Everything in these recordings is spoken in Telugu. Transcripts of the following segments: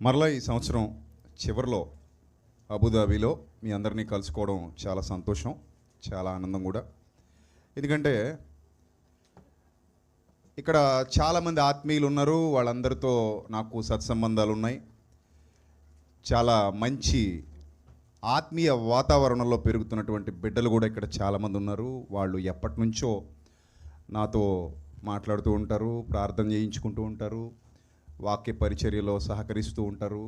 మరలా ఈ సంవత్సరం చివరిలో అబుదాబిలో మీ అందరినీ కలుసుకోవడం చాలా సంతోషం, చాలా ఆనందం కూడా. ఎందుకంటే ఇక్కడ చాలామంది ఆత్మీయులు ఉన్నారు, వాళ్ళందరితో నాకు సత్సంబంధాలు ఉన్నాయి. చాలా మంచి ఆత్మీయ వాతావరణంలో పెరుగుతున్నటువంటి బిడ్డలు కూడా ఇక్కడ చాలామంది ఉన్నారు. వాళ్ళు ఎప్పటి నుంచో నాతో మాట్లాడుతూ ఉంటారు, ప్రార్థన చేయించుకుంటూ ఉంటారు, వాక్య పరిచర్యలో సహకరిస్తూ ఉంటారు.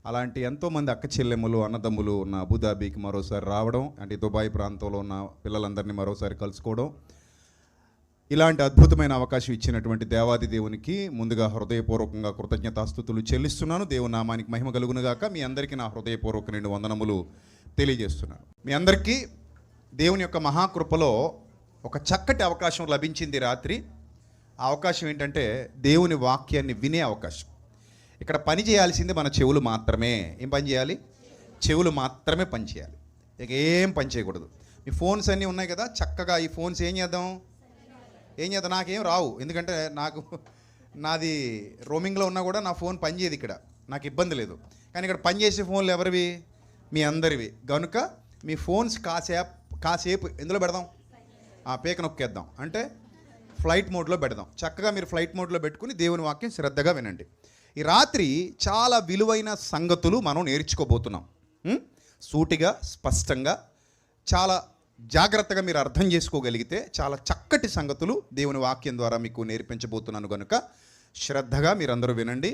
అలాంటి ఎంతోమంది అక్క చెల్లెమ్మలు అన్నదమ్ములు ఉన్న అబుదాబికి మరోసారి రావడం, అంటే దుబాయ్ ప్రాంతంలో ఉన్న పిల్లలందరినీ మరోసారి కలుసుకోవడం, ఇలాంటి అద్భుతమైన అవకాశం ఇచ్చినటువంటి దేవాది దేవునికి ముందుగా హృదయపూర్వకంగా కృతజ్ఞతాస్తుతులు చెల్లిస్తున్నాను. దేవుని నామానికి మహిమ కలుగునుగాక. మీ అందరికీ నా హృదయపూర్వక 2 వందనములు తెలియజేస్తున్నాను. మీ అందరికీ దేవుని యొక్క మహాకృపలో ఒక చక్కటి అవకాశం లభించింది రాత్రి. ఆ అవకాశం ఏంటంటే దేవుని వాక్యాన్ని వినే అవకాశం. ఇక్కడ పని చేయాల్సింది మన చెవులు మాత్రమే. ఏం పని చేయాలి? చెవులు మాత్రమే పని చేయాలి, ఇక ఏం పని చేయకూడదు. మీ ఫోన్స్ అన్నీ ఉన్నాయి కదా, చక్కగా ఈ ఫోన్స్ ఏం చేద్దాం? నాకేం రావు, ఎందుకంటే నాది రోమింగ్లో ఉన్నా కూడా నా ఫోన్ పని చేయదు ఇక్కడ, నాకు ఇబ్బంది లేదు. కానీ ఇక్కడ పనిచేసే ఫోన్లు ఎవరివి? మీ అందరివి. కనుక మీ ఫోన్స్ కాసేపు ఎందులో పెడదాం? పేక నొక్కేద్దాం, అంటే ఫ్లైట్ మోడ్లో పెడదాం. చక్కగా మీరు ఫ్లైట్ మోడ్లో పెట్టుకుని దేవుని వాక్యం శ్రద్ధగా వినండి. ఈ రాత్రి చాలా విలువైన సంగతులు మనం నేర్చుకోబోతున్నాం. సూటిగా, స్పష్టంగా, చాలా జాగ్రత్తగా మీరు అర్థం చేసుకోగలిగితే చాలా చక్కటి సంగతులు దేవుని వాక్యం ద్వారా మీకు నేర్పించబోతున్నాను. కనుక శ్రద్ధగా మీరందరూ వినండి,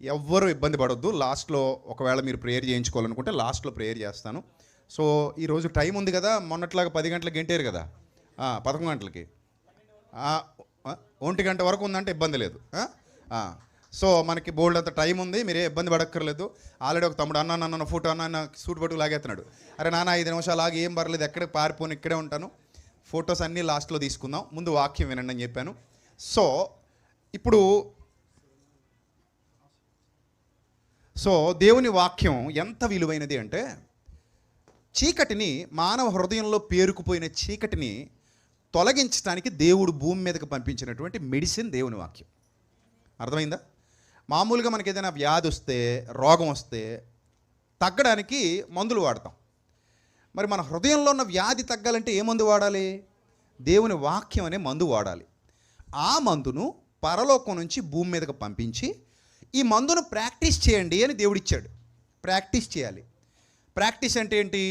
ఎవ్వరూ ఇబ్బంది పడొద్దు. లాస్ట్లో ఒకవేళ మీరు ప్రేయర్ చేయించుకోవాలనుకుంటే లాస్ట్లో ప్రేయర్ చేస్తాను. సో ఈరోజు టైం ఉంది కదా, మొన్నట్లాగా 10 గంటలకు గంటేరు కదా, 11 గంటలకి 1 గంట వరకు ఉందంటే ఇబ్బంది లేదు. సో మనకి బోల్డ్ అంత టైం ఉంది, మీరే ఇబ్బంది పడక్కర్లేదు. ఆల్రెడీ ఒక తమ్ముడు అన్న ఫోటో అన్న సూట్ పట్టుకు లాగేస్తున్నాడు. అరే నాన్న 5 నిమిషాలు ఆగి, ఏం పర్లేదు, ఎక్కడ పారిపోను, ఇక్కడే ఉంటాను, ఫొటోస్ అన్నీ లాస్ట్లో తీసుకుందాం, ముందు వాక్యం వినండి అని చెప్పాను. సో ఇప్పుడు దేవుని వాక్యం ఎంత విలువైనది అంటే, చీకటిని, మానవ హృదయంలో పేరుకుపోయిన చీకటిని తొలగించడానికి దేవుడు భూమి మీదకి పంపించినటువంటి మెడిసిన్ దేవుని వాక్యం. అర్థమైందా? మామూలుగా మనకి ఏదైనా వ్యాధి వస్తే, రోగం వస్తే తగ్గడానికి మందులు వాడతాం. మరి మన హృదయంలో ఉన్న వ్యాధి తగ్గాలంటే ఏ మందు వాడాలి? దేవుని వాక్యం అనే మందు వాడాలి. ఆ మందును పరలోకం నుంచి భూమి మీదకి పంపించి, ఈ మందును ప్రాక్టీస్ చేయండి అని దేవుడిచ్చాడు. ప్రాక్టీస్ చేయాలి. ప్రాక్టీస్ అంటే ఏంటి?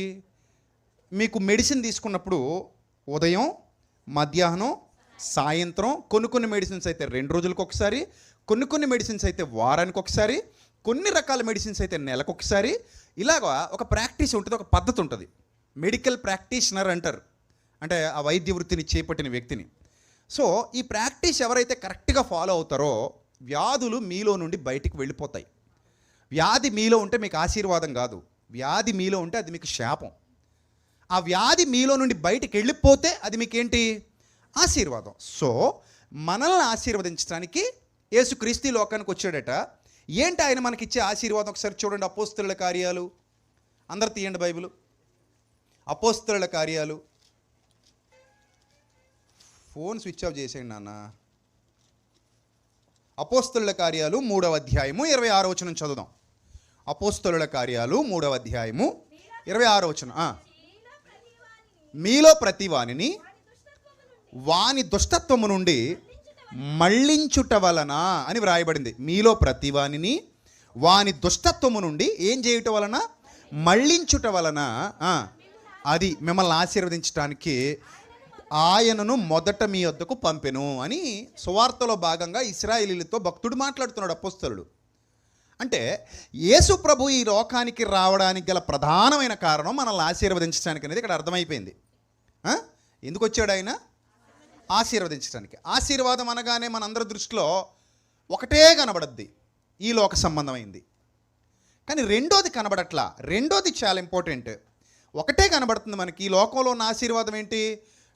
మీకు మెడిసిన్ తీసుకున్నప్పుడు ఉదయం, మధ్యాహ్నం, సాయంత్రం, కొన్ని మెడిసిన్స్ అయితే 2 రోజులకు ఒకసారి, కొన్ని మెడిసిన్స్ అయితే వారానికి ఒకసారి, కొన్ని రకాల మెడిసిన్స్ అయితే నెలకు ఒకసారి, ఇలాగా ఒక ప్రాక్టీస్ ఉంటుంది, ఒక పద్ధతి ఉంటుంది. మెడికల్ ప్రాక్టీషనర్ అంటారు, అంటే ఆ వైద్య వృత్తిని చేపట్టిన వ్యక్తిని. సో ఈ ప్రాక్టీస్ ఎవరైతే కరెక్ట్గా ఫాలో అవుతారో వ్యాధులు మీలో నుండి బయటికి వెళ్ళిపోతాయి. వ్యాధి మీలో ఉంటే మీకు ఆశీర్వాదం కాదు, వ్యాధి మీలో ఉంటే అది మీకు శాపం. ఆ వ్యాధి మీలో నుండి బయటికి వెళ్ళిపోతే అది మీకేంటి? ఆశీర్వాదం. సో మనల్ని ఆశీర్వదించడానికి యేసుక్రీస్తు ఈ లోకానికి వచ్చాడట. ఏంటి ఆయన మనకిచ్చే ఆశీర్వాదం? ఒకసారి చూడండి, అపోస్తలుల కార్యాలు. అందరు తీయండి బైబిల్. అపోస్తలుల కార్యాలు. ఫోన్ స్విచ్ ఆఫ్ చేసేయండి నాన్న. అపోస్తలుల కార్యాలు 3వ అధ్యాయము 26వ వచనం చదువుదాం. అపోస్తలుల కార్యాలు 3వ అధ్యాయము 26వ వచనం. మీలో ప్రతి వానిని వాని దుష్టత్వము నుండి మళ్ళించుట వలన అని వ్రాయబడింది. మీలో ప్రతి వానిని వాని దుష్టత్వము నుండి ఏం చేయుట వలన? మళ్ళించుట వలన అది మిమ్మల్ని ఆశీర్వదించడానికి ఆయనను మొదట మీ వద్దకు పంపెను అని సువార్తలో భాగంగా ఇశ్రాయేలీలతో భక్తుడు మాట్లాడుతున్నాడు, అపోస్తలుడు. అంటే యేసు ప్రభు ఈ లోకానికి రావడానికి గల ప్రధానమైన కారణం మనల్ని ఆశీర్వదించడానికి అనేది ఇక్కడ అర్థమైపోయింది. ఎందుకు వచ్చాడు ఆయన? ఆశీర్వదించడానికి. ఆశీర్వాదం అనగానే మనందరి దృష్టిలో ఒకటే కనబడద్ది, ఈ లోక సంబంధమైంది. కానీ రెండోది కనబడట్లా. రెండోది చాలా ఇంపార్టెంట్. ఒకటే కనబడుతుంది మనకి. ఈ లోకంలో ఉన్న ఆశీర్వాదం ఏంటి?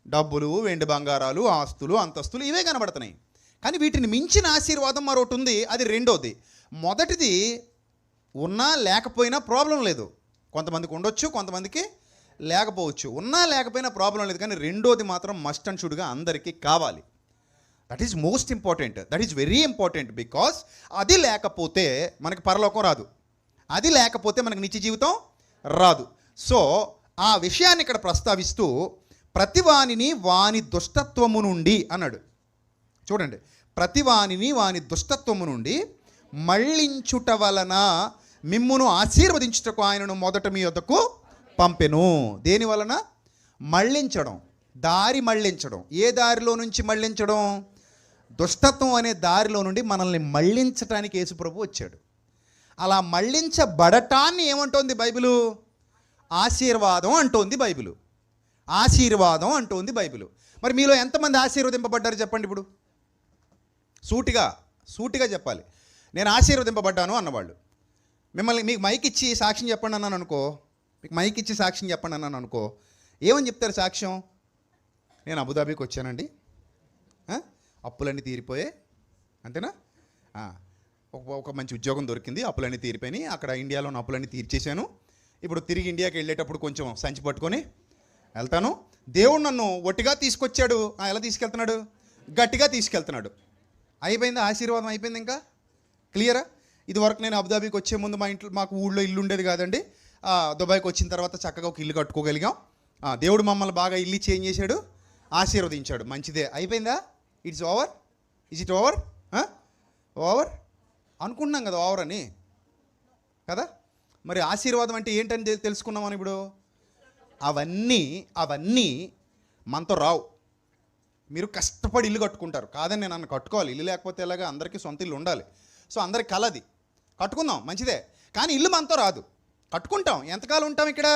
డబ్బులు, వెండి బంగారాలు, ఆస్తులు, అంతస్తులు, ఇవే కనబడుతున్నాయి. కానీ వీటిని మించిన ఆశీర్వాదం మరొకటి ఉంది, అది రెండోది. మొదటిది ఉన్నా లేకపోయినా ప్రాబ్లం లేదు, కొంతమందికి ఉండొచ్చు, కొంతమందికి లేకపోవచ్చు. ఉన్నా లేకపోయినా ప్రాబ్లం లేదు. కానీ రెండోది మాత్రం మస్ట్ అండ్ షుడ్గా అందరికీ కావాలి. That is most important, that is very important. Because అది లేకపోతే మనకి పరలోకం రాదు, అది లేకపోతే మనకు నిత్య జీవితం రాదు. సో ఆ విషయాన్ని ఇక్కడ ప్రస్తావిస్తూ ప్రతివానిని వాని దుష్టత్వము నుండి అన్నాడు. చూడండి, ప్రతివానిని వాని దుష్టత్వము నుండి మళ్ళించుట వలన మిమ్మును ఆశీర్వదించుటకు ఆయనను మొదట మీ వద్దకు పంపెను. దేని వలన? మళ్ళించడం, దారి మళ్ళించడం. ఏ దారిలో నుంచి మళ్ళించడం? దుష్టత్వం అనే దారిలో నుండి మనల్ని మళ్ళించటానికి యేసుప్రభు వచ్చాడు. అలా మళ్ళించబడటాన్ని ఏమంటోంది బైబిలు? ఆశీర్వాదం అంటోంది బైబిలు. ఆశీర్వాదం అంటోంది బైబిలు. మరి మీలో ఎంతమంది ఆశీర్వదింపబడ్డారు చెప్పండి. ఇప్పుడు సూటిగా చెప్పాలి. నేను ఆశీర్వదింపబడ్డాను అన్నవాళ్ళు. మీకు మైక్ ఇచ్చి సాక్ష్యం చెప్పండి అన్నాను అనుకో, మీకు మైక్ ఇచ్చి సాక్ష్యం చెప్పండి అన్నాను అనుకో, ఏమని చెప్తారు సాక్ష్యం? నేను అబుదాబీకి వచ్చానండి, అప్పులన్నీ తీరిపోయాయి, అంతేనా? ఒక మంచి ఉద్యోగం దొరికింది, అప్పులన్నీ తీరిపోయినాయి, అక్కడ ఇండియాలో ఉన్న అప్పులన్నీ తీర్చేశాను, ఇప్పుడు తిరిగి ఇండియాకి వెళ్ళేటప్పుడు కొంచెం సంచి పట్టుకొని వెళ్తాను. దేవుడు నన్ను ఒట్టిగా తీసుకొచ్చాడు. ఎలా తీసుకెళ్తున్నాడు? గట్టిగా తీసుకెళ్తున్నాడు. అయిపోయింది, ఆశీర్వాదం అయిపోయింది. ఇంకా క్లియరా? ఇది వరకు నేను అబుదాబీకి వచ్చే ముందు మాకు ఊళ్ళో ఇల్లు ఉండేది కాదండి. దుబాయ్కి వచ్చిన తర్వాత చక్కగా ఒక ఇల్లు కట్టుకోగలిగాం. దేవుడు మమ్మల్ని బాగా ఇల్లు చేంజ్ చేశాడు, ఆశీర్వదించాడు. మంచిదే. అయిపోయిందా? It's over. Is it over? Over అనుకుంటున్నాం కదా, ఓవర్ అని కదా. మరి ఆశీర్వాదం అంటే ఏంటని తెలుసుకున్నామని ఇప్పుడు. అవన్నీ మనతో రావు. మీరు కష్టపడి ఇల్లు కట్టుకుంటారు. కాదని నేను అన్న కట్టుకోవాలి, ఇల్లు లేకపోతే ఎలాగా? అందరికీ సొంత ఇల్లు ఉండాలి. సో అందరికి కలది, కట్టుకుందాం, మంచిదే. కానీ ఇల్లు మనతో రాదు. కట్టుకుంటాం. ఎంతకాలం ఉంటాం ఇక్కడ?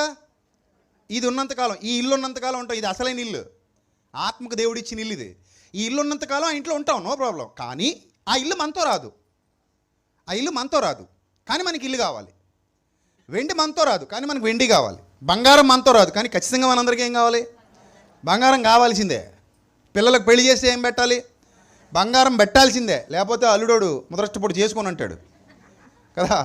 ఇది ఉన్నంతకాలం, ఈ ఇల్లు ఉన్నంతకాలం ఉంటాం. ఇది అసలైన ఇల్లు, ఆత్మకు దేవుడు ఇచ్చిన ఇల్లు ఇది. ఈ ఇల్లు ఉన్నంతకాలం ఆ ఇంట్లో ఉంటాం, నో ప్రాబ్లం. కానీ ఆ ఇల్లు మనతో రాదు. ఆ ఇల్లు మనతో రాదు, కానీ మనకి ఇల్లు కావాలి. వెండి మనతో రాదు, కానీ మనకు వెండి కావాలి. బంగారం మనతో రాదు, కానీ ఖచ్చితంగా మనందరికీ ఏం కావాలి? బంగారం కావాల్సిందే. పిల్లలకు పెళ్లి చేస్తే ఏం పెట్టాలి? బంగారం పెట్టాల్సిందే, లేకపోతే అల్లుడోడు ముదరష్టపొడి చేసుకొని అంటాడు కదా.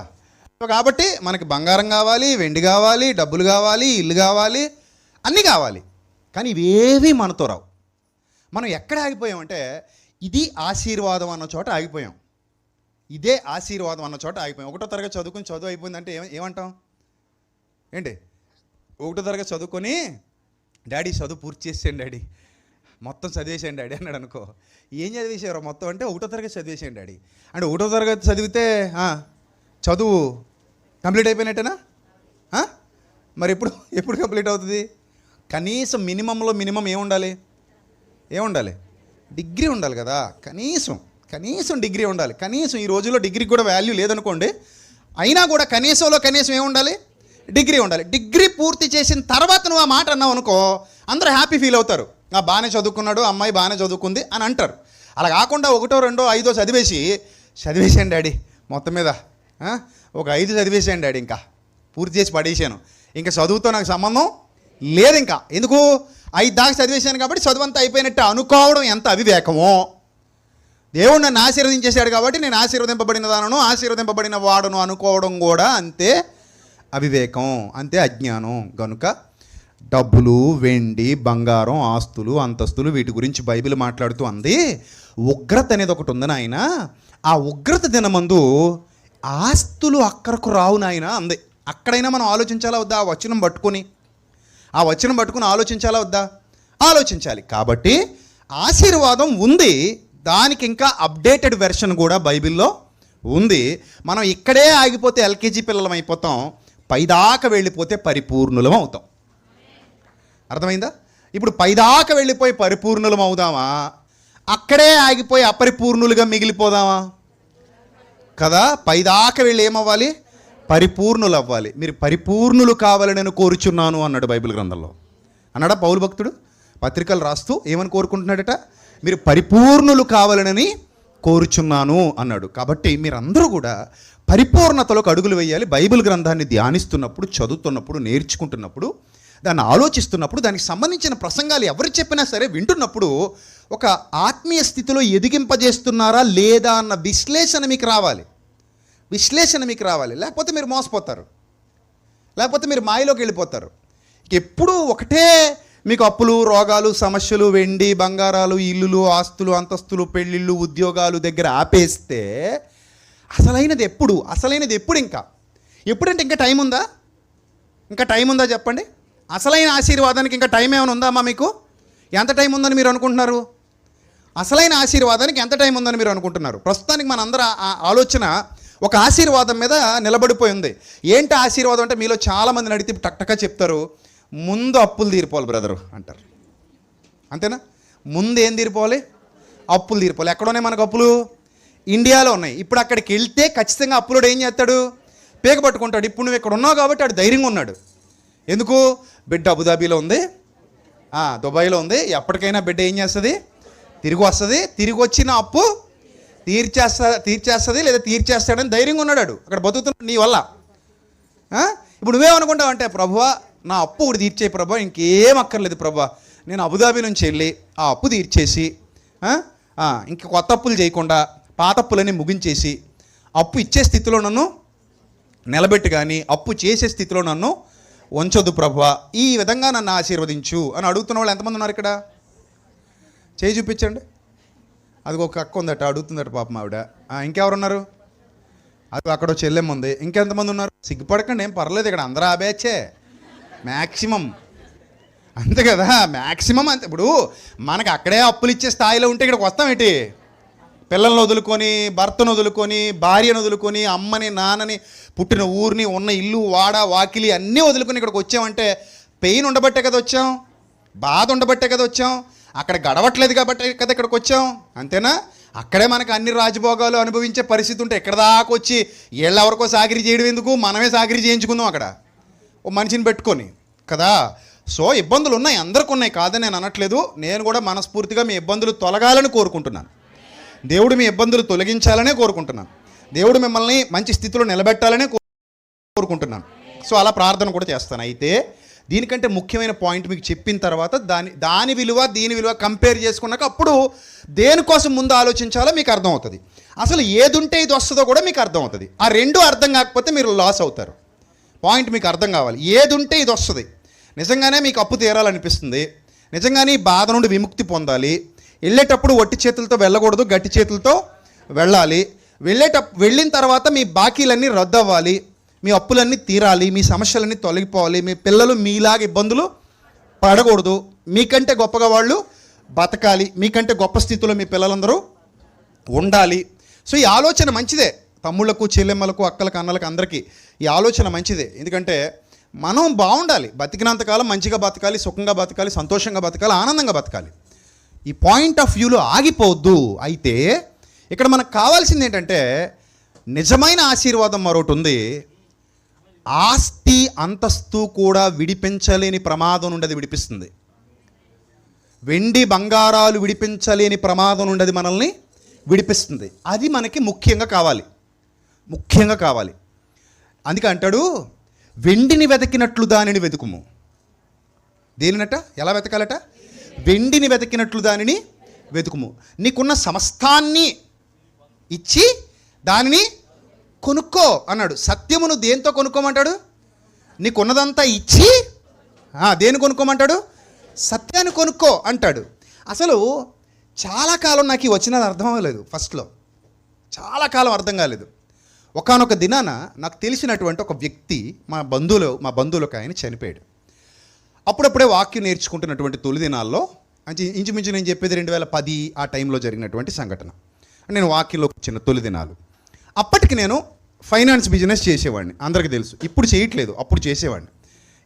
సో కాబట్టి మనకి బంగారం కావాలి, వెండి కావాలి, డబ్బులు కావాలి, ఇల్లు కావాలి, అన్నీ కావాలి. కానీ ఇవేవి మనతో రావు. మనం ఎక్కడ ఆగిపోయామంటే ఇది ఆశీర్వాదం అన్న చోట ఆగిపోయాం. ఇదే ఆశీర్వాదం అన్న చోట ఆగిపోయాం. 1వ తరగతి చదువుకుని చదువు అయిపోయిందంటే ఏమంటాం? ఏంటి? 1వ తరగతి చదువుకొని డాడీ చదువు పూర్తి చేసేయండి డాడీ, మొత్తం చదివేసేయండి డాడీ అన్నాడు అనుకో. ఏం చదివేసారు మొత్తం అంటే 1వ తరగతి చదివేసేయండి డాడీ అంటే 1వ తరగతి చదివితే చదువు కంప్లీట్ అయిపోయినట్టేనా? మరి ఎప్పుడు కంప్లీట్ అవుతుంది? కనీసం మినిమం ఏముండాలి? డిగ్రీ ఉండాలి కదా. కనీసం డిగ్రీ ఉండాలి. కనీసం ఈ రోజుల్లో డిగ్రీకి కూడా వాల్యూ లేదనుకోండి, అయినా కూడా కనీసం ఏముండాలి? డిగ్రీ ఉండాలి. డిగ్రీ పూర్తి చేసిన తర్వాత నువ్వు ఆ మాట అన్నావు అనుకో, అందరూ హ్యాపీ ఫీల్ అవుతారు. బాగానే చదువుకున్నాడు, అమ్మాయి బాగానే చదువుకుంది అని అంటారు. అలా కాకుండా 1వ, 2వ, 5వ చదివేసేయండి డాడీ, మొత్తం మీద ఒక 5 చదివేసేయండి డాడీ, ఇంకా పూర్తి చేసి పడేసాను, ఇంకా చదువుతో నాకు సంబంధం లేదు. ఇంకా ఎందుకు? 5 దాకా చదివేశాను కాబట్టి చదువంతా అయిపోయినట్టు అనుకోవడం ఎంత అవివేకమో. దేవుడు నన్ను ఆశీర్వదించేశాడు కాబట్టి నేను ఆశీర్వదింపబడిన దానను, ఆశీర్వదింపబడిన వాడును అనుకోవడం కూడా అంతే అవివేకం, అంతే అజ్ఞానం. గనుక డబ్బులు, వెండి, బంగారం, ఆస్తులు, అంతస్తులు, వీటి గురించి బైబిల్ మాట్లాడుతూ అంది ఉగ్రత అనేది ఒకటి ఉంది నాయన. ఆ ఉగ్రత దినమందు ఆస్తులు అక్కరకు రావు నాయన అంది. అక్కడైనా మనం ఆలోచించాలా వద్దా? ఆ వచనం పట్టుకొని ఆలోచించాలా వద్దా? ఆలోచించాలి. కాబట్టి ఆశీర్వాదం ఉంది, దానికి ఇంకా అప్డేటెడ్ వెర్షన్ కూడా బైబిల్లో ఉంది. మనం ఇక్కడే ఆగిపోతే ఎల్కేజీ పిల్లలం అయిపోతాం, పైదాకా వెళ్ళిపోతే పరిపూర్ణులం అవుతాం. అర్థమైందా? ఇప్పుడు పైదాకా వెళ్ళిపోయి పరిపూర్ణులం అవుదామా? అక్కడే ఆగిపోయి అపరిపూర్ణులుగా మిగిలిపోదామా? కదా. పైదాకా వెళ్ళి ఏమవ్వాలి? పరిపూర్ణులు అవ్వాలి. మీరు పరిపూర్ణులు కావాలని నేను కోరుచున్నాను అన్నాడు బైబిల్ గ్రంథంలో. అన్నాడా పౌలు భక్తుడు? పత్రికలు రాస్తూ ఏమని కోరుకుంటున్నాడట? మీరు పరిపూర్ణులు కావాలని కోరుచున్నాను అన్నాడు. కాబట్టి మీరందరూ కూడా పరిపూర్ణతలోకి అడుగులు వేయాలి. బైబిల్ గ్రంథాన్ని ధ్యానిస్తున్నప్పుడు, చదువుతున్నప్పుడు, నేర్చుకుంటున్నప్పుడు, దాన్ని ఆలోచిస్తున్నప్పుడు, దానికి సంబంధించిన ప్రసంగాలు ఎవరు చెప్పినా సరే వింటున్నప్పుడు ఒక ఆత్మీయ స్థితిలో ఎదిగింపజేస్తున్నారా లేదా అన్న విశ్లేషణ మీకు రావాలి. లేకపోతే మీరు మోసపోతారు, లేకపోతే మీరు మాయలోకి వెళ్ళిపోతారు. ఎప్పుడూ ఒకటే మీకు అప్పులు, రోగాలు, సమస్యలు, వెండి బంగారాలు, ఇల్లులు, ఆస్తులు, అంతస్తులు, పెళ్ళిళ్ళు, ఉద్యోగాలు దగ్గర ఆపేస్తే అసలైనది ఎప్పుడు ఇంకా ఎప్పుడంటే ఇంకా టైం ఉందా? ఇంకా టైం ఉందా చెప్పండి? అసలైన ఆశీర్వాదానికి ఇంకా టైం ఏమైనా ఉందా అమ్మా మీకు? ఎంత టైం ఉందని మీరు అనుకుంటున్నారు? అసలైన ఆశీర్వాదానికి ఎంత టైం ఉందని మీరు అనుకుంటున్నారు? ప్రస్తుతానికి మనందరూ ఆలోచన ఒక ఆశీర్వాదం మీద నిలబడిపోయి ఉంది. ఏంటి ఆశీర్వాదం అంటే మీలో చాలామందిని అడిగితే టక్టగా చెప్తారు, ముందు అప్పులు తీరిపోవాలి బ్రదరు అంటారు. అంతేనా? ముందు ఏం తీరిపోవాలి? అప్పులు తీరిపోవాలి. ఎక్కడున్నాయి మనకు అప్పులు? ఇండియాలో ఉన్నాయి. ఇప్పుడు అక్కడికి వెళ్తే ఖచ్చితంగా అప్పులోడు ఏం చేస్తాడు? పీక పట్టుకుంటాడు. ఇప్పుడు నువ్వు ఇక్కడ ఉన్నావు కాబట్టి ఆడు ధైర్యంగా ఉన్నాడు. ఎందుకు? బిడ్డ అబుదాబీలో ఉంది, దుబాయ్లో ఉంది. ఎప్పటికైనా బిడ్డ ఏం చేస్తుంది? తిరిగి వస్తుంది. తిరిగి వచ్చిన అప్పు తీర్చేస్తుంది లేదా తీర్చేస్తాడని ధైర్యంగా ఉన్నాడు. అక్కడ బతుకుతున్నాడు నీ వల్ల. ఇప్పుడు నువ్వేమనుకుంటావు అంటే, ప్రభువా నా అప్పు ఒకటి తీర్చే ప్రభువా, ఇంకేం అక్కర్లేదు ప్రభువా, నేను అబుదాబీ నుంచి వెళ్ళి ఆ అప్పు తీర్చేసి ఇంక కొత్త అప్పులు చేయకుండా పాత అప్పులన్నీ ముగించేసి అప్పు ఇచ్చే స్థితిలో నన్ను నిలబెట్టు, కానీ అప్పు చేసే స్థితిలో నన్ను ఉంచొద్దు ప్రభువా, ఈ విధంగా నన్ను ఆశీర్వదించు అని అడుగుతున్న వాళ్ళు ఎంతమంది ఉన్నారు ఇక్కడ? చేయి చూపించండి. అది ఒక అక్క ఉందట, అడుగుతుందట పాపం ఆవిడ. ఇంకెవరున్నారు? అది అక్కడ చెల్లెమ్మ ఉంది. ఇంకెంతమంది ఉన్నారు? సిగ్గుపడకండి, ఏం పర్లేదు, ఇక్కడ అందరూ ఆ బ్యాచే మ్యాక్సిమం. అంతే కదా, మ్యాక్సిమం అంతే. ఇప్పుడు మనకు అక్కడే అప్పులు ఇచ్చే స్థాయిలో ఉంటే ఇక్కడికి వస్తాం ఏంటి? పిల్లలను వదులుకొని, భర్తను వదులుకొని, భార్యను వదులుకొని, అమ్మని, నాన్నని, పుట్టిన ఊరిని, ఉన్న ఇల్లు, వాడ, వాకిలి అన్నీ వదులుకొని ఇక్కడికి వచ్చామంటే పెయిన్ ఉండబట్టే కదా వచ్చాం, బాధ ఉండబట్టే కదా వచ్చాం, అక్కడ గడవట్లేదు కాబట్టి కదా ఇక్కడికి వచ్చాం. అంతేనా? అక్కడే మనకు అన్ని రాజభోగాలు అనుభవించే పరిస్థితి ఉంటే ఎక్కడ దాకా వచ్చి ఎవరికో సాగిరి చేయడం ఎందుకు? మనమే సాగిరి చేయించుకుందాం అక్కడ ఓ మనిషిని పెట్టుకొని కదా. సో ఇబ్బందులు ఉన్నాయి, అందరికీ ఉన్నాయి, కాదని నేను అనట్లేదు. నేను కూడా మనస్ఫూర్తిగా మీ ఇబ్బందులు తొలగాలని కోరుకుంటున్నాను. దేవుడు మీ ఇబ్బందులు తొలగించాలనే కోరుకుంటున్నాను. దేవుడు మిమ్మల్ని మంచి స్థితిలో నిలబెట్టాలనే కోరుకుంటున్నాను. సో అలా ప్రార్థన కూడా చేస్తాను. అయితే దీనికంటే ముఖ్యమైన పాయింట్ మీకు చెప్పిన తర్వాత దాని విలువ దీని విలువ కంపేర్ చేసుకున్నాక అప్పుడు దేనికోసం ముందు ఆలోచించాలో మీకు అర్థమవుతుంది. అసలు ఏది ఉంటే ఇది వస్తుందో కూడా మీకు అర్థమవుతుంది. ఆ రెండు అర్థం కాకపోతే మీరు లాస్ అవుతారు. పాయింట్ మీకు అర్థం కావాలి. ఏది ఉంటే ఇది వస్తుంది, నిజంగానే మీకు అప్పు తీరాలనిపిస్తుంది, నిజంగానే ఈ బాధ నుండి విముక్తి పొందాలి, వెళ్ళేటప్పుడు ఒట్టి చేతులతో వెళ్ళకూడదు, గట్టి చేతులతో వెళ్ళాలి, వెళ్ళిన తర్వాత మీ బాకీలన్నీ రద్దు అవ్వాలి, మీ అప్పులన్నీ తీరాలి, మీ సమస్యలన్నీ తొలగిపోవాలి, మీ పిల్లలు మీలాగా ఇబ్బందులు పడకూడదు, మీకంటే గొప్పగా వాళ్ళు బతకాలి, మీకంటే గొప్ప స్థితిలో మీ పిల్లలందరూ ఉండాలి. సో ఈ ఆలోచన మంచిదే. తమ్ముళ్లకు, చెల్లెమ్మలకు, అక్కలకు, అన్నలకు అందరికీ ఈ ఆలోచన మంచిదే. ఎందుకంటే మనం బాగుండాలి, బతికినంతకాలం మంచిగా బతకాలి, సుఖంగా బతకాలి, సంతోషంగా బతకాలి, ఆనందంగా బతకాలి. ఈ పాయింట్ ఆఫ్ వ్యూలో ఆగిపోవద్దు. అయితే ఇక్కడ మనకు కావాల్సింది ఏంటంటే నిజమైన ఆశీర్వాదం మరొకటి ఉంది. ఆస్తి అంతస్తు కూడా విడిపించలేని ప్రమాదం నుండి అది విడిపిస్తుంది. వెండి బంగారాలు విడిపించలేని ప్రమాదం నుండి అది మనల్ని విడిపిస్తుంది. అది మనకి ముఖ్యంగా కావాలి. అందుకే అంటాడు, వెండిని వెతికినట్లు దానిని వెతుకుము. దేనినట? ఎలా వెతకాలట? వెండిని వెతికినట్లు దానిని వెతుకుము. నీకున్న సమస్తాన్ని ఇచ్చి దానిని కొనుక్కో అన్నాడు. సత్యమును దేంతో కొనుక్కోమంటాడు? నీకున్నదంతా ఇచ్చి దేని కొనుక్కోమంటాడు? సత్యాన్ని కొనుక్కో అంటాడు. అసలు చాలా కాలం నాకు వచ్చినది అర్థం అవ్వలేదు. ఫస్ట్లో చాలా కాలం అర్థం కాలేదు. ఒకానొక దినాన నాకు తెలిసినటువంటి ఒక వ్యక్తి, మా బంధువులకు ఆయన చనిపోయాడు. అప్పుడప్పుడే వాక్యం నేర్చుకుంటున్నటువంటి తొలి దినాల్లో, ఇంచుమించు నేను చెప్పేది 2010 ఆ టైంలో జరిగినటువంటి సంఘటన. నేను వాక్యంలోకి వచ్చిన తొలి దినాలు. అప్పటికి నేను ఫైనాన్స్ బిజినెస్ చేసేవాడిని, అందరికీ తెలుసు. ఇప్పుడు చేయట్లేదు, అప్పుడు చేసేవాడిని.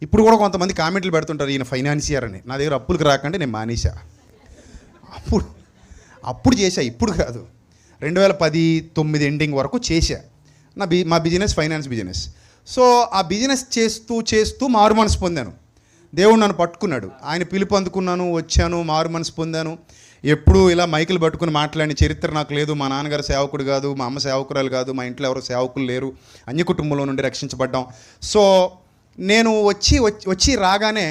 ఇప్పుడు కూడా కొంతమంది కామెంట్లు పెడుతుంటారు, ఈయన ఫైనాన్సియర్ అని. నా దగ్గర అప్పులకు రాకంటే నేను మానేసా. అప్పుడు చేశా, ఇప్పుడు కాదు. 2019 ఎండింగ్ వరకు చేశా. మా బిజినెస్ ఫైనాన్స్ బిజినెస్. సో ఆ బిజినెస్ చేస్తూ మారు మనసు పొందాను. దేవుడు నన్ను పట్టుకున్నాడు. ఆయన పిలుపు అందుకున్నాను, వచ్చాను, మారు మనసు పొందాను. ఎప్పుడు ఇలా మైకులు పట్టుకుని మాట్లాడిన చరిత్ర నాకు లేదు. మా నాన్నగారు సేవకుడు కాదు, మా అమ్మ సేవకురాలు కాదు, మా ఇంట్లో ఎవరు సేవకులు లేరు, అన్య కుటుంబంలో నుండి రక్షించబడ్డాం. సో నేను వచ్చి రాగానే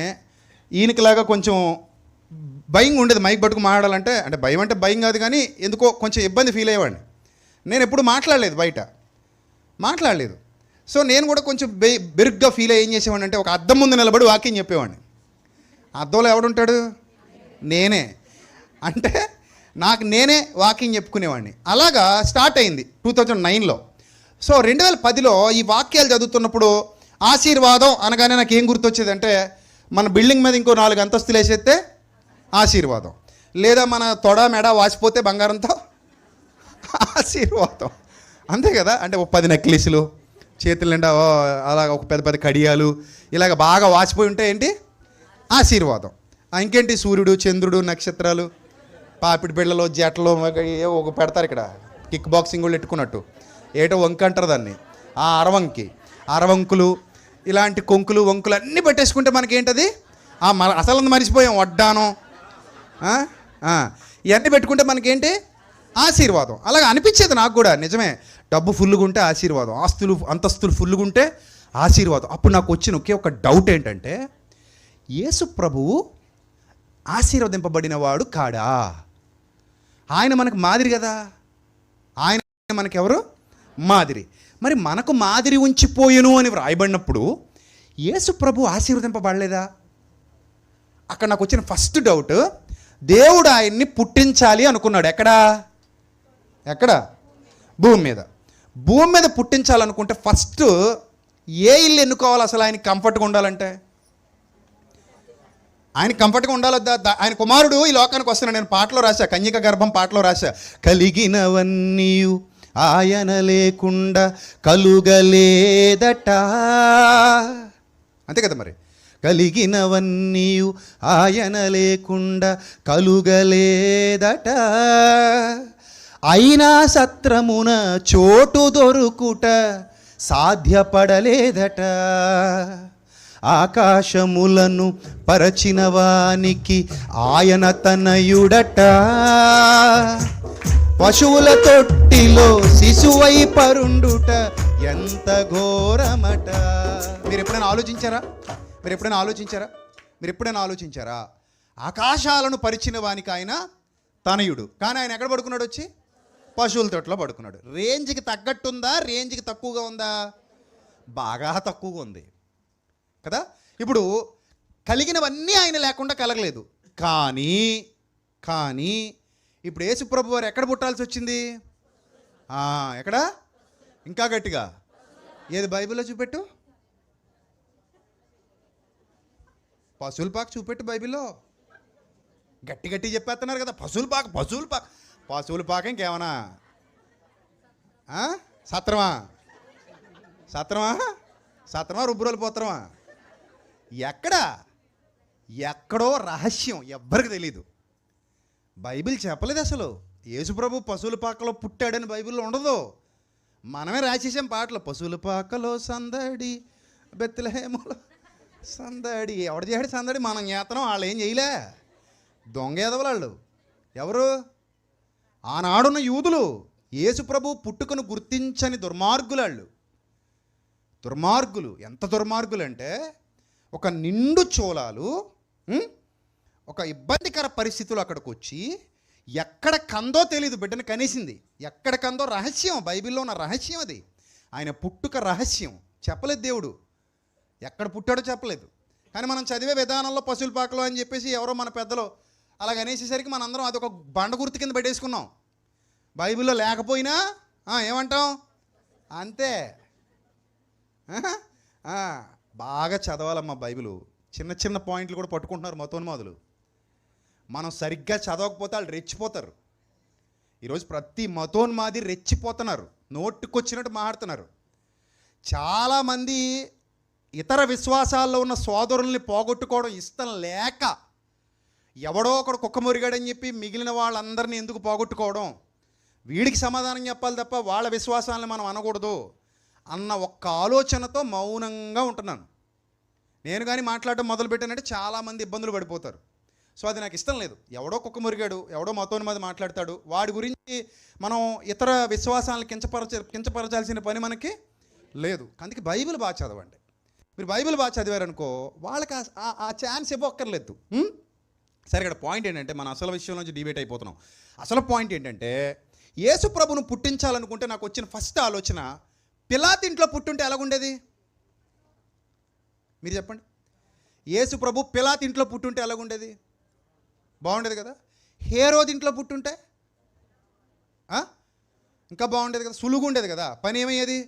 ఈయనకిలాగా కొంచెం భయం ఉండేది. మైక్ పట్టుకు మాట్లాడాలంటే, అంటే భయం కాదు కానీ ఎందుకో కొంచెం ఇబ్బంది ఫీల్ అయ్యేవాడిని. నేను ఎప్పుడు మాట్లాడలేదు. సో నేను కూడా కొంచెం బెరుగ్గా ఫీల్ అయ్యి ఏం చేసేవాడిని అంటే, ఒక అద్దం ముందు నిలబడి వాక్యం చెప్పేవాడిని. అద్దంలో ఎవడుంటాడు? నేనే. అంటే నాకు నేనే వాకింగ్ చెప్పుకునేవాడిని. అలాగా స్టార్ట్ అయింది 2009లో. సో 2010లో ఈ వాక్యాలు చదువుతున్నప్పుడు ఆశీర్వాదం అనగానే నాకు ఏం గుర్తొచ్చేదంటే, మన బిల్డింగ్ మీద ఇంకో 4 అంతస్తులు వేసేస్తే ఆశీర్వాదం, లేదా మన తొడ మెడ వాసిపోతే బంగారంతో ఆశీర్వాదం, అంతే కదా. అంటే ఒక 10 నెక్లెస్లు, చేతుల నిండా అలాగ ఒక పెద్ద పెద్ద కడియాలు ఇలాగ బాగా వాసిపోయి ఉంటే ఏంటి? ఆశీర్వాదం. ఇంకేంటి? సూర్యుడు, చంద్రుడు, నక్షత్రాలు, పాపిడి బిళ్ళలో, జట్లు ఒక పెడతారు ఇక్కడ, కిక్ బాక్సింగ్ వాళ్ళు పెట్టుకున్నట్టు, ఏటో వంక అంటారు దాన్ని, ఆ అరవంకులు, ఇలాంటి కొంకులు వంకులు అన్నీ పెట్టేసుకుంటే మనకేంటది? అసలు మర్చిపోయాం, వడ్డానం, ఇవన్నీ పెట్టుకుంటే మనకేంటి? ఆశీర్వాదం. అలాగ అనిపించేది నాకు కూడా. నిజమే, డబ్బు ఫుల్గా ఉంటే ఆశీర్వాదం, అంతస్తులు ఫుల్గా ఉంటే ఆశీర్వాదం. అప్పుడు నాకు వచ్చిన ఒకే ఒక డౌట్ ఏంటంటే, యేసు ప్రభువు ఆశీర్వదింపబడిన వాడు కాడా? ఆయన మనకు మాదిరి కదా. ఆయన మనకెవరు? మాదిరి. మరి మనకు మాదిరి ఉంచిపోయెను అని వ్రాయబడినప్పుడు యేసు ప్రభు ఆశీర్వదింపబడలేదా? అక్కడ నాకు వచ్చిన ఫస్ట్ డౌట్, దేవుడు ఆయన్ని పుట్టించాలి అనుకున్నాడు. ఎక్కడ? భూమి మీద పుట్టించాలనుకుంటే ఫస్ట్ ఏ ఇల్లు ఎన్నుకోవాలి? అసలు ఆయన కంఫర్ట్గా ఉండాలంటే ఆయన కంఫర్ట్గా ఉండాలొద్దా? ఆయన కుమారుడు ఈ లోకానికి వస్తున్నాడు. నేను పాటలో రాశా, కన్యక గర్భం పాటలో రాశా, కలిగినవన్నీ ఆయన లేకుండా కలుగలేదట. అంతే కదా మరి, కలిగినవన్నీ ఆయన లేకుండా కలుగలేదట, అయినా సత్రమున చోటు దొరుకుట సాధ్యపడలేదట, ఆకాశములను పరచిన వానికి ఆయన తనయుడట, పశువుల తొట్టిలో శిశువై పరుండుట ఎంత ఘోరమట. మీరు ఎప్పుడైనా ఆలోచించారా? ఆకాశాలను పరిచిన వానికి ఆయన తనయుడు, కానీ ఆయన ఎక్కడ పడుకున్నాడు? వచ్చి పశువుల తొట్టిలో పడుకున్నాడు. రేంజ్కి తగ్గట్టుందా? రేంజ్కి తక్కువగా ఉందా? బాగా తక్కువగా ఉంది కదా. ఇప్పుడు కలిగినవన్నీ ఆయన లేకుండా కలగలేదు. కానీ ఇప్పుడు యేసుప్రభు వారు ఎక్కడ పుట్టాల్సి వచ్చింది? ఎక్కడ? ఇంకా గట్టిగా ఏది బైబిల్లో చూపెట్టు. పశువుల పాక చూపెట్టు బైబిల్లో. గట్టి చెప్పేస్తున్నారు కదా, పశువుల పాక ఇంకేమన్నా? సత్రమా రుబ్బురోలు పోత్రమా? ఎక్కడో రహస్యం, ఎవ్వరికి తెలీదు. బైబిల్ చెప్పలేదు అసలు యేసుప్రభు పశువుల పాకలో పుట్టాడని బైబిల్లో ఉండదు. మనమే రాసేసాం పాటలు, పశువుల పాకలో సందడి, బెత్లెహేములో సందడి. ఎవడు చేశాడు సందడి? మనం చేతనం, వాళ్ళు ఏం చేయలే. దొంగ ఎదవలాళ్ళు. ఎవరు? ఆనాడున్న యూదులు. యేసుప్రభు పుట్టుకను గుర్తించని దుర్మార్గులాళ్ళు. ఎంత దుర్మార్గులు అంటే, ఒక నిండు చోళాలు ఒక ఇబ్బందికర పరిస్థితులు అక్కడికి వచ్చి, ఎక్కడ కందో తెలీదు, బిడ్డను కనేసింది. ఎక్కడ కందో రహస్యం, బైబిల్లో ఉన్న రహస్యం అది. ఆయన పుట్టుక రహస్యం చెప్పలేదు దేవుడు. ఎక్కడ పుట్టాడో చెప్పలేదు. కానీ మనం చదివే విధానంలో పశువుల పాకలో అని చెప్పేసి ఎవరో మన పెద్దలు అలాగ అనేసేసరికి మనందరం అదొక బండ గుర్తు కింద పెట్టేసుకున్నాం. బైబిల్లో లేకపోయినా ఏమంటాం? అంతే. బాగా చదవాలమ్మా బైబిల్. చిన్న పాయింట్లు కూడా పట్టుకుంటున్నారు మతోన్మాదులు. మనం సరిగ్గా చదవకపోతే వాళ్ళు రెచ్చిపోతారు. ఈరోజు ప్రతి మతోన్మాది రెచ్చిపోతున్నారు, నోటుకొచ్చినట్టు మాట్లాడుతున్నారు. చాలామంది ఇతర విశ్వాసాల్లో ఉన్న సోదరుల్ని పోగొట్టుకోవడం ఇష్టం లేక, ఎవడో ఒకడు కుక్క మురిగాడని చెప్పి మిగిలిన వాళ్ళందరినీ ఎందుకు పోగొట్టుకోవడం, వీడికి సమాధానం చెప్పాలి తప్ప వాళ్ళ విశ్వాసాలను మనం అనకూడదు అన్న ఒక్క ఆలోచనతో మౌనంగా ఉంటున్నాను. నేను కానీ మాట్లాడడం మొదలుపెట్టానంటే చాలామంది ఇబ్బందులు పడిపోతారు. సో అది నాకు ఇష్టం లేదు. ఎవడో కుక్క మురిగాడు, ఎవడో మతోన్మాది మాట్లాడతాడు, వాడి గురించి మనం ఇతర విశ్వాసాలను కించపరచాల్సిన పని మనకి లేదు. అందుకే బైబిల్ బాగా చదవండి. మీరు బైబిల్ బాగా చదివారనుకో, వాళ్ళకి ఆ ఛాన్స్ ఇవ్వక్కర్లేదు. సరే, ఇక్కడ పాయింట్ ఏంటంటే, మన అసలు విషయం నుంచి డిబేట్ అయిపోతున్నాం. అసలు పాయింట్ ఏంటంటే, యేసు ప్రభును పుట్టించాలనుకుంటే నాకు వచ్చిన ఫస్ట్ ఆలోచన, పిలాతు ఇంట్లో పుట్టుంటే ఎలాగుండేది? మీరు చెప్పండి. యేసు ప్రభు పిలాతు ఇంట్లో పుట్టుంటే ఎలాగుండేది? బాగుండేది కదా. హేరోదు ఇంట్లో పుట్టుంటే ఇంకా బాగుండేది కదా, సులువుగా ఉండేది కదా, పని ఏమయ్యేది?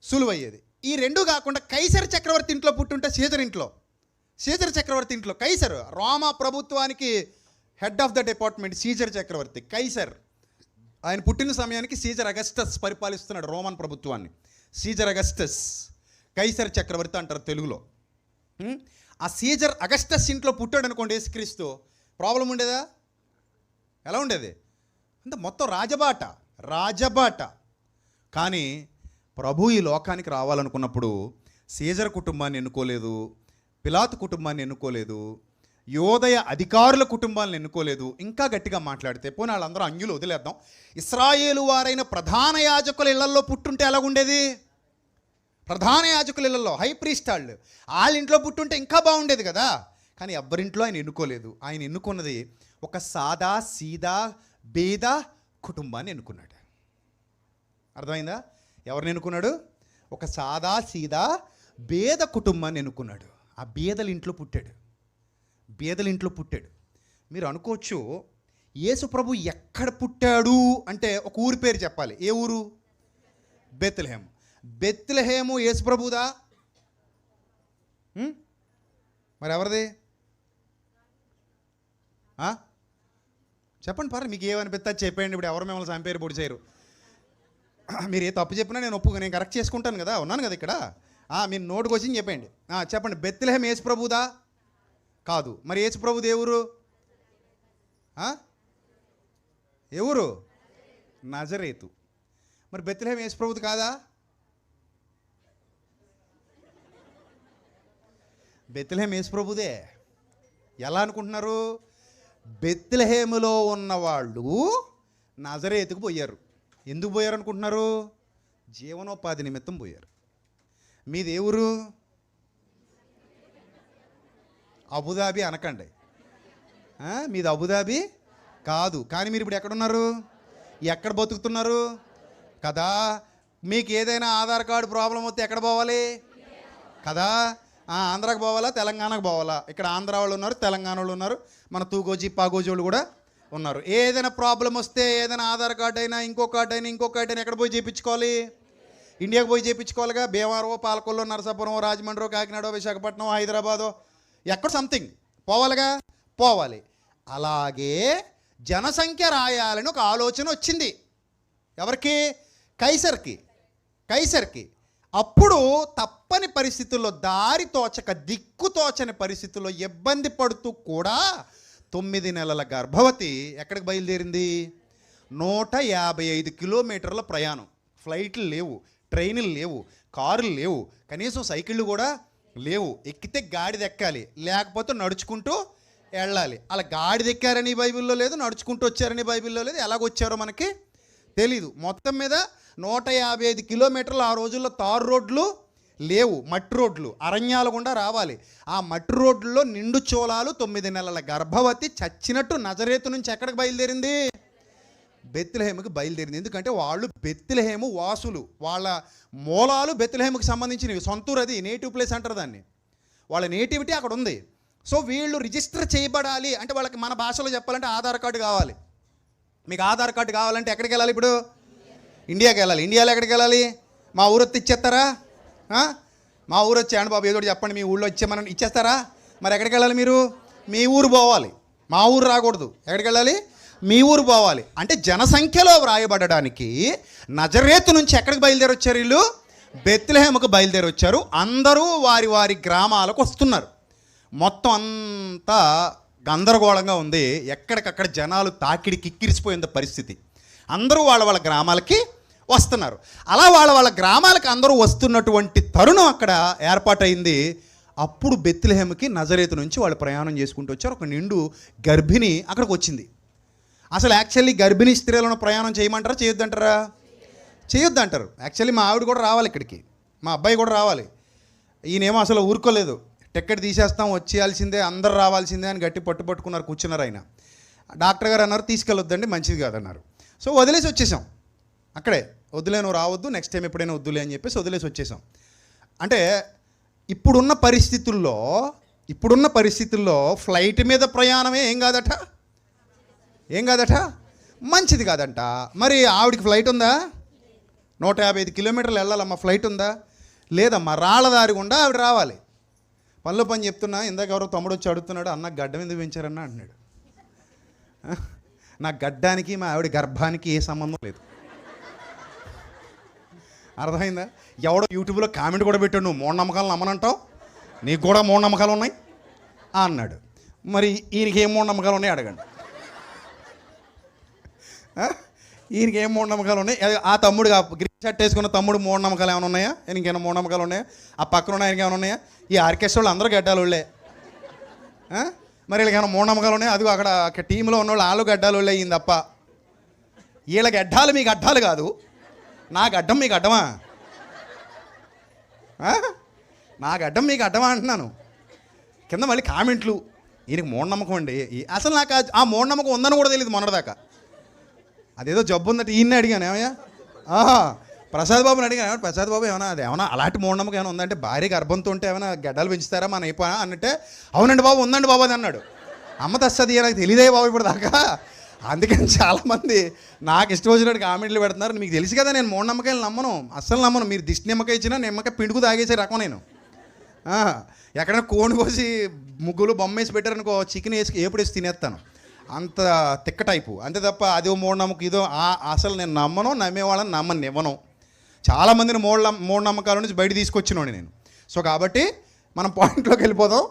సులువయ్యేది. ఈ రెండు కాకుండా కైసర్ చక్రవర్తి ఇంట్లో పుట్టుంటే, సీజర్ చక్రవర్తి ఇంట్లో, కైసర్ రోమా ప్రభుత్వానికి head of the department Caesar చక్రవర్తి, కైసర్. ఆయన పుట్టిన సమయానికి సీజర్ అగస్టస్ పరిపాలిస్తున్నాడు రోమన్ ప్రభుత్వాన్ని. సీజర్ అగస్టస్, కైసర్ చక్రవర్తి అంటారు తెలుగులో. ఆ సీజర్ అగస్టస్ ఇంట్లో పుట్టాడు అనుకోండి యేసుక్రీస్తు, ప్రాబ్లం ఉండేదా? ఎలా ఉండేది? అంటే మొత్తం రాజబాట. కానీ ప్రభు ఈ లోకానికి రావాలనుకున్నప్పుడు సీజర్ కుటుంబాన్ని ఎన్నుకోలేదు, పిలాతు కుటుంబాన్ని ఎన్నుకోలేదు, యోదయ అధికారుల కుటుంబాలను ఎన్నుకోలేదు. ఇంకా గట్టిగా మాట్లాడితే పోనీ వాళ్ళందరూ అంగులు వదిలేద్దాం, ఇశ్రాయేలు వారైన ప్రధాన యాజకుల ఇళ్లలో పుట్టుంటే ఎలాగుండేది? ప్రధాన యాజకుల ఇళ్లలో హై ప్రీస్ట్ వాళ్ళ ఇంట్లో పుట్టుంటే ఇంకా బాగుండేది కదా. కానీ ఎవ్వరింట్లో ఆయన ఎన్నుకోలేదు. ఆయన ఎన్నుకున్నది ఒక సాదా సీదా బేద కుటుంబాన్ని ఎన్నుకున్నాడు. అర్థమైందా? ఎవరిని ఎన్నుకున్నాడు? ఒక సాదా సీదా బేద కుటుంబాన్ని ఎన్నుకున్నాడు. ఆ బేదల ఇంట్లో పుట్టాడు. మీరు అనుకోవచ్చు, యేసు ప్రభు ఎక్కడ పుట్టాడు అంటే ఒక ఊరి పేరు చెప్పాలి. ఏ ఊరు? బెత్లెహేము. బెత్లెహేము యేసు ప్రభుదా? మరి ఎవరిది? చెప్పండి పర్లేదు, మీకు ఏమనిపిస్తా చెప్పండి. ఇప్పుడు ఎవరు మిమ్మల్ని చంపేరు పొడి చేయరు. మీరు ఏ తప్పు చెప్పినా నేను కరెక్ట్ చేసుకుంటాను కదా, ఉన్నాను కదా ఇక్కడ. మీరు నోటుకు వచ్చి చెప్పండి. చెప్పండి, బెత్లెహేం యేసు ప్రభుదా? కాదు. మరి యేసు ప్రభుది ఏ ఊరు? ఏ ఊరు? నజరేతు. మరి బెత్లెహేం యేసు ప్రభుది కాదా? బెత్లెహేం యేసు ప్రభుదే. ఎలా అనుకుంటున్నారు? బెత్లెహేములో ఉన్నవాళ్ళు నజరేతుకు పోయారు. ఎందుకు పోయారు అనుకుంటున్నారు? జీవనోపాధి నిమిత్తం పోయారు. మీది ఏ ఊరు? అబుదాబి అనకండి. మీది అబుదాబి కాదు. కానీ మీరు ఇప్పుడు ఎక్కడున్నారు? ఎక్కడ బతుకుతున్నారు కదా. మీకు ఏదైనా ఆధార్ కార్డు ప్రాబ్లం వస్తే ఎక్కడ పోవాలి కదా? ఆంధ్రాకి పోవాలా, తెలంగాణకు పోవాలా? ఇక్కడ ఆంధ్ర వాళ్ళు ఉన్నారు, తెలంగాణ వాళ్ళు ఉన్నారు, మన తూగోజీ పాగోజీ వాళ్ళు కూడా ఉన్నారు. ఏదైనా ప్రాబ్లం వస్తే, ఏదైనా ఆధార్ కార్డు అయినా ఇంకో కార్డు అయినా ఎక్కడ పోయి చేయించుకోవాలి? ఇండియాకి పోయి చేయించుకోవాలిగా. భీమవరం, పాలకొల్లు, నరసాపురం, రాజమండ్రి, కాకినాడ, విశాఖపట్నం, హైదరాబాదు, ఎక్కడ సంథింగ్ పోవాలి. అలాగే జనసంఖ్య రాయాలని ఒక ఆలోచన వచ్చింది. ఎవరికి? కైసర్కి. అప్పుడు తప్పని పరిస్థితుల్లో, దారి తోచక, దిక్కు తోచని పరిస్థితుల్లో ఇబ్బంది పడుతూ కూడా 9 నెలల గర్భవతి ఎక్కడికి బయలుదేరింది? 155 కిలోమీటర్ల ప్రయాణం. ఫ్లైట్లు లేవు, ట్రైన్లు లేవు, కారులు లేవు, కనీసం సైకిళ్ళు కూడా లేవు. ఎక్కితే గాడిద ఎక్కాలి, లేకపోతే నడుచుకుంటూ వెళ్ళాలి. అలా గాడిద ఎక్కారని బైబిల్లో లేదు, నడుచుకుంటూ వచ్చారని బైబిల్లో లేదు. ఎలాగొచ్చారో మనకి తెలీదు. మొత్తం మీద 155 కిలోమీటర్లు. ఆ రోజుల్లో తారు రోడ్లు లేవు, మట్టి రోడ్లు, అరణ్యాల గుండా రావాలి. ఆ మట్టి రోడ్లలో నిండు చోళాలు, 9 నెలల గర్భవతి చచ్చినట్టు నజరేతు నుంచి ఎక్కడికి బయలుదేరింది? బెత్లెహేముకి బయలుదేరింది. ఎందుకంటే వాళ్ళు బెత్లెహేము వాసులు, వాళ్ళ మూలాలు బెత్లెహేముకి సంబంధించినవి. సొంతూరు, అది నేటివ్ ప్లేస్ అంటారు దాన్ని. వాళ్ళ నేటివిటీ అక్కడ ఉంది. సో వీళ్ళు రిజిస్టర్ చేయబడాలి అంటే వాళ్ళకి మన భాషలో చెప్పాలంటే ఆధార్ కార్డు కావాలి. మీకు ఆధార్ కార్డు కావాలంటే ఎక్కడికి వెళ్ళాలి? ఇప్పుడు ఇండియాకి వెళ్ళాలి. ఇండియాలో ఎక్కడికి వెళ్ళాలి? మా ఊరు వచ్చి ఇచ్చేస్తారా? మా ఊరు వచ్చాయండి బాబు, ఏదో చెప్పండి, మీ ఊళ్ళో ఇచ్చేమని ఇచ్చేస్తారా? మరి ఎక్కడికి వెళ్ళాలి? మీరు మీ ఊరు పోవాలి. మా ఊరు రాకూడదు. ఎక్కడికి వెళ్ళాలి? మీ ఊరు పోవాలి. అంటే జనసంఖ్యలో వ్రాయబడడానికి నజరేతు నుంచి ఎక్కడికి బయలుదేరి వచ్చారు? వీళ్ళు బెత్లెహేముకు బయలుదేరి వచ్చారు. అందరూ వారి వారి గ్రామాలకు వస్తున్నారు. మొత్తం అంతా గందరగోళంగా ఉంది. ఎక్కడికక్కడ జనాలు తాకిడి కిక్కిరిసిపోయింది పరిస్థితి. అందరూ వాళ్ళ గ్రామాలకి వస్తున్నారు. అలా వాళ్ళ గ్రామాలకి అందరూ వస్తున్నటువంటి తరుణం అక్కడ ఏర్పాటైంది. అప్పుడు బెత్లెహేముకి నజరేతు నుంచి వాళ్ళు ప్రయాణం చేసుకుంటూ వచ్చారు. ఒక నిండు గర్భిణి అక్కడికి వచ్చింది. అసలు యాక్చువల్లీ గర్భిణీ స్త్రీలను ప్రయాణం చేయమంటారా, చేయొద్దంటారా? చేయొద్దంటారు. యాక్చువల్లీ మా ఆవిడ కూడా రావాలి ఇక్కడికి, మా అబ్బాయి కూడా రావాలి. ఈయనేమో అసలు ఊరుకోలేదు. టికెట్ తీసేస్తాం, వచ్చేయాల్సిందే, అందరు రావాల్సిందే అని గట్టి పట్టుకున్నారు, కూర్చున్నారు. ఆయన డాక్టర్ గారు అన్నారు తీసుకెళ్ళొద్దండి, మంచిది కాదన్నారు. సో వదిలేసి వచ్చేసాం. అక్కడే వద్దులే, నువ్వు రావద్దు, నెక్స్ట్ టైం ఎప్పుడైనా వద్దులే అని చెప్పేసి వదిలేసి వచ్చేసాం. అంటే ఇప్పుడున్న పరిస్థితుల్లో ఇప్పుడున్న పరిస్థితుల్లో ఫ్లైట్ మీద ప్రయాణమే ఏం కాదట మంచిది కాదంట. మరి ఆవిడికి ఫ్లైట్ ఉందా? 155 కిలోమీటర్లు వెళ్ళాలమ్మా, ఫ్లైట్ ఉందా? లేదమ్మా, రాళ్ళదారి గుండా ఆవిడ రావాలి. పనిలో పని చెప్తున్నా, ఇందాక ఎవరో తమ్ముడు వచ్చి అడుగుతున్నాడు, అన్న గడ్డం ఎందుకు పెంచారన్నా అంటున్నాడు. నా గడ్డానికి మా ఆవిడ గర్భానికి ఏ సంబంధం లేదు. అర్థమైందా? ఎవడో యూట్యూబ్లో కామెంట్ కూడా పెట్టాడు, నువ్వు మూఢనమ్మకాలను నమ్మనంటావు, నీకు కూడా మూఢనమ్మకాలు ఉన్నాయి అన్నాడు. మరి ఈయనకి ఏం మూఢనమ్మకాలు ఉన్నాయి అడగండి. ఈయనకి ఏం మూఢనమ్మకాలు ఉన్నాయి? ఆ తమ్ముడు గ్రీన్ షర్ట్ వేసుకున్న తమ్ముడు మూఢనమ్మకాలు ఏమైనా ఉన్నాయా? ఇంకేమైనా మూఢనమ్మకాలు ఉన్నాయా? ఆ పక్కన ఉన్న ఆయనకి ఏమైనా ఉన్నాయా? ఈ ఆర్కెస్ట్రా వాళ్ళు అందరూ గడ్డాలు వాళ్ళే. మరి వీళ్ళకి ఏమైనా మూఢనమ్మకాలు ఉన్నాయి? అది అక్కడ టీంలో ఉన్నవాళ్ళు వాళ్ళు గడ్డాలు వాళ్ళే అయ్యింది తప్ప, వీళ్ళ గడ్డాలు మీకు అడ్డాలు కాదు. నాకు అడ్డం మీకు అడ్డమా? నాకు అడ్డం మీకు అడ్డమా అంటున్నాను. కింద మళ్ళీ కామెంట్లు, ఈయనకి మూఢనమ్మకం అండి. అసలు నాకు ఆ మూఢనమ్మకం ఉందని కూడా తెలియదు మొన్నటిదాకా. అదేదో జబ్బు ఉందట, ఈయన్ని అడిగాను, ఏమయ్యా ప్రసాద్ బాబుని అడిగాను, ప్రసాద్ బాబు ఏమన్నా అది ఏమన్నా అలాంటి మూఢనమ్మకం ఏమైనా ఉందంటే, భార్య గర్భంతో ఉంటే ఏమైనా గడ్డలు పెంచుతారా మన అయిపోయా అన్నట్టే, అవునండి బాబు ఉందండి బాబు అది అన్నాడు. అమ్మ తస్తది నాకు తెలియదే బాబు ఇప్పుడు దాకా. అందుకని చాలామంది నాకు ఇష్టం వచ్చినట్టు కామెంట్లు పెడుతున్నారు. మీకు తెలుసు కదా నేను మూఢనమ్మకాయలు నమ్మను, అస్సలు నమ్మను. మీరు దిష్టి నిమ్మకాయ ఇచ్చినా నిమ్మకాయ పిండుకు తాగేసే రకం నేను. ఎక్కడైనా కోడి కోసి ముగ్గులు బొమ్మ వేసి పెట్టారనుకో, చికెన్ వేసి ఏపుడేసి తినేస్తాను, అంత తిక్క టైపు. అంతే తప్ప అదో మూఢనమ్మకం ఇదో అసలు నేను నమ్మను, నమ్మేవాళ్ళని నమ్మనివ్వను. చాలామందిని మూఢనమ్మకాల నుంచి బయట తీసుకొచ్చినోండి నేను. సో కాబట్టి మనం పాయింట్లోకి వెళ్ళిపోదాం.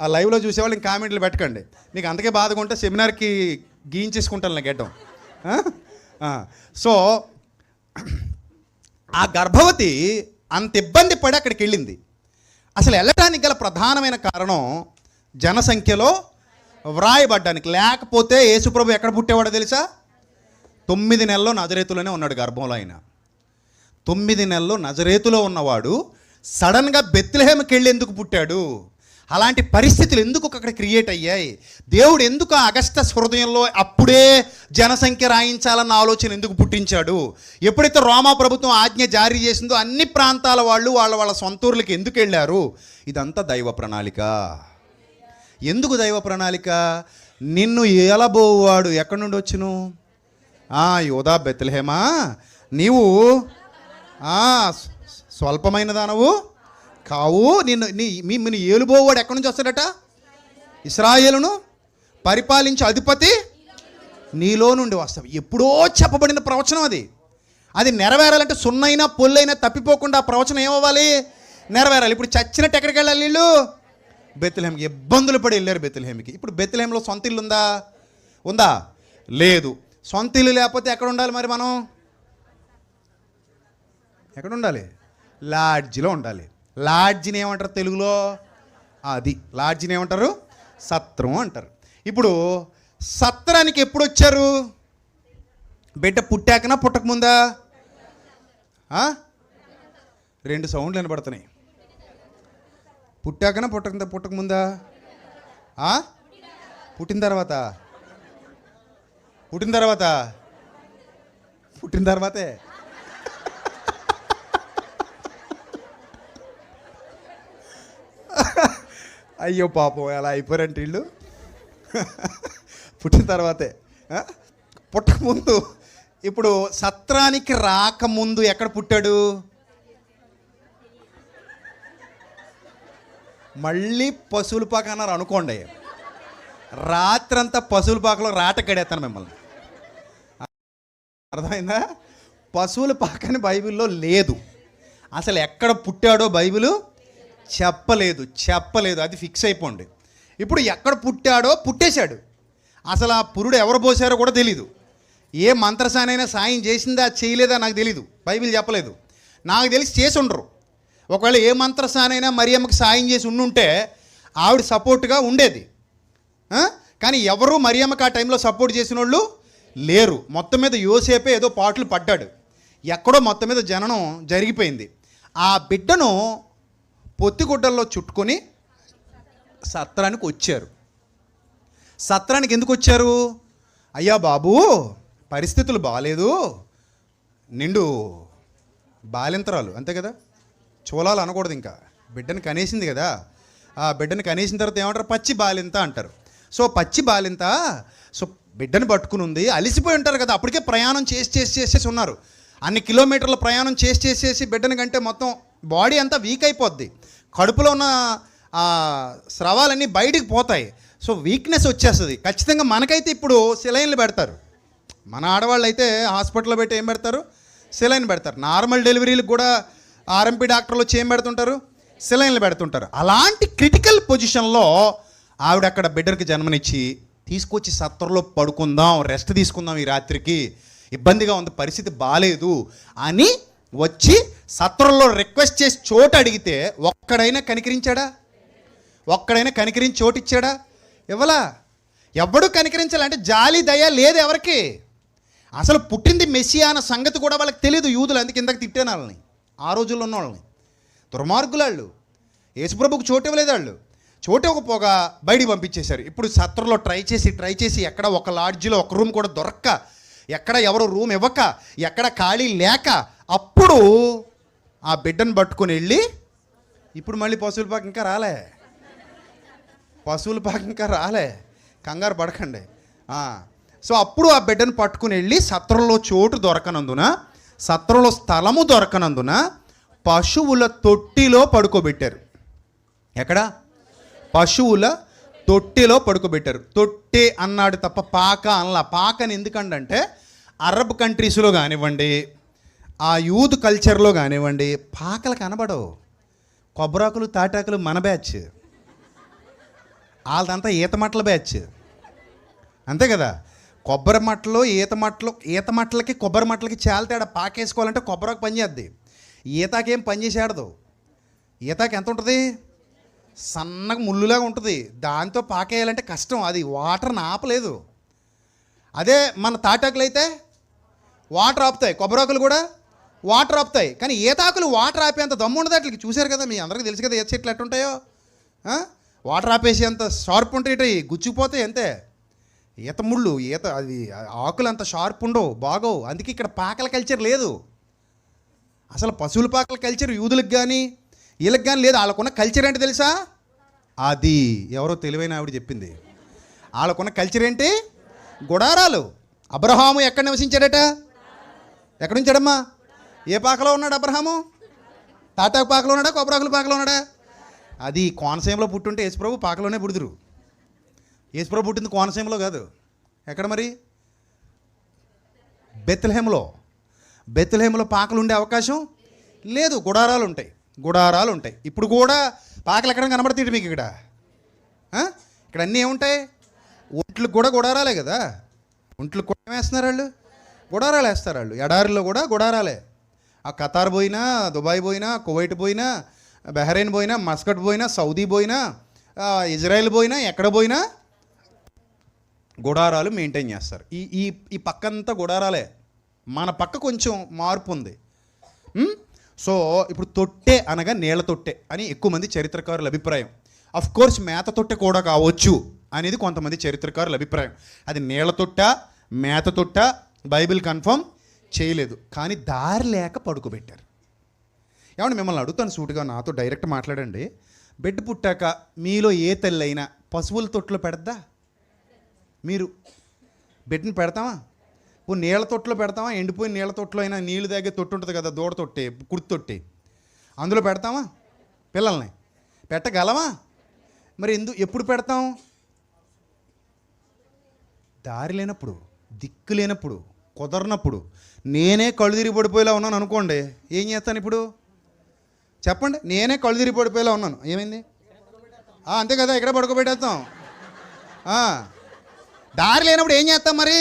ఆ లైవ్లో చూసేవాళ్ళు ఇంక కామెంట్లు పెట్టకండి. మీకు అంతకే బాధగా ఉంటే సెమినార్కి గీయించేసుకుంటాను నాకు గెట్టం. సో ఆ గర్భవతి అంత ఇబ్బంది పడి అక్కడికి వెళ్ళింది. అసలు వెళ్ళటానికి గల ప్రధానమైన కారణం జనసంఖ్యలో వ్రాయబడ్డానికి. లేకపోతే యేసుప్రభు ఎక్కడ పుట్టేవాడో తెలుసా? 9 నెలల్లో నజరేతులోనే ఉన్నాడు గర్భంలో. ఆయన 9 నెలల్లో నజరేతులో ఉన్నవాడు సడన్గా బెత్లెహేముకి వెళ్ళి ఎందుకు పుట్టాడు? అలాంటి పరిస్థితులు ఎందుకు అక్కడ క్రియేట్ అయ్యాయి? దేవుడు ఎందుకు అగస్టస్ హృదయంలో అప్పుడే జనసంఖ్య రాయించాలన్న ఆలోచన ఎందుకు పుట్టించాడు? ఎప్పుడైతే రోమా ప్రభుత్వం ఆజ్ఞ జారీ చేసిందో అన్ని ప్రాంతాల వాళ్ళు వాళ్ళ సొంతూర్లకి ఎందుకు వెళ్ళారు? ఇదంతా దైవ ప్రణాళిక. ఎందుకు దైవ ప్రణాళిక? నిన్ను ఏలబోవాడు ఎక్కడి నుండి వచ్చును? యోధా బెత్లెహేమా, నీవు స్వల్పమైన దానవు కావు. నిన్ను ఏలుబోవాడు ఎక్కడి నుంచి వస్తాడట? ఇశ్రాయేలును పరిపాలించే అధిపతి నీలో నుండి వస్తావు. ఎప్పుడో చెప్పబడిన ప్రవచనం అది. అది నెరవేరాలంటే సున్నైనా పొల్లైనా తప్పిపోకుండా ఆ ప్రవచనం ఏమవ్వాలి? నెరవేరాలి. ఇప్పుడు చచ్చినట్టు ఎక్కడికి వెళ్ళాలి వీళ్ళు? బెత్లెహేమ్కి. ఇబ్బందులు పడి వెళ్ళారు బెత్లెహేమ్కి. ఇప్పుడు బెత్లెహేమ్లో సొంత ఇల్లు ఉందా? లేదు. సొంత ఇల్లు లేకపోతే ఎక్కడ ఉండాలి మరి మనం? ఎక్కడ ఉండాలి? లాడ్జిలో ఉండాలి. లాడ్జిని ఏమంటారు తెలుగులో? అది లాడ్జిని ఏమంటారు? సత్రం అంటారు. ఇప్పుడు సత్రానికి ఎప్పుడు వచ్చారు? బిడ్డ పుట్టాకనా పుట్టకముందా? 2 సౌండ్లు వినపడుతున్నాయి. పుట్టాకనా పుట్టకముందా? పుట్టిన తర్వాతే. అయ్యో పాపం ఎలా అయిపోయారంటే వీళ్ళు. పుట్టిన తర్వాతే. పుట్టకముందు. ఇప్పుడు సత్రానికి రాకముందు ఎక్కడ పుట్టాడు? మళ్ళీ పశువుల పాక అన్నారు అనుకోండి. రాత్రంతా పశువుల పాకలో రాట కడేస్తాను మిమ్మల్ని. అర్థమైందా? పశువుల పాకని బైబిల్లో లేదు. అసలు ఎక్కడ పుట్టాడో బైబిల్ చెప్పలేదు. అది ఫిక్స్ అయిపోండి. ఇప్పుడు ఎక్కడ పుట్టాడో పుట్టేశాడు. అసలు ఆ పురుడు ఎవరు పోసారో కూడా తెలీదు. ఏ మంత్రసానైనా సాయం చేసిందా చేయలేదా నాకు తెలీదు. బైబిల్ చెప్పలేదు. నాకు తెలిసి చేసి ఉండరు. ఒకవేళ ఏ మంత్రసానైనా మరియమ్మకి సాయం చేసి ఉండుంటే ఆవిడ సపోర్ట్గా ఉండేది. కానీ ఎవరు మరియమ్మకి ఆ టైంలో సపోర్ట్ చేసిన వాళ్ళు లేరు. మొత్తం మీద యోసేపే ఏదో పాటలు పడ్డాడు. ఎక్కడో మొత్తం మీద జననం జరిగిపోయింది. ఆ బిడ్డను పొత్తిగుడ్డల్లో చుట్టుకొని సత్రానికి వచ్చారు. సత్రానికి ఎందుకు వచ్చారు? అయ్యా బాబు పరిస్థితులు బాగాలేదు, నిండు బాలింతరాలు అంతే కదా, చూలాలు అనకూడదు, ఇంకా బిడ్డను కనేసింది కదా, ఆ బిడ్డని కనేసిన తర్వాత ఏమంటారు? పచ్చి బాలింత అంటారు. సో పచ్చి బాలింత, సో బిడ్డని పట్టుకుని ఉంది, అలిసిపోయి ఉంటారు కదా, అప్పటికే ప్రయాణం చేసి ఉన్నారు. అన్ని కిలోమీటర్ల ప్రయాణం చేసి బిడ్డని కంటే మొత్తం బాడీ అంతా వీక్ అయిపోద్ది. కడుపులో ఉన్న స్రవాలన్నీ బయటికి పోతాయి. సో వీక్నెస్ వచ్చేస్తుంది ఖచ్చితంగా. మనకైతే ఇప్పుడు సెలైన్లు పెడతారు. మన ఆడవాళ్ళు అయితే హాస్పిటల్లో పెట్టి ఏం పెడతారు? సెలైన్ పెడతారు. నార్మల్ డెలివరీలకు కూడా ఆర్ఎంపీ డాక్టర్లు వచ్చి ఏం పెడుతుంటారు? సెలైన్లు పెడుతుంటారు. అలాంటి క్రిటికల్ పొజిషన్లో ఆవిడ అక్కడ బిడ్డకి జన్మనిచ్చి తీసుకొచ్చి సత్రంలో పడుకుందాం, రెస్ట్ తీసుకుందాం, ఈ రాత్రికి ఇబ్బందిగా ఉంది, పరిస్థితి బాగాలేదు అని వచ్చి సత్రంలో రిక్వెస్ట్ చేసి చోటు అడిగితే ఒక్కడైనా కనికరించాడా? ఒక్కడైనా కనికరించి చోటు ఇచ్చాడా? ఇవ్వలా. ఎవడు కనికరించాలంటే జాలి దయ లేదు ఎవరికి. అసలు పుట్టింది మెస్సియా అన్న సంగతి కూడా వాళ్ళకి తెలియదు యూదులు. అందుకే ఇందాక తిట్టాను వాళ్ళని, ఆ రోజుల్లో ఉన్న వాళ్ళని. దుర్మార్గులాళ్ళు. యేసుప్రభుకు చోటు ఇవ్వలేదు వాళ్ళు. చోటు ఇవ్వకపోగా బయటికి పంపించేశారు. ఇప్పుడు సత్రంలో ట్రై చేసి ఎక్కడ ఒక లాడ్జిలో ఒక రూమ్ కూడా దొరక్క, ఎక్కడ ఎవరు రూమ్ ఇవ్వక, ఎక్కడ ఖాళీ లేక, అప్పుడు ఆ బిడ్డను పట్టుకొని వెళ్ళి, ఇప్పుడు మళ్ళీ పశువుల పాక ఇంకా రాలే, కంగారు పడకండి. సో అప్పుడు ఆ బిడ్డను పట్టుకుని వెళ్ళి సత్రంలో చోటు దొరకనందున, సత్రంలో స్థలము దొరకనందున పశువుల తొట్టిలో పడుకోబెట్టారు. ఎక్కడ? పశువుల తొట్టిలో పడుకోబెట్టారు. తొట్టి అన్నాడు తప్ప పాక అనలా. పాకని ఎందుకంటే అరబ్ కంట్రీస్లో కానివ్వండి, ఆ యూత్ కల్చర్లో కానివ్వండి, పాకలు కనబడవు. కొబ్బరాకులు తాటాకులు మన బ్యాచ్, వాళ్ళదంతా ఈతమట్ల బ్యాచ్, అంతే కదా. కొబ్బరి మట్టలు ఈత మట్టలకి కొబ్బరి మట్టలకి చాలా తేడా. పాకేసుకోవాలంటే కొబ్బరాకు పని చేద్ది, ఈతాకేం పని చేసేడదు. ఈతాకి ఎంత ఉంటుంది? సన్నగా ముళ్ళులాగా ఉంటుంది. దాంతో పాకేయాలంటే కష్టం, అది వాటర్ని ఆపలేదు. అదే మన తాటాకులు అయితే వాటర్ ఆపుతాయి, కొబ్బరాకులు కూడా వాటర్ ఆపుతాయి. కానీ ఈతాకులు వాటర్ ఆపేంత దమ్ము ఉండదు అట్లకి. చూశారు కదా, మీ అందరికీ తెలుసు కదా ఈత చెట్లు ఎట్టుంటాయో. వాటర్ ఆపేసి అంత షార్ప్ ఉంటాయి, గుచ్చుకుపోతాయి అంతే. ఈత ముళ్ళు, అది ఆకులు అంత షార్ప్ ఉండవు, బాగోవు. అందుకే ఇక్కడ పాకల కల్చర్ లేదు. అసలు పశువుల పాకల కల్చర్ యూదులకు కానీ వీళ్ళకి కానీ లేదు. వాళ్ళకున్న కల్చర్ ఏంటి తెలుసా? అది ఎవరో తెలివైన ఆవిడ చెప్పింది. వాళ్ళకున్న కల్చర్ ఏంటి? గుడారాలు. అబ్రహాము ఎక్కడ నివసించాడట? ఎక్కడ ఉంచాడమ్మా? ఏ పాకలో ఉన్నాడు అబ్రహాము? తాటాకు పాకలో ఉన్నాడా? కొబ్బరాకుల పాకలో ఉన్నాడా? అది కోనసీమలో పుట్టుంటే యేసుప్రభు పాకలోనే పుడుదురు. యేసుప్రభు పుట్టింది కోనసీమలో కాదు. ఎక్కడ మరి? బెత్లెహేములో పాకలు ఉండే అవకాశం లేదు. గుడారాలు ఉంటాయి. ఇప్పుడు కూడా పాకలు ఎక్కడ కనబడతాయి మీకు? ఇక్కడ అన్నీ ఏముంటాయి? ఒంట్లకు కూడా గుడారాలే కదా. ఒంట్లకు కూడా ఏమేస్తున్నారు వాళ్ళు? గుడారాలు వేస్తారు వాళ్ళు. ఎడారిలో కూడా గుడారాలే. ఆ ఖతార్ పోయినా, దుబాయ్ పోయినా, కువైట్ పోయినా, బహ్రెయిన్ పోయినా, మస్కట్ పోయినా, సౌదీ పోయినా, ఇజ్రాయెల్ పోయినా, ఎక్కడ పోయినా గుడారాలు మెయింటైన్ చేస్తారు. ఈ పక్కంతా గుడారాలే. మన పక్క కొంచెం మార్పు ఉంది. సో ఇప్పుడు తొట్టె అనగా నీళ్ళ తొట్టె అని ఎక్కువ మంది చరిత్రకారుల అభిప్రాయం. అఫ్ కోర్స్ మేత తొట్టె కూడా కావచ్చు అనేది కొంతమంది చరిత్రకారుల అభిప్రాయం. అది నీళ్ళ తొట్ట, మేత తొట్ట బైబిల్ కన్ఫర్మ్ చేయలేదు. కానీ దారి లేక పడుకోబెట్టారు. ఏమంటే మిమ్మల్ని అడుగుతాను సూటిగా, నాతో డైరెక్ట్ మాట్లాడండి. బిడ్డ పుట్టాక మీలో ఏ తల్లి అయినా పశువుల తొట్టులో పెడద్దా? మీరు బిడ్డని పెడతామా? ఇప్పుడు నీళ్ళ తొట్టులో పెడతామా? ఎండిపోయిన నీళ్ళ తొట్టులో అయినా నీళ్ళు తాగే తొట్టు ఉంటుంది కదా, దూడ తొట్టి, కుర్తి తొట్టి, అందులో పెడతామా పిల్లల్ని? పెట్టగలమా? మరి ఎప్పుడు పెడతాం? దారి లేనప్పుడు, దిక్కు లేనప్పుడు, కుదరనప్పుడు. నేనే కళ్ళు తిరిగి పడిపోయేలా ఉన్నాను అనుకోండి, ఏం చేస్తాను ఇప్పుడు? చెప్పండి. నేనే కళ్ళు తిరిగి పడిపోయేలా ఉన్నాను, ఏమైంది? అంతే కదా, ఇక్కడ పడుకోబెట్టేస్తాం. దారి లేనప్పుడు ఏం చేస్తాం మరి?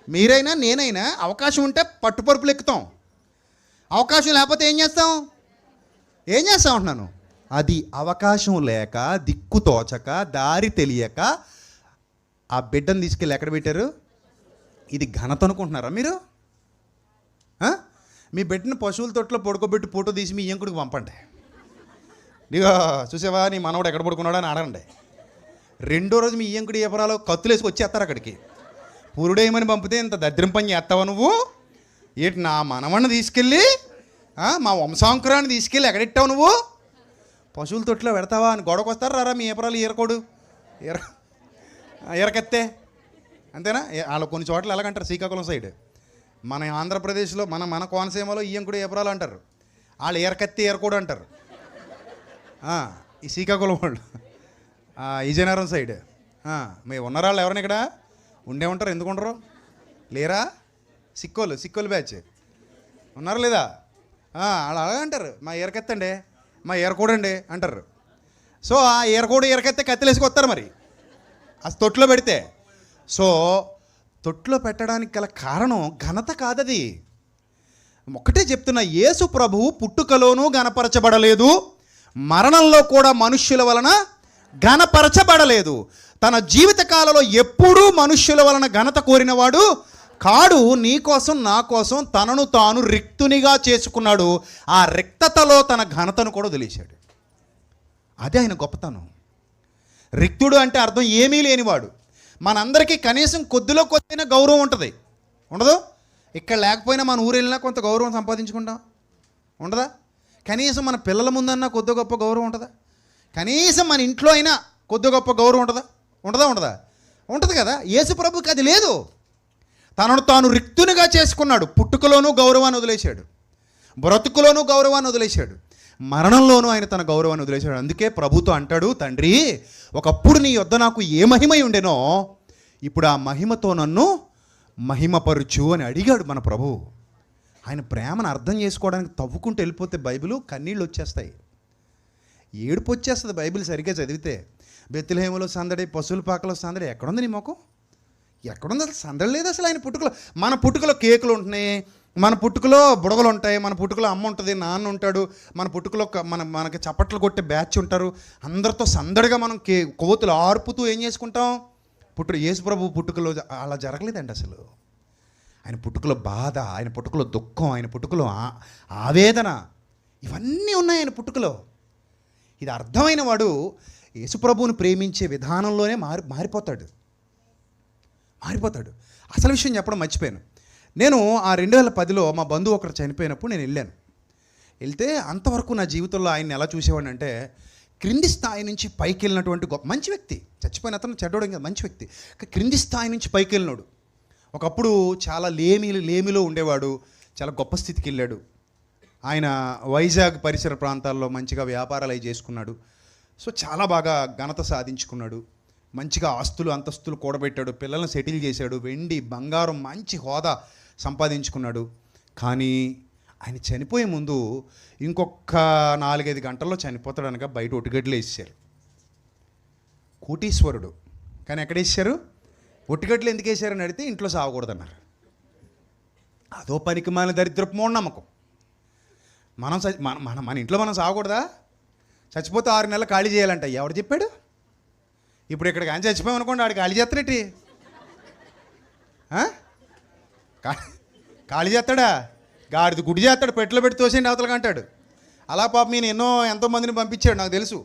మీరైనా నేనైనా అవకాశం ఉంటే పట్టుపరుపులు ఎక్కుతాం. అవకాశం లేకపోతే ఏం చేస్తాం అంటున్నాను. అది అవకాశం లేక, దిక్కు తోచక, దారి తెలియక ఆ బిడ్డను తీసుకెళ్ళి ఎక్కడ పెట్టారు? ఇది ఘనత అనుకుంటున్నారా మీరు? మీ బిడ్డను పశువుల తొట్టులో పడుకోబెట్టి ఫోటో తీసి మీ ఇంకుడికి పంపండి. ఇక చూసావా నీ మనవడు ఎక్కడ పడుకున్నాడా అని అడగండి. రెండో రోజు మీ ఇంకుడి ఏపరాలో కత్తులేసి వచ్చేస్తారు అక్కడికి. పురుడేమని పంపితే ఇంత దరిద్రం పని చేస్తావా నువ్వు? ఏంటి నా మనవణ్ణి తీసుకెళ్ళి, మా వంశాంకురాన్ని తీసుకెళ్ళి ఎక్కడెట్టావు నువ్వు? పశువుల తొట్టిలో పెడతావా అని గొడవకు వస్తారు రారా మీ ఏపరాలు ఈరకోడు ఈరకెత్తే అంతేనా? వాళ్ళు కొన్ని చోట్ల ఎలాగంటారు, శ్రీకాకుళం సైడ్, మన ఆంధ్రప్రదేశ్లో మన కోనసీమలో ఈయంకుడు ఏపరాలు అంటారు, వాళ్ళు ఈరకత్తి ఈరకోడు అంటారు. ఈ శ్రీకాకుళం వాళ్ళు, విజయనగరం సైడ్ మీ ఉన్నరాళ్ళు ఎవరైనా ఇక్కడ ఉండే ఉంటారు. ఎందుకు ఉండరు? లేరా? సిక్కోలు బ్యాచ్ ఉన్నారు లేదా? వాళ్ళు అలాగే అంటారు, మా ఈరకెత్తండి, మా ఈరకూడండి అంటారు. సో ఆ ఈరకూడ ఈరకెత్తే కత్తిలేసుకొస్తారు మరి ఆ తొట్టులో పెడితే. సో తొట్టులో పెట్టడానికి గల కారణం ఘనత కాదది. ఒక్కటే చెప్తున్నా, యేసు ప్రభువు పుట్టుకలోనూ ఘనపరచబడలేదు, మరణంలో కూడా మనుష్యుల వలన ఘనపరచబడలేదు. తన జీవిత కాలంలో ఎప్పుడూ మనుష్యుల వలన ఘనత కోరినవాడు కాడు. నీ కోసం నా కోసం తనను తాను రిక్తునిగా చేసుకున్నాడు. ఆ రిక్తతలో తన ఘనతను కూడా వదిలేశాడు. అదే ఆయన గొప్పతనం. రిక్తుడు అంటే అర్థం ఏమీ లేనివాడు. మనందరికీ కనీసం కొద్దిలో కొద్దిన గౌరవం ఉంటుంది, ఉండదు? ఇక్కడ లేకపోయినా మన ఊరు వెళ్ళినా కొంత గౌరవం సంపాదించుకుంటాం, ఉండదా? కనీసం మన పిల్లల ముందన్నా కొద్ది గొప్ప గౌరవం ఉంటుందా? కనీసం మన ఇంట్లో అయినా కొద్ది గొప్ప గౌరవం ఉంటుందా? ఉంటుంది కదా. యేసు ప్రభుకి అది లేదు. తనను తాను రిక్తునిగా చేసుకున్నాడు. పుట్టుకలోనూ గౌరవాన్ని వదిలేశాడు, బ్రతుకులోనూ గౌరవాన్ని వదిలేశాడు, మరణంలోనూ ఆయన తన గౌరవాన్ని వదిలేశాడు. అందుకే ప్రభుతో అంటాడు, తండ్రి, ఒకప్పుడు నీ యొద్ద నాకు ఏ మహిమై ఉండేనో ఇప్పుడు ఆ మహిమతో నన్ను మహిమపరుచు అని అడిగాడు మన ప్రభువు. ఆయన ప్రేమను అర్థం చేసుకోవడానికి తవ్వుకుంటూ వెళ్ళిపోతే బైబిల్ కన్నీళ్ళు వచ్చేస్తాయి, ఏడుపు వచ్చేస్తుంది బైబిల్ సరిగ్గా చదివితే. బెత్లెహేములో సందడి, పశువుల పాకలో సందడి, ఎక్కడుంది నీ మొఖం? ఎక్కడుంది? అసలు సందడి లేదు అసలు ఆయన పుట్టుకలో. మన పుట్టుకలో కేకులు ఉంటున్నాయి, మన పుట్టుకలో బుడగలు ఉంటాయి, మన పుట్టుకలో అమ్మ ఉంటుంది, నాన్న ఉంటాడు, మన పుట్టుకలో మనకి చప్పట్లు కొట్టే బ్యాచ్ ఉంటారు, అందరితో సందడిగా మనం కొవ్వొత్తులు ఆర్పుతూ ఏం చేసుకుంటాం. యేసుప్రభు పుట్టుకలో అలా జరగలేదండి అసలు. ఆయన పుట్టుకలో బాధ, ఆయన పుట్టుకలో దుఃఖం, ఆయన పుట్టుకలో ఆవేదన, ఇవన్నీ ఉన్నాయి ఆయన పుట్టుకలో. ఇది అర్థమైన వాడు యేసుప్రభువుని ప్రేమించే విధానంలోనే మారిపోతాడు. అసలు విషయం చెప్పడం మర్చిపోయాను. నేను ఆ 2010లో మా బంధువు ఒకరు చనిపోయినప్పుడు నేను వెళ్తే అంతవరకు నా జీవితంలో ఆయన్ని ఎలా చూసేవాడిని అంటే, క్రింది స్థాయి నుంచి పైకి వెళ్ళినటువంటి గొప్ప మంచి వ్యక్తి. చచ్చిపోయిన అతను చెడ్డోడు కదా, మంచి వ్యక్తి. క్రింది స్థాయి నుంచి పైకి వెళ్ళినాడు. ఒకప్పుడు చాలా లేమిలో ఉండేవాడు, చాలా గొప్ప స్థితికి వెళ్ళాడు. ఆయన వైజాగ్ పరిసర ప్రాంతాల్లో మంచిగా వ్యాపారాలు అవి చేసుకున్నాడు. సో చాలా బాగా ఘనత సాధించుకున్నాడు, మంచిగా ఆస్తులు అంతస్తులు కూడబెట్టాడు, పిల్లల్ని సెటిల్ చేశాడు, వెండి బంగారం మంచి హోదా సంపాదించుకున్నాడు. కానీ ఆయన చనిపోయే ముందు ఇంకొక 4-5 గంటల్లో చనిపోతాడు అనగా బయట ఒటిగడ్డలు వేసారు. కోటీశ్వరుడు, కానీ ఎక్కడ వేసారు? ఒటిగడ్డలు ఎందుకు వేసారని అడిగితే ఇంట్లో సాగకూడదన్నారు. అదో పనికి మన దరిద్రపు మూఢనమ్మకం. మన ఇంట్లో మనం సాగకూడదా? చచ్చిపోతే 6 నెలలు ఖాళీ చేయాలంట. ఎవడు చెప్పాడు? ఇప్పుడు ఇక్కడ కానీ చచ్చిపోయామనుకోండి, ఆడు ఖాళీ చేస్తాడేటి? ఖాళీ చేస్తాడా? గాడిది గుడి చేస్తాడు, పెట్టెలో పెట్టి తోసేయండి అవతలకి అంటాడు. అలా పాప నేను ఎంతోమందిని పంపించాడు, నాకు తెలుసు.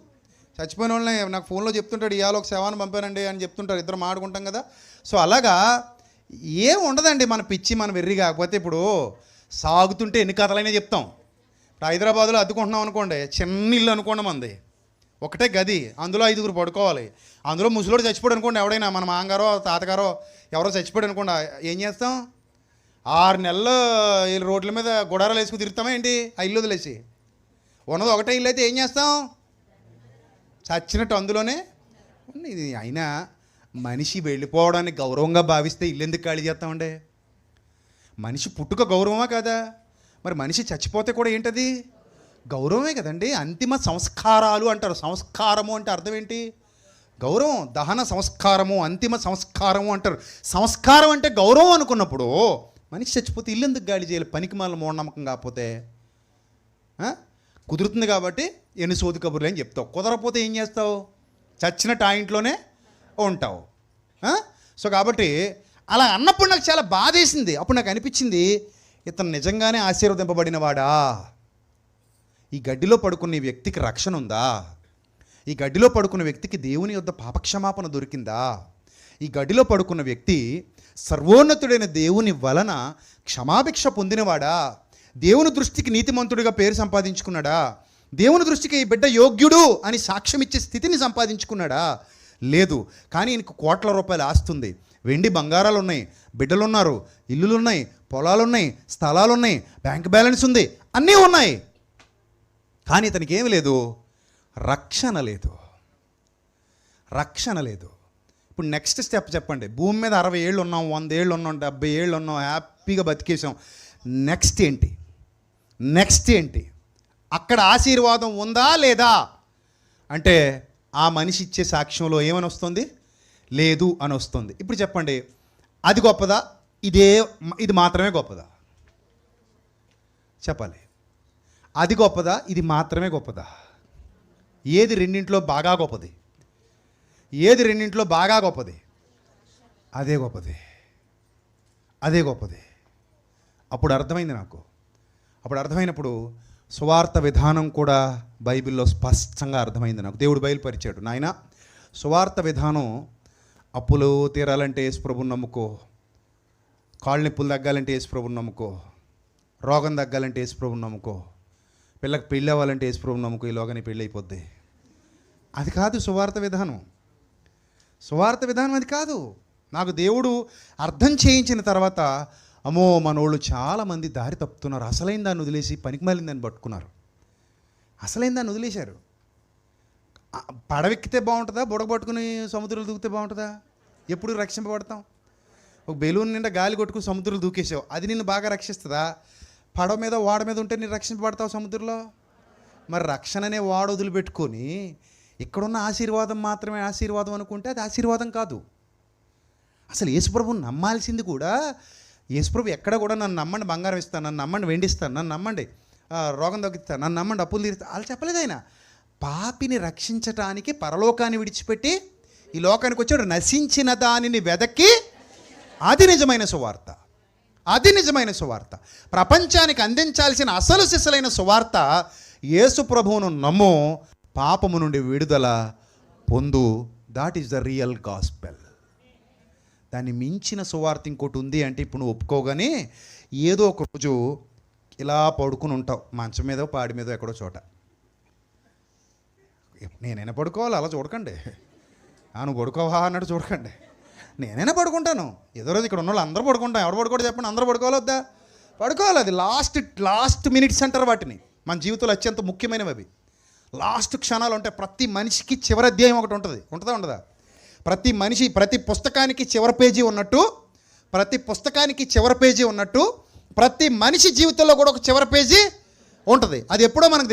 చచ్చిపోయిన వాళ్ళని నాకు ఫోన్లో చెప్తుంటాడు, ఇవాళ ఒక శవాన్ని పంపానండి అని చెప్తుంటారు, ఇద్దరు మాడుకుంటాం కదా. సో అలాగా ఏం ఉండదండి మన పిచ్చి, మన వెర్రి. కాకపోతే ఇప్పుడు సాగుతుంటే ఎన్ని కథలైనా చెప్తాం. ఇప్పుడు హైదరాబాద్లో అద్దుకుంటున్నాం అనుకోండి, చిన్న ఇల్లు అనుకోండి, మంది ఒకటే గది, అందులో 5గురు పడుకోవాలి. అందులో ముసలోడు చచ్చిపోయాడు అనుకోండి, ఎవడైనా మన మామగారో తాతగారో ఎవరో చచ్చిపోయాడు అనుకోండి, ఏం చేస్తాం? 6 నెలలు రోడ్ల మీద గుడారాలు వేసుకుని తిరుగుతామా ఏంటి? ఆ ఇల్లు వదిలేసి. ఉన్నది ఒకటే ఇల్లు అయితే ఏం చేస్తాం? చచ్చినట్టు అందులోనే. ఇది అయినా మనిషి వెళ్ళిపోవడానికి గౌరవంగా భావిస్తే ఇల్లు ఎందుకు ఖాళీ చేస్తామండి? మనిషి పుట్టుక గౌరవమా కదా? మరి మనిషి చచ్చిపోతే కూడా ఏంటది? గౌరవమే కదండి. అంతిమ సంస్కారాలు అంటారు. సంస్కారము అంటే అర్థం ఏంటి? గౌరవం. దహన సంస్కారము, అంతిమ సంస్కారము అంటారు. సంస్కారం అంటే గౌరవం అనుకున్నప్పుడు మనిషి చచ్చిపోతే ఇల్లు ఎందుకు గాలి చేయాలి? పనికి మాల మూఢనమ్మకం కాకపోతే. కుదురుతుంది కాబట్టి ఎన్ని సోది కబుర్లు అని చెప్తావు, కుదరకపోతే ఏం చేస్తావు? చచ్చినట్టు ఆ ఇంట్లోనే ఉంటావు. సో కాబట్టి అలా అన్నప్పుడు నాకు చాలా బాధ వేసింది. అప్పుడు నాకు అనిపించింది, ఇతను నిజంగానే ఆశీర్వదింపబడినవాడా? ఈ గడ్డిలో పడుకున్న వ్యక్తికి రక్షణ ఉందా? ఈ గడ్డిలో పడుకున్న వ్యక్తికి దేవుని యొద్ద పాపక్షమాపణ దొరికిందా? ఈ గడ్డిలో పడుకున్న వ్యక్తి సర్వోన్నతుడైన దేవుని వలన క్షమాభిక్ష పొందినవాడా? దేవుని దృష్టికి నీతిమంతుడిగా పేరు సంపాదించుకున్నాడా? దేవుని దృష్టికి ఈ బిడ్డ యోగ్యుడు అని సాక్ష్యం ఇచ్చే స్థితిని సంపాదించుకున్నాడా? లేదు. కానీ ఈయనకు కోట్ల రూపాయలు ఆస్తుంది, వెండి బంగారాలు ఉన్నాయి, బిడ్డలున్నారు, ఇల్లులున్నాయి, పొలాలున్నాయి, స్థలాలున్నాయి, బ్యాంక్ బ్యాలెన్స్ ఉంది, అన్నీ ఉన్నాయి. కానీ ఇతనికి ఏమి లేదు, రక్షణ లేదు. రక్షణ లేదు. ఇప్పుడు నెక్స్ట్ స్టెప్ చెప్పండి. భూమి మీద 60 ఏళ్ళు ఉన్నాం, 100 ఏళ్ళు ఉన్నాం, 70 ఏళ్ళు ఉన్నాం, హ్యాపీగా బతికేసాం. నెక్స్ట్ ఏంటి? నెక్స్ట్ ఏంటి? అక్కడ ఆశీర్వాదం ఉందా లేదా అంటే ఆ మనిషి ఇచ్చే సాక్ష్యంలో ఏమని వస్తుంది? లేదు అని వస్తుంది. ఇప్పుడు చెప్పండి, అది గొప్పదా, ఇది మాత్రమే గొప్పదా? చెప్పాలి. అది గొప్పదా, ఇది మాత్రమే గొప్పదా? ఏది రెండింట్లో బాగా గొప్పది? ఏది రెండింట్లో బాగా గొప్పది? అదే గొప్పది, అదే గొప్పది. అప్పుడు అర్థమైంది నాకు. అప్పుడు అర్థమైనప్పుడు సువార్త విధానం కూడా బైబిల్లో స్పష్టంగా అర్థమైంది నాకు. దేవుడు బయలుపరిచాడు, నాయన సువార్త విధానం అప్పులు తీరాలంటే యేసుప్రభుని నమ్ముకో, కాళ్ళు నొప్పులు తగ్గాలంటే యేసుప్రభుని నమ్ముకో, రోగం తగ్గాలంటే యేసుప్రభుని నమ్ముకో, పిల్లకి పెళ్ళి అవ్వాలంటే యేసుప్రభుని నమ్ముకో, ఈలోగానే పెళ్ళి అయిపోద్ది. అది కాదు సువార్త విధానం. సువార్త విధానం అది కాదు. నాకు దేవుడు అర్థం చేయించిన తర్వాత, అమ్మో మనోళ్ళు చాలామంది దారి తప్పుతున్నారు, అసలైన దాన్ని వదిలేసి పనికిమాలిన దాన్ని పట్టుకున్నారు, అసలైన దాన్ని వదిలేశారు. పడవెక్కితే బాగుంటుందా, బుడగ పట్టుకుని సముద్రంలో దూకితే బాగుంటుందా? ఎప్పుడు రక్షింపబడతాం? ఒక బెలూన్ నిండా గాలి కొట్టుకుని సముద్రంలో దూకేసావు, అది నిన్ను బాగా రక్షిస్తుందా? పడవ మీద ఓడ మీద ఉంటే నేను రక్షింపబడతావు సముద్రంలో? మరి రక్షణ అనే ఓడ వదిలిపెట్టుకొని ఇక్కడున్న ఆశీర్వాదం మాత్రమే ఆశీర్వాదం అనుకుంటే అది ఆశీర్వాదం కాదు. అసలు యేసుప్రభుని నమ్మాల్సింది కూడా, యేసుప్రభు ఎక్కడ కూడా నన్ను నమ్మండి బంగారం ఇస్తాను, నన్ను నమ్మండి వెండి ఇస్తాను, నన్ను నమ్మండి రోగం తగ్గిస్తాను, నన్ను నమ్మండి అప్పులు తీరుస్తాను, వాళ్ళు చెప్పలేదు. ఆయన పాపిని రక్షించటానికి పరలోకాన్ని విడిచిపెట్టి ఈ లోకానికి వచ్చాడు, నశించిన దానిని వెదకి. అది నిజమైన సువార్త, అది నిజమైన సువార్త. ప్రపంచానికి అందించాల్సిన అసలు సిసలైన సువార్త, యేసు ప్రభువును నమ్ము, పాపము నుండి విడుదల పొందు. That is the real gospel. దాన్ని మించిన సువార్త ఇంకోటి ఉంది అంటే ఇప్పుడు నువ్వు ఒప్పుకోగానే ఏదో ఒక రోజు ఇలా పడుకుని ఉంటావు, మంచం మీదో పాడి మీదో ఎక్కడో చోట. నేనైనా పడుకోవాలి, అలా చూడకండి. నువ్వు పడుకోవా అన్నట్టు చూడకండి. నేనైనా పడుకుంటాను, ఏదో రోజు ఇక్కడ ఉన్న వాళ్ళు అందరూ పడుకుంటాం. ఎవరు పడుకోవడం చెప్పండి, అందరూ పడుకోవాలి వద్దా? పడుకోవాలి. అది లాస్ట్ మినిట్స్ అంటారు వాటిని. మన జీవితంలో అత్యంత ముఖ్యమైనవి అవి. లాస్ట్ క్షణాలు ఉంటాయి. ప్రతి మనిషికి చివరి అధ్యాయం ఒకటి ఉంటుంది, ఉంటుందా ఉండదా? ప్రతి పుస్తకానికి చివరి పేజీ ఉన్నట్టు, ప్రతి మనిషి జీవితంలో కూడా ఒక చివరి పేజీ ఉంటుంది. అది ఎప్పుడో మనకు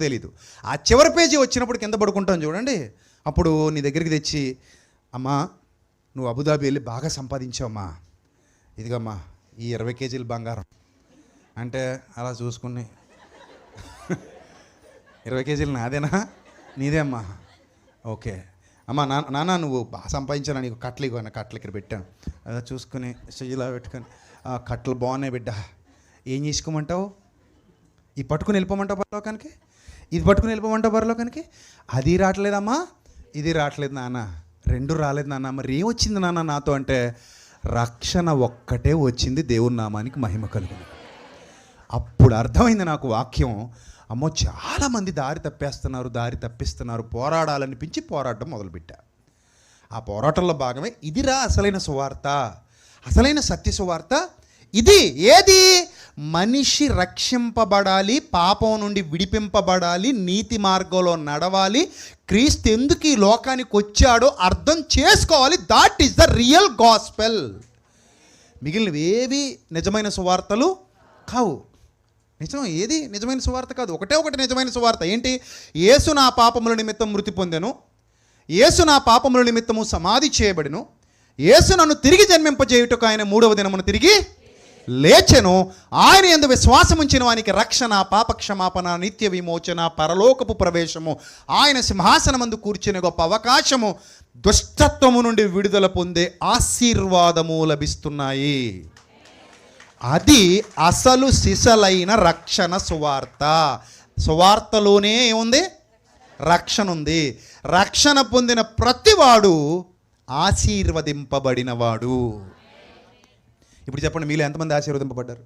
తెలీదు. ఆ చివరి పేజీ వచ్చినప్పుడు కింద పడుకుంటాం చూడండి. అప్పుడు నీ దగ్గరికి తెచ్చి, అమ్మా నువ్వు అబుదాబి వెళ్ళి బాగా సంపాదించావమ్మా, ఇదిగమ్మా ఈ 20 కేజీలు బంగారం అంటే అలా చూసుకుని 20 కేజీలు నాదేనా నీదే అమ్మా, ఓకే అమ్మా నాన్న నువ్వు బాగా సంపాదించాను, నీకు కట్టలు ఇవ్వను, కట్టలు ఇక్కడ పెట్టాను, అలా చూసుకుని చెయ్యిలా పెట్టుకొని కట్టలు బాగున్నాయి బిడ్డ, ఏం చేసుకోమంటావు? ఇది పట్టుకుని వెళ్ళిపోమంటావు పరలోకానికి, ఇది పట్టుకుని వెళ్ళిపోమంటావు పరలోకానికి? అది రావట్లేదమ్మా, ఇది రావట్లేదు నాన్న, రెండు రాలేదు నాన్న. మరి ఏం వచ్చింది నాన్న నాతో అంటే, రక్షణ ఒక్కటే వచ్చింది, దేవుని నామానికి మహిమ కలుగును. అప్పుడు అర్థమైంది నాకు వాక్యం. అమ్మో చాలామంది దారి తప్పిస్తున్నారు, పోరాడాలనిపించి పోరాటం మొదలుపెట్టా. ఆ పోరాటంలో భాగమే ఇదిరా అసలైన సువార్త, అసలైన సత్య సువార్త ఇది. ఏది? మనిషి రక్షింపబడాలి, పాపం నుండి విడిపింపబడాలి, నీతి మార్గంలో నడవాలి, క్రీస్తు ఎందుకు ఈ లోకానికి వచ్చాడో అర్థం చేసుకోవాలి. That is the real gospel. మిగిలినవి ఏవి నిజమైన సువార్తలు కావు. ఏది నిజమైన సువార్త కాదు. ఒకటి నిజమైన సువార్త ఏంటి? యేసు నా పాపముల నిమిత్తం మృతి పొందెను, యేసు నా పాపముల నిమిత్తము సమాధి చేయబడెను, యేసు నన్ను తిరిగి జన్మింపజేయుటకు ఆయన 3వ దినమున తిరిగి లేచెను, ఆయన యందు విశ్వాసం ఉంచిన వానికి రక్షణ, పాపక్షమాపణ, నిత్య విమోచన, పరలోకపు ప్రవేశము, ఆయన సింహాసనమందు కూర్చునే గొప్ప అవకాశము, దుష్టత్వము నుండి విడుదల పొందే ఆశీర్వాదము లభిస్తున్నాయి. అది అసలు సిసలైన రక్షణ సువార్త. సువార్తలోనే ఏముంది? రక్షణ ఉంది. రక్షణ పొందిన ప్రతివాడు ఆశీర్వదింపబడినవాడు. ఇప్పుడు చెప్పండి, మీలో ఎంతమంది ఆశీర్వదింపబడ్డారు?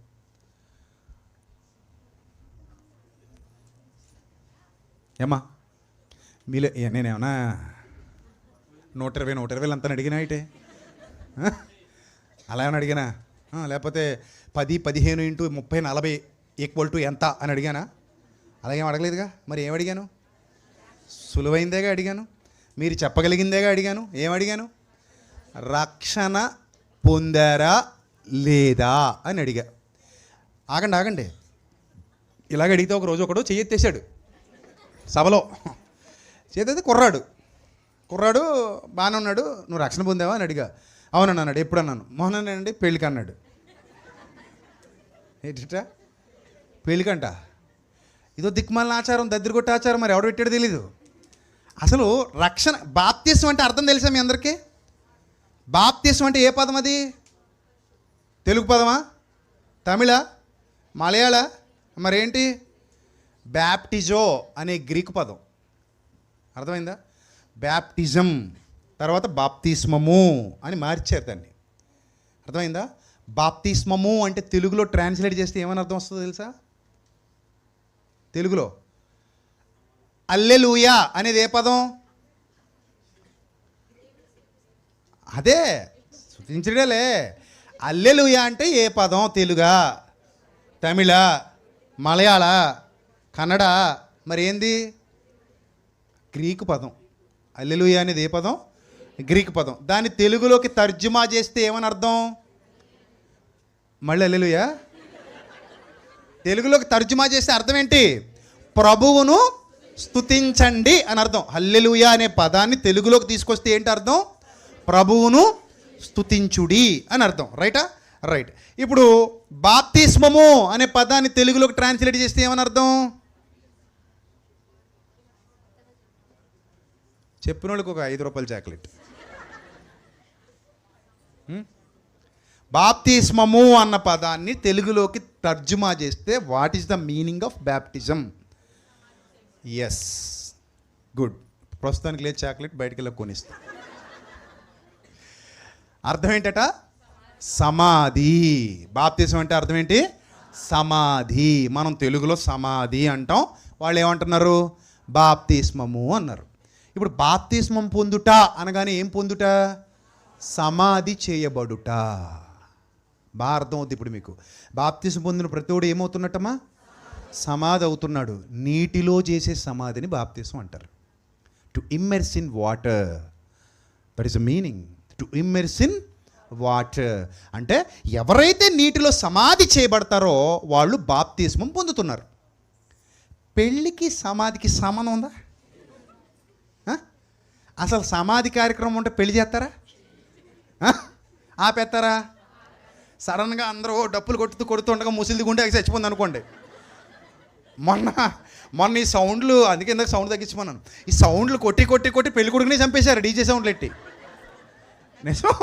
ఏమ్మా మీలో నేనేమన్నా 120 అంతా అడిగినా అయితే అలా ఏమైనా అడిగానా లేకపోతే 10, 15 ఇంటూ 30, 40 ఈక్వల్ టు ఎంత అని అడిగానా? అలాగేం అడగలేదుగా. మరి ఏం అడిగాను? సులువైందేగా అడిగాను, మీరు చెప్పగలిగిందేగా అడిగాను. ఏం అడిగాను? రక్షణ పొందారా లేదా అని అడిగా. ఆగండి ఇలాగ అడిగితే ఒక రోజు ఒకడు చెయ్యెత్తేసాడు సభలో. చేతి కుర్రాడు బాగానే ఉన్నాడు. నువ్వు రక్షణ పొందావా అని అడిగా. అవునన్నా అన్నాడు. ఎప్పుడు అన్నాను? మోహనండి పెళ్ళికి అన్నాడు. ఏంటా పెళ్ళికంట? ఇదో దిక్మాలిన ఆచారం, దద్దరికొట్టే ఆచారం, మరి ఎవడు పెట్టాడో తెలీదు. అసలు రక్షణ బాప్తిస్మం అంటే అర్థం తెలుసా మీ అందరికీ? బాప్తిస్మం అంటే ఏ పదం అది? తెలుగు పదమా, తమిళ, మలయాళ, మరేంటి? బ్యాప్టిజో అనే గ్రీకు పదం. అర్థమైందా? బ్యాప్టిజం తర్వాత బాప్తిస్మము అని మార్చారు దాన్ని. అర్థమైందా? బాప్తిస్మము అంటే తెలుగులో ట్రాన్స్లేట్ చేస్తే ఏమని అర్థం వస్తుందో తెలుసా? తెలుగులో హల్లెలూయా అనేది ఏ పదం? అదే స్తుతించడలే. హల్లెలూయా అంటే ఏ పదం? తెలుగా, తమిళ, మలయాళ, కన్నడ, మరి ఏంది? గ్రీకు పదం. హల్లెలూయా అనేది ఏ పదం? గ్రీకు పదం. దాన్ని తెలుగులోకి తర్జుమా చేస్తే ఏమని అర్థం? మళ్ళీ హల్లెలూయా తెలుగులోకి తర్జుమా చేస్తే అర్థం ఏంటి? ప్రభువును స్తుతించండి అని అర్థం. హల్లెలూయా అనే పదాన్ని తెలుగులోకి తీసుకొస్తే ఏంటి అర్థం? ప్రభువును స్తుతించుడి అని అర్థం. రైటా? రైట్. ఇప్పుడు బాప్తిస్మము అనే పదాన్ని తెలుగులోకి ట్రాన్స్లేట్ చేస్తే ఏమని అర్థం? చెప్పిన వాళ్ళకి ఒక 5 రూపాయల చాక్లెట్. బాప్తిస్మము అన్న పదాన్ని తెలుగులోకి తర్జుమా చేస్తే what is the meaning of baptism? Yes, good. ప్రస్తుతానికి లేదు చాక్లెట్, బయటికి వెళ్ళి కొనిస్తా. అర్థం ఏంటట? సమాధి. బాప్తిజం అంటే అర్థం ఏంటి? సమాధి. మనం తెలుగులో సమాధి అంటాం, వాళ్ళు ఏమంటున్నారు? బాప్తిస్మము అన్నారు. ఇప్పుడు బాప్తిస్మం పొందుట అనగానే ఏం పొందుట? సమాధి చేయబడుట. బాగా అర్థం అవుతుంది ఇప్పుడు మీకు. బాప్తిస్మం పొందిన ప్రతివాడు ఏమవుతున్నట్టమ్మా? సమాధి అవుతున్నాడు. నీటిలో చేసే సమాధిని బాప్తిస్మం అంటారు. To immerse in water, that is a meaning. To immerse in water అంటే ఎవరైతే నీటిలో సమాధి చేయబడతారో వాళ్ళు బాప్తిస్మం పొందుతున్నారు. పెళ్ళికి సమాధికి సంబంధం ఉందా? అసలు సమాధి కార్యక్రమం ఉంటే పెళ్లి చేస్తారా? ఆపేస్తారా? సడన్గా అందరూ డప్పులు కొడుతుండగా ముసిలిది గుండె చచ్చిపోయింది అనుకోండి. మొన్న ఈ సౌండ్లు, అందుకే ఇందాక సౌండ్ తగ్గించుకున్నాను. ఈ సౌండ్లు కొట్టి పెళ్లి కొడుకునే చంపేశారు డీజే సౌండ్లు ఎట్టి. నిజం.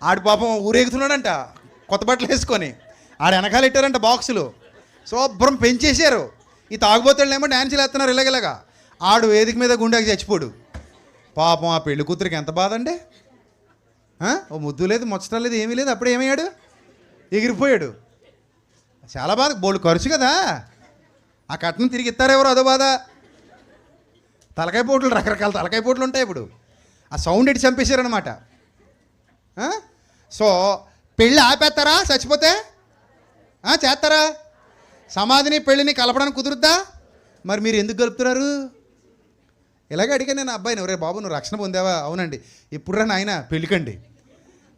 ఆడు పాపం ఊరేగుతున్నాడంట కొత్త బట్టలు వేసుకొని. ఆడు వెనకాల పెట్టారంట బాక్సులు, శుభ్రం పెంచేశారు. ఈ తాగుబోతుళ్ళు ఏమో డ్యాన్సులు వేస్తున్నారు ఇలాగలాగా. ఆడు వేదిక మీద గుండెకి చచ్చిపోడు. పాపం ఆ పెళ్లి కూతురికి ఎంత బాధ అండి. ఓ ముద్దు లేదు, ముచ్చట లేదు, ఏమీ లేదు. అప్పుడే ఏమయ్యాడు? ఎగిరిపోయాడు. చాలా బాధ. బోళ్ళు ఖర్చు కదా. ఆ కట్నం తిరిగి ఇస్తారెవరు, అదో బాధ. తలకాయ పోట్లు, రకరకాల తలకాయ పోట్లు ఉంటాయి. ఇప్పుడు ఆ సౌండ్ ఎట్టి చంపేశారనమాట. సో పెళ్ళి ఆపేస్తారా చచ్చిపోతే? చేస్తారా? సమాధిని పెళ్ళిని కలపడానికి కుదురుద్దా? మరి మీరు ఎందుకు కలుపుతున్నారు? ఇలాగే అడిగా నేను అబ్బాయిని, ఒరే బాబు నువ్వు రక్షణ పొందావా? అవునండి. ఇప్పుడురా నాయన పెళ్ళికండి.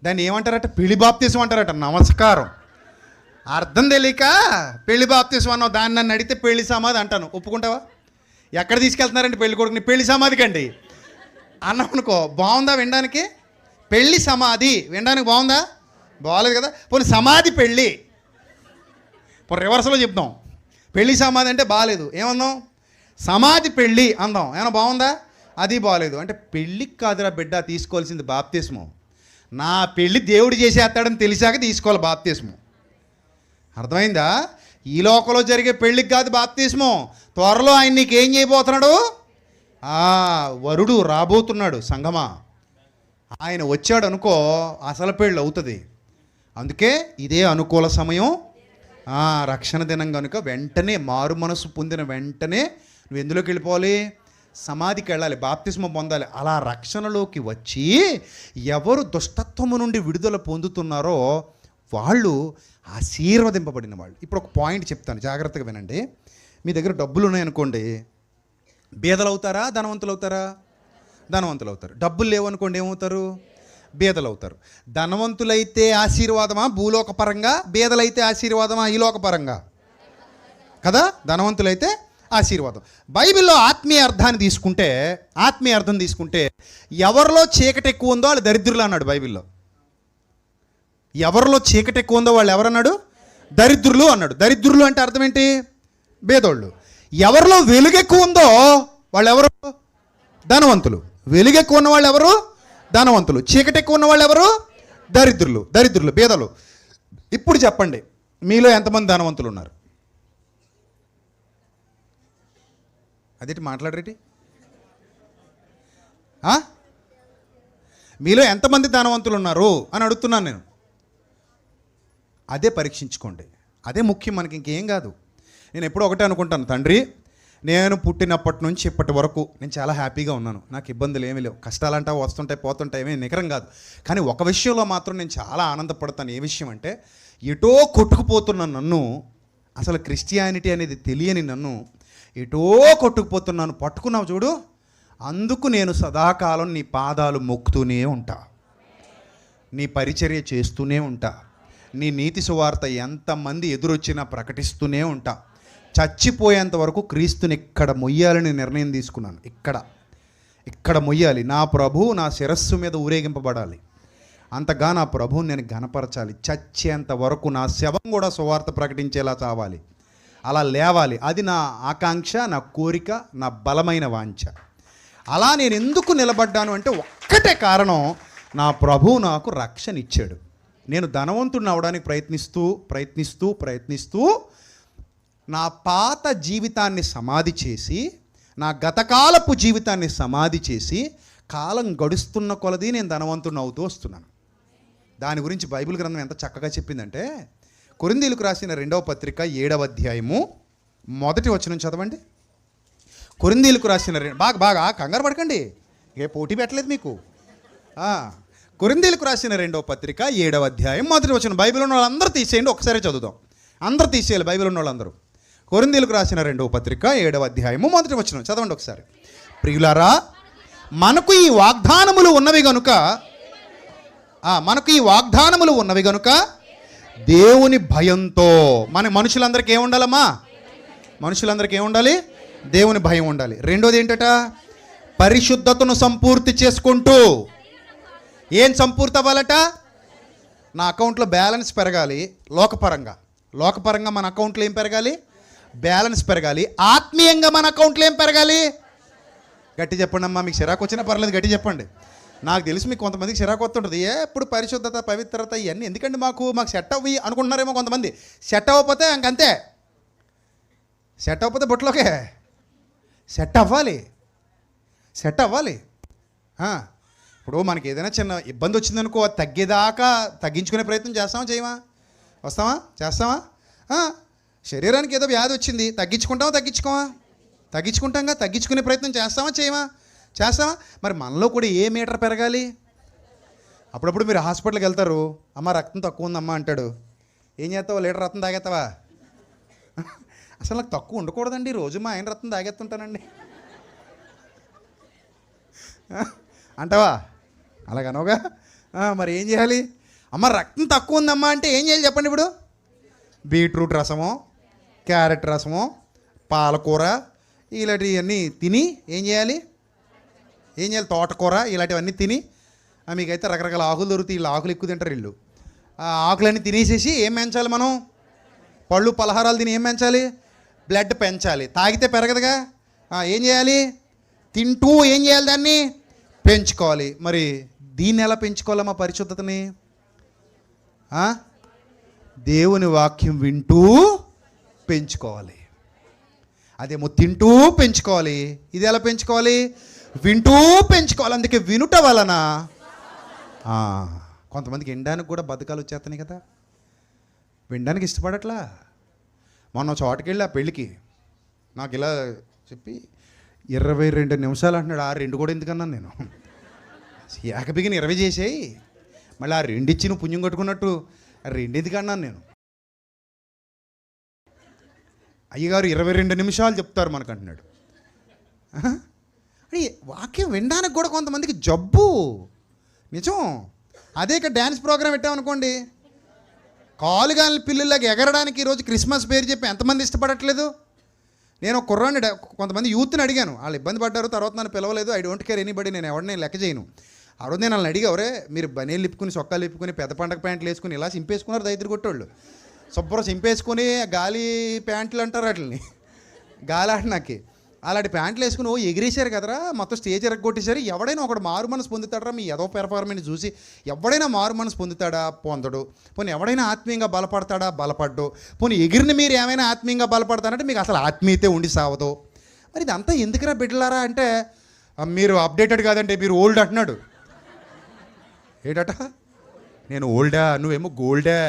దాన్ని ఏమంటారట? పెళ్లి బాప్తిసం అంటారట. నమస్కారం. అర్థం తెలియక పెళ్లి బాప్తిసం అన్నావు. దాన్ని నన్ను అడిగితే పెళ్లి సమాధి అంటాను. ఒప్పుకుంటావా? ఎక్కడ తీసుకెళ్తున్నారండి పెళ్లి కొడుకుని? పెళ్లి సమాధికి అండి అన్నాం అనుకో, బాగుందా వినడానికి? పెళ్లి సమాధి వినడానికి బాగుందా? బాగలేదు కదా. పోనీ సమాధి పెళ్ళి, పోనీ రివర్స్లో చెప్తాం. పెళ్లి సమాధి అంటే బాగాలేదు, ఏమందాం? సమాధి పెళ్ళి అందాం. ఏమన్నా బాగుందా? అది బాగలేదు. అంటే పెళ్ళికి కాదురా బిడ్డ తీసుకోవాల్సింది బాప్తిస్మం. నా పెళ్ళి దేవుడు చేసేస్తాడని తెలిసాక తీసుకోవాలి బాప్తిస్మం. అర్థమైందా? ఈ లోకంలో జరిగే పెళ్ళికి కాదు బాప్తిస్మం. త్వరలో ఆయన నీకేం చేయబోతున్నాడు? వరుడు రాబోతున్నాడు. సంగమా, ఆయన వచ్చాడు అనుకో, అసలు పెళ్ళి అవుతుంది. అందుకే ఇదే అనుకూల సమయం, రక్షణ దినం కనుక వెంటనే మారు మనసు పొందిన వెంటనే నువ్వు ఎందులోకి వెళ్ళిపోవాలి? సమాధికి వెళ్ళాలి, బాప్తిస్మం పొందాలి. అలా రక్షణలోకి వచ్చి ఎవరు దుష్టత్వము నుండి విడుదల పొందుతున్నారో వాళ్ళు ఆశీర్వదింపబడిన వాళ్ళు. ఇప్పుడు ఒక పాయింట్ చెప్తాను, జాగ్రత్తగా వినండి. మీ దగ్గర డబ్బులు ఉన్నాయనుకోండి, బీదలు అవుతారా, ధనవంతులు అవుతారా? ధనవంతులు అవుతారు. డబ్బులు లేవనుకోండి, ఏమవుతారు? బీదలు అవుతారు. ధనవంతులైతే ఆశీర్వాదమా భూలోకపరంగా, బీదలైతే ఆశీర్వాదమా ఈ లోకపరంగా? కదా, ధనవంతులైతే ఆశీర్వాదం. బైబిల్లో ఆత్మీయ అర్థాన్ని తీసుకుంటే, ఆత్మీయ అర్థం తీసుకుంటే ఎవరిలో చీకటి ఎక్కువ ఉందో వాళ్ళు దరిద్రులు అన్నాడు బైబిల్లో. ఎవరిలో చీకటి ఎక్కువ ఉందో వాళ్ళు ఎవరన్నాడు? దరిద్రులు అన్నాడు. దరిద్రులు అంటే అర్థం ఏంటి? బేదోళ్ళు. ఎవరిలో వెలుగు ఎక్కువ ఉందో వాళ్ళు ఎవరు? ధనవంతులు. వెలుగు ఎక్కువ ఉన్న వాళ్ళు ఎవరు? ధనవంతులు. చీకటి ఎక్కువ ఉన్న వాళ్ళు ఎవరు? దరిద్రులు. దరిద్రులు, బేదలు. ఇప్పుడు చెప్పండి, మీలో ఎంతమంది ధనవంతులు ఉన్నారు? అదేంటి మాట్లాడరేటి? మీలో ఎంతమంది ధనవంతులు ఉన్నారు అని అడుగుతున్నాను నేను. అదే పరీక్షించుకోండి, అదే ముఖ్యం మనకి, ఇంకేం కాదు. నేను ఎప్పుడూ ఒకటే అనుకుంటాను, తండ్రి నేను పుట్టినప్పటి నుంచి ఇప్పటి వరకు నేను చాలా హ్యాపీగా ఉన్నాను, నాకు ఇబ్బందులు ఏమీ లేవు. కష్టాలంటా వస్తుంటాయి పోతుంటాయి, ఏమీ నికరం కాదు. కానీ ఒక విషయంలో మాత్రం నేను చాలా ఆనందపడతాను. ఏ విషయం అంటే, ఎటో కొట్టుకుపోతున్న నన్ను, అసలు క్రిస్టియానిటీ అనేది తెలియని నన్ను ఎటో కొట్టుకుపోతున్నాను, పట్టుకున్నావు చూడు, అందుకు నేను సదాకాలం నీ పాదాలు మొక్కుతూనే ఉంటా, నీ పరిచర్య చేస్తూనే ఉంటా, నీ నీతి సువార్త ఎంతమంది ఎదురొచ్చినా ప్రకటిస్తూనే ఉంటా, చచ్చిపోయేంత వరకు క్రీస్తుని ఇక్కడ మొయ్యాలని నిర్ణయం తీసుకున్నాను. ఇక్కడ మొయ్యాలి, నా ప్రభువు నా శిరస్సు మీద ఊరేగింపబడాలి, అంతగా నా ప్రభువుని నేను ఘనపరచాలి, చచ్చేంత వరకు నా శవం కూడా సువార్త ప్రకటించేలా చావాలి, అలా లేవాలి. అది నా ఆకాంక్ష, నా కోరిక, నా బలమైన వాంఛ. అలా నేను ఎందుకు నిలబడ్డాను అంటే ఒక్కటే కారణం, నా ప్రభువు నాకు రక్షణ ఇచ్చాడు. నేను ధనవంతుడిని అవడానికి ప్రయత్నిస్తూ నా పాత జీవితాన్ని సమాధి చేసి, నా గతకాలపు జీవితాన్ని సమాధి చేసి, కాలం గడుస్తున్న కొలది నేను ధనవంతుడిని అవుతూ వస్తున్నాను. దాని గురించి బైబిల్ గ్రంథం ఎంత చక్కగా చెప్పిందంటే, కొరింథీయులకు రాసిన 2వ పత్రిక 7వ అధ్యాయము 1వ వచనం చదవండి. కొరింథీయులకు రాసిన బాగా కంగారు పడకండి, ఏ పోటీ పెట్టలేదు మీకు. కొరింథీయులకు రాసిన 2వ పత్రిక 7వ అధ్యాయం 1వ వచనం. బైబిల్ ఉన్న వాళ్ళందరూ తీసేయండి, ఒకసారి చదువుదాం. అందరూ తీసేయాలి బైబిల్ ఉన్న వాళ్ళందరూ. కొరింథీయులకు రాసిన 2వ పత్రిక 7వ అధ్యాయము 1వ వచనం చదవండి ఒకసారి. ప్రియులారా, మనకు ఈ వాగ్దానములు ఉన్నవి గనుక దేవుని భయంతో, మన మనుషులందరికీ ఏముండాలమ్మా? మనుషులందరికీ ఏముండాలి? దేవుని భయం ఉండాలి. రెండోది ఏంటట? పరిశుద్ధతను సంపూర్తి చేసుకుంటూ. ఏం సంపూర్తి అవ్వాలట? నా అకౌంట్లో బ్యాలెన్స్ పెరగాలి. లోకపరంగా మన అకౌంట్లో ఏం పెరగాలి? బ్యాలెన్స్ పెరగాలి. ఆత్మీయంగా మన అకౌంట్లో ఏం పెరగాలి? గట్టి చెప్పండి అమ్మా, మీకు చిరాకు వచ్చినా పర్లేదు, గట్టి చెప్పండి. నాకు తెలిసి మీకు కొంతమందికి చిరాకు వస్తుంటుంది, ఎప్పుడు పరిశుద్ధత పవిత్రత ఇవన్నీ ఎందుకండి, మాకు సెట్ అవ్వి అనుకుంటున్నారేమో కొంతమంది. సెట్ అవ్వకపోతే ఇంకంతే, సెట్ అవ్వకపోతే బొట్లోకే సెట్ అవ్వాలి. ఇప్పుడు మనకి ఏదైనా చిన్న ఇబ్బంది వచ్చిందనుకో, తగ్గేదాకా తగ్గించుకునే ప్రయత్నం చేస్తామా చేయమా? చేస్తామా? శరీరానికి ఏదో వ్యాధి వచ్చింది, తగ్గించుకుంటాంగా, తగ్గించుకునే ప్రయత్నం చేస్తామా చేస్తామా? మరి మనలో కూడా ఏ మీటర్ పెరగాలి? అప్పుడప్పుడు మీరు హాస్పిటల్కి వెళ్తారు, అమ్మ రక్తం తక్కువ ఉందమ్మా అంటాడు. ఏం చేస్తావు? లీటర్ రక్తం తాగేస్తావా? అసలు నాకు తక్కువ ఉండకూడదండి, రోజు మా ఆయన రక్తం తాగేస్తుంటానండి అంటావా? అలాగనోగా. మరి ఏం చేయాలి? అమ్మ రక్తం తక్కువ ఉందమ్మా అంటే ఏం చేయాలి చెప్పండి. ఇప్పుడు బీట్రూట్ రసమో, క్యారెట్ రసమో, పాలకూర ఇలాంటివన్నీ తిని ఏం చేయాలి? తోటకూర ఇలాంటివన్నీ తిని, మీకైతే రకరకాల ఆకులు దొరుకుతాయి, వీళ్ళు ఆకులు ఎక్కువ తింటారు. వీళ్ళు ఆ ఆకులన్నీ తినేసేసి ఏం పెంచాలి మనం? పళ్ళు పలహారాలు తిని ఏం పెంచాలి? బ్లడ్ పెంచాలి. తాగితే పెరగదుగా, ఏం చేయాలి? తింటూ ఏం చేయాలి? దాన్ని పెంచుకోవాలి. మరి దీన్ని ఎలా పెంచుకోవాలమ్మా పరిశుద్ధతని? దేవుని వాక్యం వింటూ పెంచుకోవాలి. అదేమో తింటూ పెంచుకోవాలి. ఇది ఎలా పెంచుకోవాలి? వింటూ పెంచుకోవాలి. అందుకే వినుట వలన కొంతమందికి వినడానికి కూడా బతకాలు వచ్చేస్తున్నాయి కదా, వినడానికి ఇష్టపడట్లా. మొన్న చోటకి వెళ్ళి ఆ పెళ్ళికి నాకు ఇలా చెప్పి 22 నిమిషాలు అంటున్నాడు. ఆ 2 కూడా ఎందుకన్నాను నేను. ఏకబిగిన 20 చేసేయి, మళ్ళీ ఆ 2 ఇచ్చి నువ్వు పుణ్యం కట్టుకున్నట్టు ఆ 2 ఎందుకన్నాను నేను. అయ్యగారు 22 నిమిషాలు చెప్తారు మనకు అంటున్నాడు. అని వాక్యం వినడానికి కూడా కొంతమందికి జబ్బు, నిజం. అదే ఇక డ్యాన్స్ ప్రోగ్రామ్ పెట్టామనుకోండి, కాలుగాలి పిల్లలకి ఎగరడానికి ఈరోజు క్రిస్మస్ పేరు చెప్పి ఎంతమంది ఇష్టపడట్లేదు. నేను ఒక కుర్రాన్ని కొంతమంది యూత్ని అడిగాను, వాళ్ళు ఇబ్బంది పడ్డారు, తర్వాత నన్ను పిలవలేదు. ఐ డోంట్ కేర్ ఎనీబడి, నేను ఎవరిని లెక్క చేయను. ఆ రోజు నేను వాళ్ళని అడిగా, ఎవరే మీరు బనీలు ఇప్పుకుని సొక్కాలు ఇప్పుకుని పెద్ద పండగ ప్యాంట్లు వేసుకుని ఇలా సింపేసుకున్నారు దైత్రి కొట్టోళ్ళు. శుభ్రం సింపేసుకొని గాలి ప్యాంట్లు అంటారు వాటిని, గాలి ఆడనాకి అలాంటి ప్యాంట్లు వేసుకుని ఎగిరేశారు కదరా, మొత్తం స్టేజ్ ఎరగొట్టేశారు. ఎవడైనా ఒకడు మారు మనసు పొందుతాడరా మీ ఏదో పెర్ఫార్మెన్స్ చూసి? ఎవడైనా మారు మనసు పొందుతాడా? పొందడు. పోనీ ఎవడైనా ఆత్మీయంగా బలపడతాడా? బలపడ్డు. పోనీ ఎగిరిన మీరు ఏమైనా ఆత్మీయంగా బలపడతారంటే మీకు అసలు ఆత్మీయతే ఉండి సావదు. మరి ఇదంతా ఎందుకురా బిడ్డలారా అంటే, మీరు అప్డేటెడ్ కాదంటే మీరు ఓల్డ్ అంటున్నాడు. ఏటట నేను ఓల్డా, నువ్వేమో గోల్డా.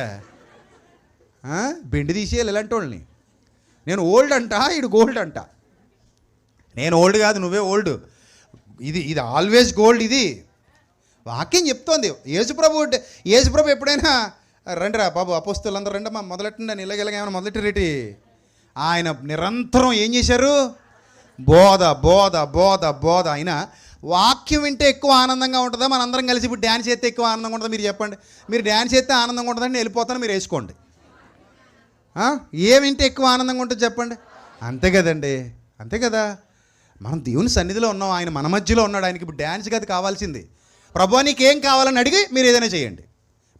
బెండి తీసేయాలి ఇలాంటి వాళ్ళని. నేను ఓల్డ్ అంట, ఇడు గోల్డ్ అంట. నేను ఓల్డ్ కాదు, నువ్వే ఓల్డ్. ఇది ఆల్వేస్ గోల్డ్. ఇది వాక్యం చెప్తోంది. యేసుప్రభు ఎప్పుడైనా రండిరా బాబు అపోస్తలులందరూ రండి మా మొదలెట్టండి అని ఇలాగ ఏమైనా మొదలెట్టరేటి? ఆయన నిరంతరం ఏం చేశారు? బోధ బోధ బోధ బోధ. ఆయన వాక్యం వింటే ఎక్కువ ఆనందంగా ఉంటుందా? మనందరం కలిసి ఇప్పుడు డ్యాన్స్ చేస్తే ఎక్కువ ఆనందంగా ఉంటుందా? మీరు చెప్పండి. మీరు డ్యాన్స్ చేస్తే ఆనందంగా ఉంటుందని వెళ్ళిపోతాను, మీరు వేసుకోండి. ఏ వింటే ఎక్కువ ఆనందంగా ఉంటుంది చెప్పండి? అంతే కదండి, అంతే కదా. మనం దేవుని సన్నిధిలో ఉన్నాం, ఆయన మన మధ్యలో ఉన్నాడు. ఆయనకి ఇప్పుడు డ్యాన్స్ గది కావాల్సింది. ప్రభువా నీకేం కావాలని అడిగి మీరు ఏదైనా చేయండి.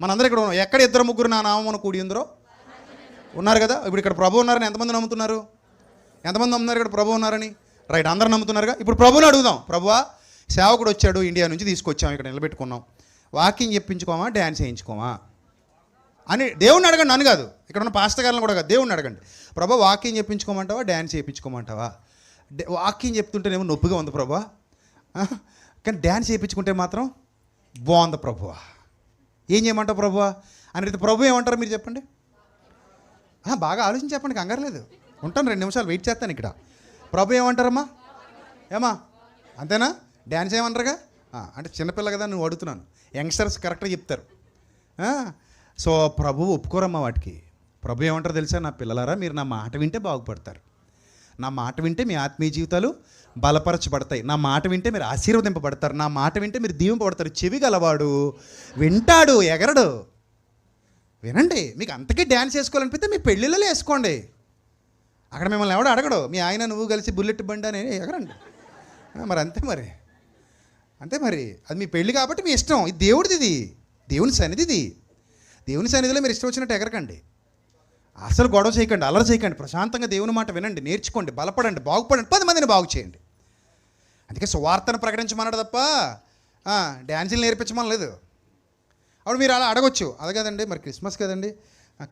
మనందరూ ఇక్కడ ఉన్నాం. ఎక్కడ 2-3 నా నామమున కూడి ఉందరో ఉన్నారు కదా. ఇప్పుడు ఇక్కడ ప్రభు ఉన్నారని ఎంతమంది నమ్ముతున్నారు? ఎంతమంది నమ్ముతున్నారు ఇక్కడ ప్రభు ఉన్నారని? రైట్, అందరూ నమ్ముతున్నారుగా. ఇప్పుడు ప్రభువుని అడుగుదాం. ప్రభువా సేవకుడు వచ్చాడు, ఇండియా నుంచి తీసుకొచ్చాం, ఇక్కడ నిలబెట్టుకున్నాం, వాకింగ్ చెప్పించుకోమా, డ్యాన్స్ చేయించుకోమా అని దేవుణ్ణి అడగండి. నన్ను కాదు, ఇక్కడ ఉన్న పాస్టర్ గారిని కూడా కాదు, దేవుణ్ణి అడగండి. ప్రభా వాకింగ్ చెప్పించుకోమంటావా, డ్యాన్స్ చేయించుకోమంటావా? వాకింగ్ చెప్తుంటేనేమో నొప్పిగా ఉంది ప్రభువా, కానీ డ్యాన్స్ చేయించుకుంటే మాత్రం బాగుంది ప్రభువా, ఏం చేయమంటావు ప్రభువా అని ప్రభు ఏమంటారు మీరు చెప్పండి? బాగా ఆలోచించి చెప్పండి, కంగారు లేదు. ఉంటాను 2 నిమిషాలు వెయిట్ చేస్తాను ఇక్కడ. ప్రభు ఏమంటారమ్మా? ఏమా అంతేనా? డ్యాన్స్ ఏమంటారుగా అంటే చిన్నపిల్ల కదా నువ్వు అడుగుతున్నాను. యంగ్స్టర్స్ కరెక్ట్గా చెప్తారు. సో ప్రభు ఒప్పుకోరమ్మా వాటికి. ప్రభు ఏమంటారు తెలుసా? నా పిల్లలారా మీరు నా మాట వింటే బాగుపడతారు, నా మాట వింటే మీ ఆత్మీయ జీవితాలు బలపరచబడతాయి, నా మాట వింటే మీరు ఆశీర్వదింపబడతారు, నా మాట వింటే మీరు దీవింపబడతారు. చెవి గలవాడు వింటాడు, ఎగరడు. వినండి. మీకు అంతకీ డ్యాన్స్ వేసుకోవాలనిపిస్తే మీ పెళ్ళిళ్ళలో వేసుకోండి. అక్కడ మిమ్మల్ని ఎవడో అడగడు. మీ ఆయన నువ్వు కలిసి బుల్లెట్ బండి అని ఎగరండి. మరి అంతే, మరి అంతే. మరి అది మీ పెళ్ళి కాబట్టి మీ ఇష్టం. ఇది దేవుడిది, ఇది దేవుని సన్నిధిది. దేవుని సన్నిధిలో మీరు ఇష్టం వచ్చినట్టు ఎగరకండి, అసలు గొడవ చేయకండి, అల్లరి చేయకండి. ప్రశాంతంగా దేవుని మాట వినండి, నేర్చుకోండి, బలపడండి, బాగుపడండి, 10 మందిని బాగు చేయండి. అందుకే సువార్తను ప్రకటించమన్నాడు తప్ప డ్యాన్సులు నేర్పించమని లేదు. అప్పుడు మీరు అలా అడగొచ్చు. అది కదండి మరి క్రిస్మస్ కదండి,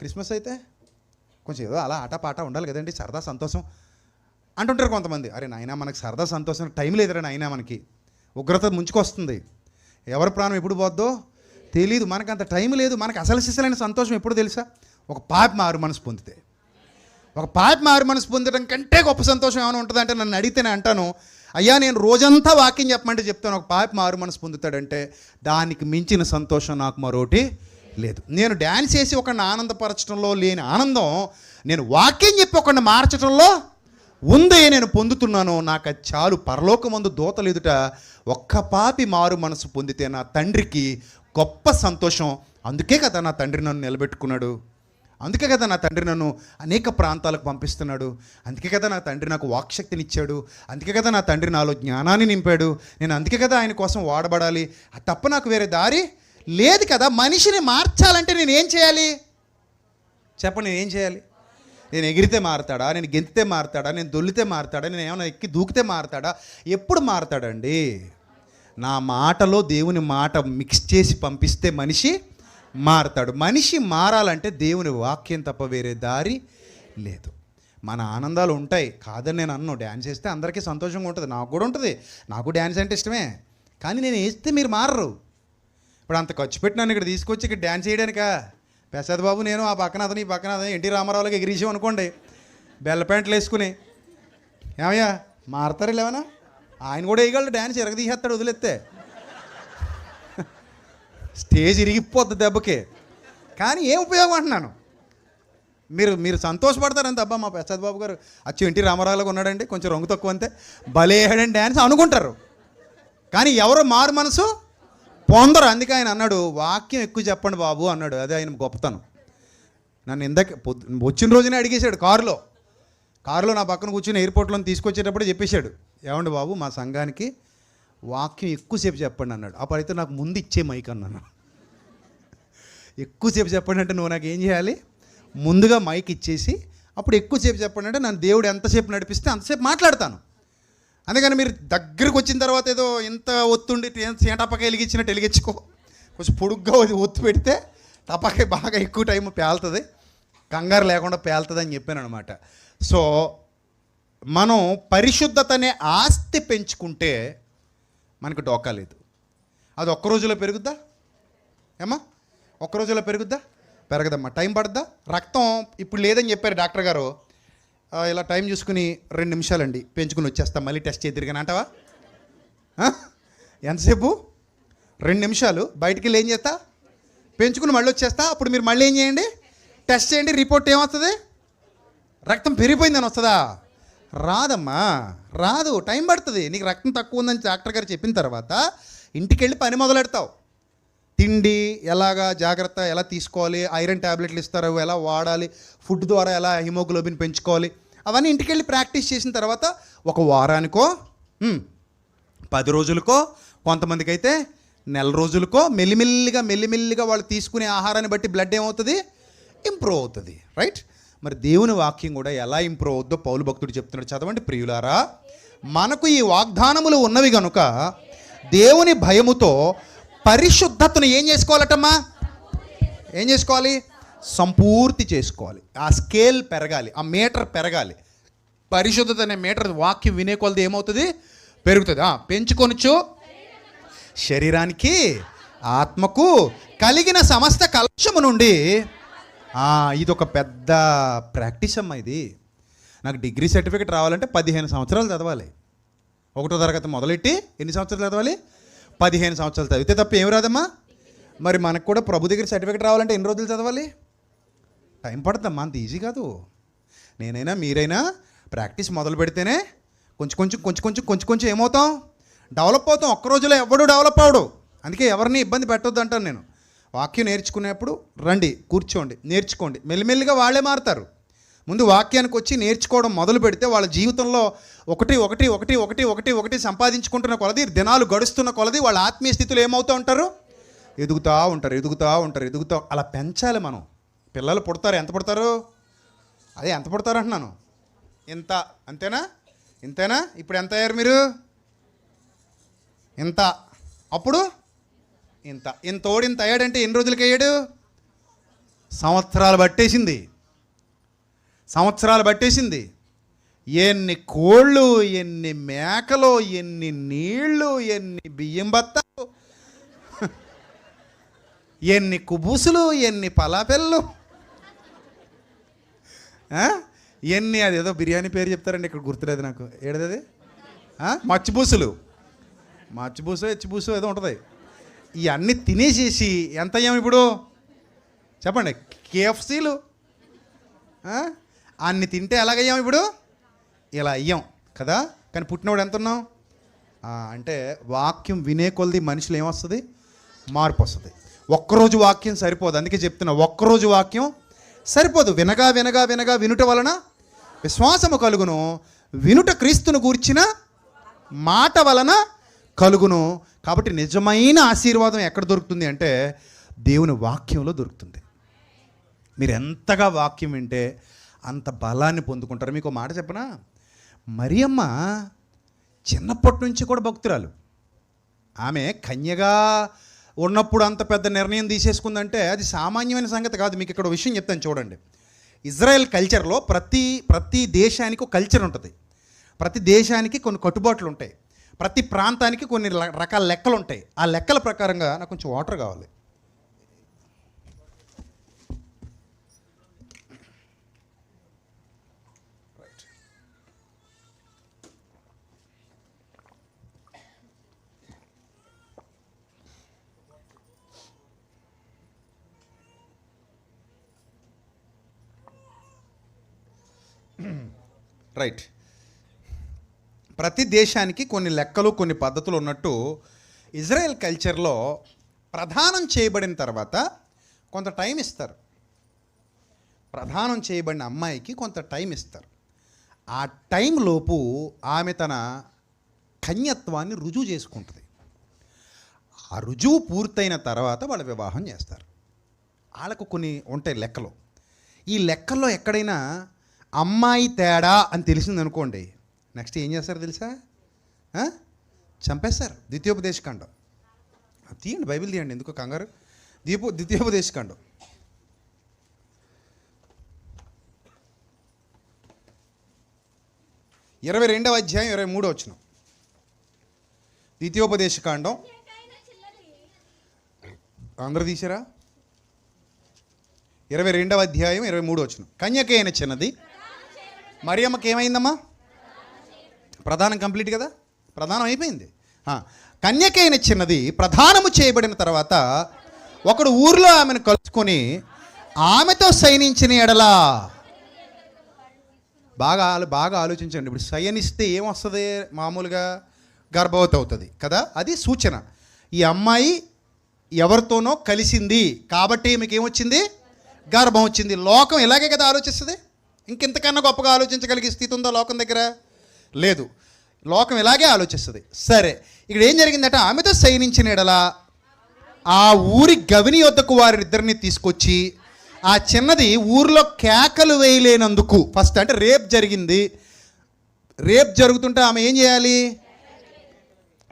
క్రిస్మస్ అయితే కొంచెం ఏదో అలా ఆటపాట ఉండాలి కదండి, సరదా సంతోషం అంటుంటారు కొంతమంది. అరే నాయనా మనకు సరదా సంతోషం టైం లేదురా నాయనా, మనకి ఉగ్రత ముంచుకొస్తుంది, ఎవరి ప్రాణం ఎప్పుడు పోద్దో తెలీదు, మనకు అంత టైం లేదు. మనకు అసలు సిసలైన సంతోషం ఎప్పుడు తెలుసా? ఒక పాపి మారు మనసు పొందితే. ఒక పాపి మారు మనసు పొందడం కంటే గొప్ప సంతోషం ఏమైనా ఉంటుందంటే నన్ను అడిగితేనే అంటాను, అయ్యా నేను రోజంతా వాకింగ్ చెప్పమంటే చెప్తాను, ఒక పాపి మారు మనసు పొందుతాడంటే దానికి మించిన సంతోషం నాకు మరోటి లేదు. నేను డ్యాన్స్ చేసి ఒకరిని ఆనందపరచడంలో లేని ఆనందం నేను వాక్యం చెప్పి ఒకరిని మార్చడంలో ఉంది. నేను పొందుతున్నాను, నాకు అది చాలు. పరలోకమందు దూతలు ఎదుట ఒక్క పాపి మారు మనసు పొందితే నా తండ్రికి గొప్ప సంతోషం. అందుకే కదా నా తండ్రి నన్ను నిలబెట్టుకున్నాడు, అందుకే కదా నా తండ్రి నన్ను అనేక ప్రాంతాలకు పంపిస్తున్నాడు, అందుకే కదా నా తండ్రి నాకు వాక్శక్తినిచ్చాడు, అందుకే కదా నా తండ్రి నాలో జ్ఞానాన్ని నింపాడు. నేను అందుకే కదా ఆయన కోసం వాడబడాలి, అది తప్ప నాకు వేరే దారి లేదు కదా. మనిషిని మార్చాలంటే నేను ఏం చేయాలి చెప్పండి? నేను ఏం చేయాలి? నేను ఎగిరితే మారతాడా, నేను గెంతితే మారతాడా, నేను దొల్లితే మారతాడా, నేను ఏమైనా ఎక్కి దూకితే మారతాడా? ఎప్పుడు మారతాడండి? నా మాటలో దేవుని మాట మిక్స్ చేసి పంపిస్తే మనిషి మారతాడు. మనిషి మారాలంటే దేవుని వాక్యం తప్ప వేరే దారి లేదు. మన ఆనందాలు ఉంటాయి కాదని నేను అన్నాను. డ్యాన్స్ వేస్తే అందరికీ సంతోషంగా ఉంటుంది, నాకు కూడా ఉంటుంది, నాకు డ్యాన్స్ అంటే ఇష్టమే. కానీ నేను వేస్తే మీరు మారరు. ఇప్పుడు అంత ఖర్చు పెట్టినాను ఇక్కడ తీసుకొచ్చి ఇక్కడ డ్యాన్స్ చేయడానికా? ప్రసాద్ బాబు నేను ఆ పక్కన అతను ఈ పక్కన అతను ఎన్టీ రామారావులకి ఎగిరీసాం అనుకోండి, బెల్ల ప్యాంట్లు వేసుకుని ఏమయ్యా మారతారు లేవనా? ఆయన కూడా వేయగలడు డ్యాన్స్, ఎరగదీసేస్తాడు వదిలేస్తే. స్టేజ్ ఇరిగిపోద్ది దెబ్బకి. కానీ ఏం ఉపయోగం అంటున్నాను, మీరు సంతోషపడతారంత. అబ్బా మా ప్రసాద్ బాబు గారు అచ్చు ఎన్టీ రామారావుగా ఉన్నాడండి, కొంచెం రంగు తక్కువ అంతే, భలే వేయడండి డ్యాన్స్ అనుకుంటారు. కానీ ఎవరు మారు మనసు పొందరు. అందుకే ఆయన అన్నాడు వాక్యం ఎక్కువ చెప్పండి బాబు అన్నాడు. అదే ఆయన గొప్పతనం. నన్ను ఇందాక వచ్చిన రోజునే అడిగేశాడు కారులో నా పక్కన కూర్చుని ఎయిర్పోర్ట్లో తీసుకొచ్చేటప్పుడు చెప్పేశాడు, ఏమండి బాబు మా సంఘానికి వాక్యం ఎక్కువసేపు చెప్పండి అన్నాడు. అప్పుడైతే నాకు ముందు ఇచ్చే మైక్ అన్నాను. ఎక్కువసేపు చెప్పండి అంటే నువ్వు నాకు ఏం చేయాలి, ముందుగా మైక్ ఇచ్చేసి అప్పుడు ఎక్కువసేపు చెప్పండి అంటే నన్ను దేవుడు ఎంతసేపు నడిపిస్తే అంతసేపు మాట్లాడతాను. అందుకని మీరు దగ్గరకు వచ్చిన తర్వాత ఏదో ఇంత ఒత్తుండి టపకాయ వెలిగించినట్టు వెలిగించుకో, కొంచెం పొడుగ్గా ఒత్తు పెడితే టపకాయ బాగా ఎక్కువ టైం పేలుతుంది, కంగారు లేకుండా పేలుతుంది అని చెప్పాను అనమాట. సో మనం పరిశుద్ధత అనే ఆస్తి పెంచుకుంటే మనకు డోకా లేదు. అది ఒక్క రోజులో పెరుగుద్దా ఏమా? ఒక్క రోజులో పెరుగుద్దా? పెరగదమ్మా, టైం పడుద్దా. రక్తం ఇప్పుడు లేదని చెప్పారు డాక్టర్ గారు, ఇలా టైం చూసుకుని 2 నిమిషాలండి పెంచుకుని వచ్చేస్తాం, మళ్ళీ టెస్ట్ చేద్దరిగాని అంటావా? ఎంతసేపు? 2 నిమిషాలు. బయటికి వెళ్ళి ఏం చేస్తా, పెంచుకుని మళ్ళీ వచ్చేస్తా. అప్పుడు మీరు మళ్ళీ ఏం చేయండి, టెస్ట్ చేయండి, రిపోర్ట్ ఏమొస్తుంది? రక్తం పెరిగిపోయిందని వస్తుందా? రాదమ్మా, రాదు, టైం పడుతుంది. నీకు రక్తం తక్కువ ఉందని డాక్టర్ గారు చెప్పిన తర్వాత ఇంటికి వెళ్ళి పని మొదలెడతావు. తిండి ఎలాగా జాగ్రత్త ఎలా తీసుకోవాలి, ఐరన్ ట్యాబ్లెట్లు ఇస్తారు అవి ఎలా వాడాలి, ఫుడ్ ద్వారా ఎలా హిమోగ్లోబిన్ పెంచుకోవాలి, అవన్నీ ఇంటికి వెళ్ళి ప్రాక్టీస్ చేసిన తర్వాత ఒక వారానికో 10 రోజులకో, కొంతమందికి అయితే నెల రోజులకో మెల్లిమెల్లిగా వాళ్ళు తీసుకునే ఆహారాన్ని బట్టి బ్లడ్ ఏమవుతుంది, ఇంప్రూవ్ అవుతుంది. రైట్? మరి దేవుని వాక్యం కూడా ఎలా ఇంప్రూవ్ అవుద్దో పౌలు భక్తుడు చెప్తున్నాడు. చదవండి ప్రియులారా, మనకు ఈ వాగ్దానములు ఉన్నవి గనుక దేవుని భయముతో పరిశుద్ధతను ఏం చేసుకోవాలటమ్మా? ఏం చేసుకోవాలి? సంపూర్తి చేసుకోవాలి. ఆ స్కేల్ పెరగాలి, ఆ మీటర్ పెరగాలి. పరిశుద్ధత అనే మీటర్ వాక్యం వినే కొలది ఏమవుతుంది, పెరుగుతుంది. పెంచుకొనొచ్చు శరీరానికి ఆత్మకు కలిగిన సమస్త కలశము నుండి. ఇది ఒక పెద్ద ప్రాక్టీస్ అమ్మా. ఇది నాకు డిగ్రీ సర్టిఫికేట్ రావాలంటే 15 సంవత్సరాలు చదవాలి. 1వ తరగతి మొదలెట్టి ఎన్ని సంవత్సరాలు చదవాలి? 15 సంవత్సరాలు చదివితే తప్ప ఏం రాదమ్మా. మరి మనకు కూడా ప్రభు దగ్గర సర్టిఫికేట్ రావాలంటే ఎన్ని రోజులు చదవాలి? టైం పడుతుందమ్మా, అంత ఈజీ కాదు. నేనైనా మీరైనా ప్రాక్టీస్ మొదలు పెడితేనే కొంచెం ఏమవుతాం, డెవలప్ అవుతాం. ఒక్క రోజులో ఎవడు డెవలప్ అవడు. అందుకే ఎవరిని ఇబ్బంది పెట్టొద్దు అంటాను నేను. వాక్యం నేర్చుకునేప్పుడు రండి, కూర్చోండి, నేర్చుకోండి. మెల్లిమెల్లిగా వాళ్ళే మారుతారు. ముందు వాక్యానికి వచ్చి నేర్చుకోవడం మొదలు పెడితే వాళ్ళ జీవితంలో ఒకటి సంపాదించుకుంటున్న కొలది, దినాలు గడుస్తున్న కొలది వాళ్ళ ఆత్మీయ స్థితిలో ఏమవుతూ ఉంటారు, ఎదుగుతూ ఉంటారు. అలా పెంచాలి మనం. పిల్లలు పుడతారు, ఎంత పుడతారు? అదే ఎంత పుడతారు అంటున్నాను, ఇంత. ఇంతేనా? ఇప్పుడు ఎంత అయ్యారు మీరు? ఇంత. అప్పుడు ఇంతోడు ఇంత అయ్యాడంటే ఎన్ని రోజులకి అయ్యాడు? సంవత్సరాలు పట్టేసింది. ఎన్ని కోళ్ళు, ఎన్ని మేకలు, ఎన్ని నీళ్ళు, ఎన్ని బియ్యం బత్తాలు, ఎన్ని కుబూసులు, ఎన్ని పలాపెళ్ళు, ఎన్ని, అదేదో బిర్యానీ పేరు చెప్తారండి, ఇక్కడ గుర్తులేదు నాకు, ఏడది మచ్చిబూసులు, ఎచ్చిబూసు ఏదో ఉంటుంది. ఇవన్నీ తినేసేసి ఎంత అయ్యాం ఇప్పుడు చెప్పండి? KFCలు అన్ని తింటే ఎలాగయ్యాం ఇప్పుడు? ఇలా అయ్యాం కదా. కానీ పుట్టినవాడు ఎంత ఉన్నాం అంటే వాక్యం వినే కొలది మనుషులు ఏమొస్తుంది, మార్పు వస్తుంది. ఒక్కరోజు వాక్యం సరిపోదు. అందుకే చెప్తున్నా, ఒక్కరోజు వాక్యం సరిపోదు. వినగా వినుట వలన విశ్వాసము కలుగును, వినుట క్రీస్తును గూర్చిన మాట వలన కలుగును. కాబట్టి నిజమైన ఆశీర్వాదం ఎక్కడ దొరుకుతుంది అంటే దేవుని వాక్యంలో దొరుకుతుంది. మీరు ఎంతగా వాక్యం వింటే అంత బలాన్ని పొందుకుంటారు. మీకు మాట చెప్పనా, మరియమ్మ చిన్నప్పటి నుంచి కూడా భక్తురాలు. ఆమె కన్యగా ఉన్నప్పుడు అంత పెద్ద నిర్ణయం తీసేసుకుందంటే అది సామాన్యమైన సంగతి కాదు. మీకు ఇక్కడ విషయం చెప్తాను చూడండి. ఇజ్రాయెల్ కల్చర్లో ప్రతి దేశానికి ఒక కల్చర్ ఉంటుంది. ప్రతి దేశానికి కొన్ని కట్టుబాట్లు ఉంటాయి. ప్రతి ప్రాంతానికి కొన్ని రకాల లెక్కలు ఉంటాయి. ఆ లెక్కల ప్రకారంగా నాకు కొంచెం వాటర్ కావాలి. రైట్. ప్రతి దేశానికి కొన్ని లెక్కలు కొన్ని పద్ధతులు ఉన్నట్టు ఇజ్రాయెల్ కల్చర్లో ప్రదానం చేయబడిన తర్వాత కొంత టైం ఇస్తారు. ప్రదానం చేయబడిన అమ్మాయికి కొంత టైం ఇస్తారు. ఆ టైంలోపు ఆమె తన కన్యత్వాన్ని రుజువు చేసుకుంటుంది. ఆ రుజువు పూర్తయిన తర్వాత వాళ్ళు వివాహం చేస్తారు. వాళ్ళకు కొన్ని ఉంటాయి లెక్కలు. ఈ లెక్కల్లో ఎక్కడైనా అమ్మాయి తేడా అని తెలిసిందనుకోండి, నెక్స్ట్ ఏం చేస్తారు తెలుసా? చంపేస్తారు. ద్వితీయోపదేశకాండం తీయండి, బైబిల్ తీయండి, ఎందుకో కంగారు. ద్వితీయోపదేశకాండం 22వ అధ్యాయం 23వ వచనం. ద్వితీయోపదేశకాండం అందరూ తీసారా? 22వ అధ్యాయం 23వ వచనం. కన్యకైన చిన్నది మరియమ్మకి ఏమైందమ్మా? ప్రధానం కంప్లీట్ కదా, ప్రధానం అయిపోయింది. కన్యకైన చిన్నది ప్రధానము చేయబడిన తర్వాత ఒకడు ఊరిలో ఆమెను కలుసుకొని ఆమెతో శయనించిన ఎడలా, బాగా ఆలోచించండి. ఇప్పుడు శయనిస్తే ఏమొస్తుంది? మామూలుగా గర్భవతి అవుతుంది కదా, అది సూచన. ఈ అమ్మాయి ఎవరితోనో కలిసింది కాబట్టి ఈమెకి ఏమొచ్చింది? గర్భం వచ్చింది. లోకం ఇలాగే కదా ఆలోచిస్తుంది. ఇంకెంతకన్నా గొప్పగా ఆలోచించగలిగే స్థితి ఉందా లోకం దగ్గర? లేదు. లోకం ఇలాగే ఆలోచిస్తుంది. సరే, ఇక్కడ ఏం జరిగిందట? ఆమెతో శయనించిన ఎడలా ఆ ఊరి గవిని యొద్దకు వారిద్దరిని తీసుకొచ్చి, ఆ చిన్నది ఊరిలో కేకలు వేయలేనందుకు, ఫస్ట్ అంటే రేప్ జరిగింది. రేప్ జరుగుతుంటే ఆమె ఏం చేయాలి?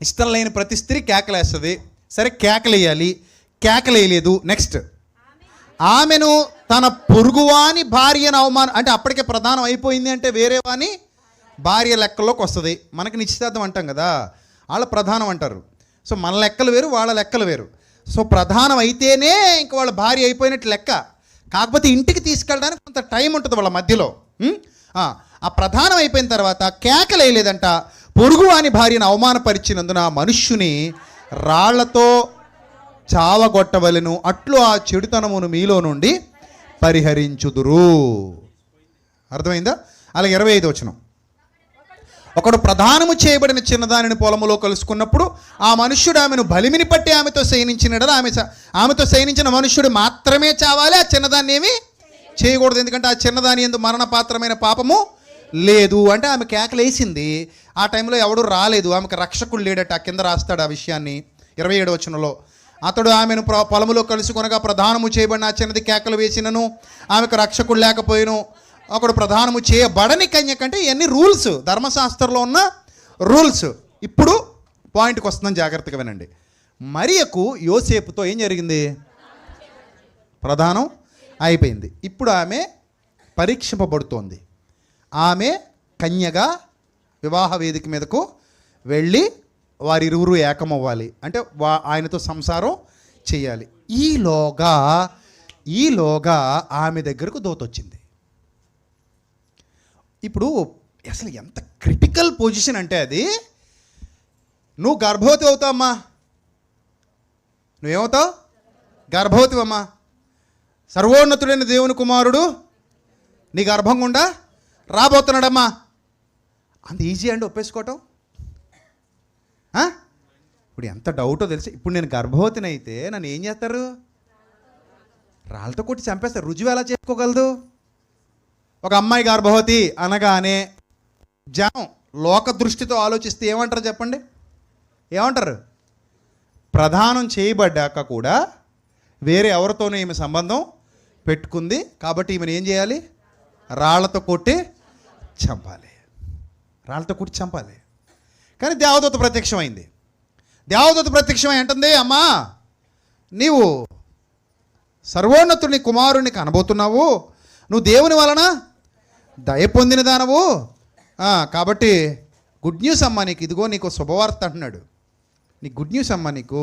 ఇష్టం లేని ప్రతి స్త్రీ కేకలేస్తుంది. సరే, కేకలేయాలి. కేకలేయలేదు. నెక్స్ట్, ఆమెను తన పొరుగువాని భార్యను అవమానం, అంటే అప్పటికే ప్రధానం అయిపోయింది అంటే వేరే వాని భార్య లెక్కల్లోకి వస్తుంది. మనకి నిశ్చితార్థం అంటాం కదా, వాళ్ళ ప్రధానం అంటారు. సో మన లెక్కలు వేరు, వాళ్ళ లెక్కలు వేరు. సో ప్రధానం అయితేనే ఇంక వాళ్ళ భార్య అయిపోయినట్టు లెక్క. కాకపోతే ఇంటికి తీసుకెళ్ళడానికి కొంత టైం ఉంటుంది వాళ్ళ మధ్యలో. ఆ ప్రధానం అయిపోయిన తర్వాత కేకలేయలేదంట. పొరుగువాని భార్యను అవమానపరిచినందున ఆ మనుష్యుని రాళ్లతో చావగొట్టవలెను, అట్లు ఆ చెడుతనమును మీలో నుండి పరిహరించుదురు. అర్థమైందా? అలాగే 25వ వచనం. ఒకడు ప్రధానము చేయబడిన చిన్నదానిని పొలములో కలుసుకున్నప్పుడు ఆ మనుష్యుడు ఆమెను బలిమిని పట్టి ఆమెతో శయనించినడలా, ఆమెతో శయనించిన మనుష్యుడు మాత్రమే చావాలి, ఆ చిన్నదాన్ని ఏమీ చేయకూడదు. ఎందుకంటే ఆ చిన్నదాని యందు మరణపాత్రమైన పాపము లేదు. అంటే ఆమె కేకలేసింది. ఆ టైంలో ఎవడు రాలేదు, ఆమెకు రక్షకుడు లేడట. కింద రాస్తాడు ఆ విషయాన్ని 27వ వచనంలో. అతడు ఆమెను పొలములో కలుసుకొనగా ప్రధానము చేయబడిన ఆ చిన్నది కేకలు వేసినను ఆమెకు రక్షకుడు లేకపోయిను. ఒకడు ప్రధానము చేయబడని కన్య కంటే ఇవన్నీ రూల్స్, ధర్మశాస్త్రంలో ఉన్న రూల్స్. ఇప్పుడు పాయింట్కి వస్తుందని జాగ్రత్తగా వినండి. మరియకు యోసేపుతో ఏం జరిగింది? ప్రధానం అయిపోయింది. ఇప్పుడు ఆమె పరీక్షింపబడుతోంది. ఆమె కన్యగా వివాహ వేదిక మీదకు వెళ్ళి వారిరువురు ఏకమవ్వాలి, అంటే ఆయనతో సంసారం చేయాలి. ఈలోగా ఆమె దగ్గరకు దూతొచ్చింది. ఇప్పుడు అసలు ఎంత క్రిటికల్ పొజిషన్ అంటే అది. నువ్వు గర్భవతి అవుతావమ్మా. నువ్వేమవుతావు? గర్భవతి అమ్మా. సర్వోన్నతుడైన దేవుని కుమారుడు నీ గర్భం గుండా రాబోతున్నాడమ్మా. అంత ఈజీ అండి ఒప్పేసుకోవటం? ఇప్పుడు ఎంత డౌటో తెలిసి. ఇప్పుడు నేను గర్భవతిని అయితే నన్ను ఏం చేస్తారు? రాళ్ళతో కొట్టి చంపేస్తారు. రుజువు ఎలా చేసుకోగలదు? ఒక అమ్మాయి గర్భవతి అనగానే జనం లోక దృష్టితో ఆలోచిస్తే ఏమంటారు చెప్పండి? ఏమంటారు? ప్రధానం చేయబడ్డాక కూడా వేరే ఎవరితోనూ ఈమె సంబంధం పెట్టుకుంది కాబట్టి ఈమెను ఏం చేయాలి? రాళ్లతో కొట్టి చంపాలి. రాళ్లతో కొట్టి చంపాలి. కానీ దేవదూత ప్రత్యక్షమైంది. దేవదూత ప్రత్యక్షమై అంటుంది, అమ్మా నీవు సర్వోన్నతుని కుమారుని కనబోతున్నావు, నువ్వు దేవుని వలన దయ పొందిన దానవు, కాబట్టి గుడ్ న్యూస్ అమ్మా నీకు, ఇదిగో నీకు శుభవార్త అంటున్నాడు. నీకు గుడ్ న్యూస్ అమ్మా, నీకు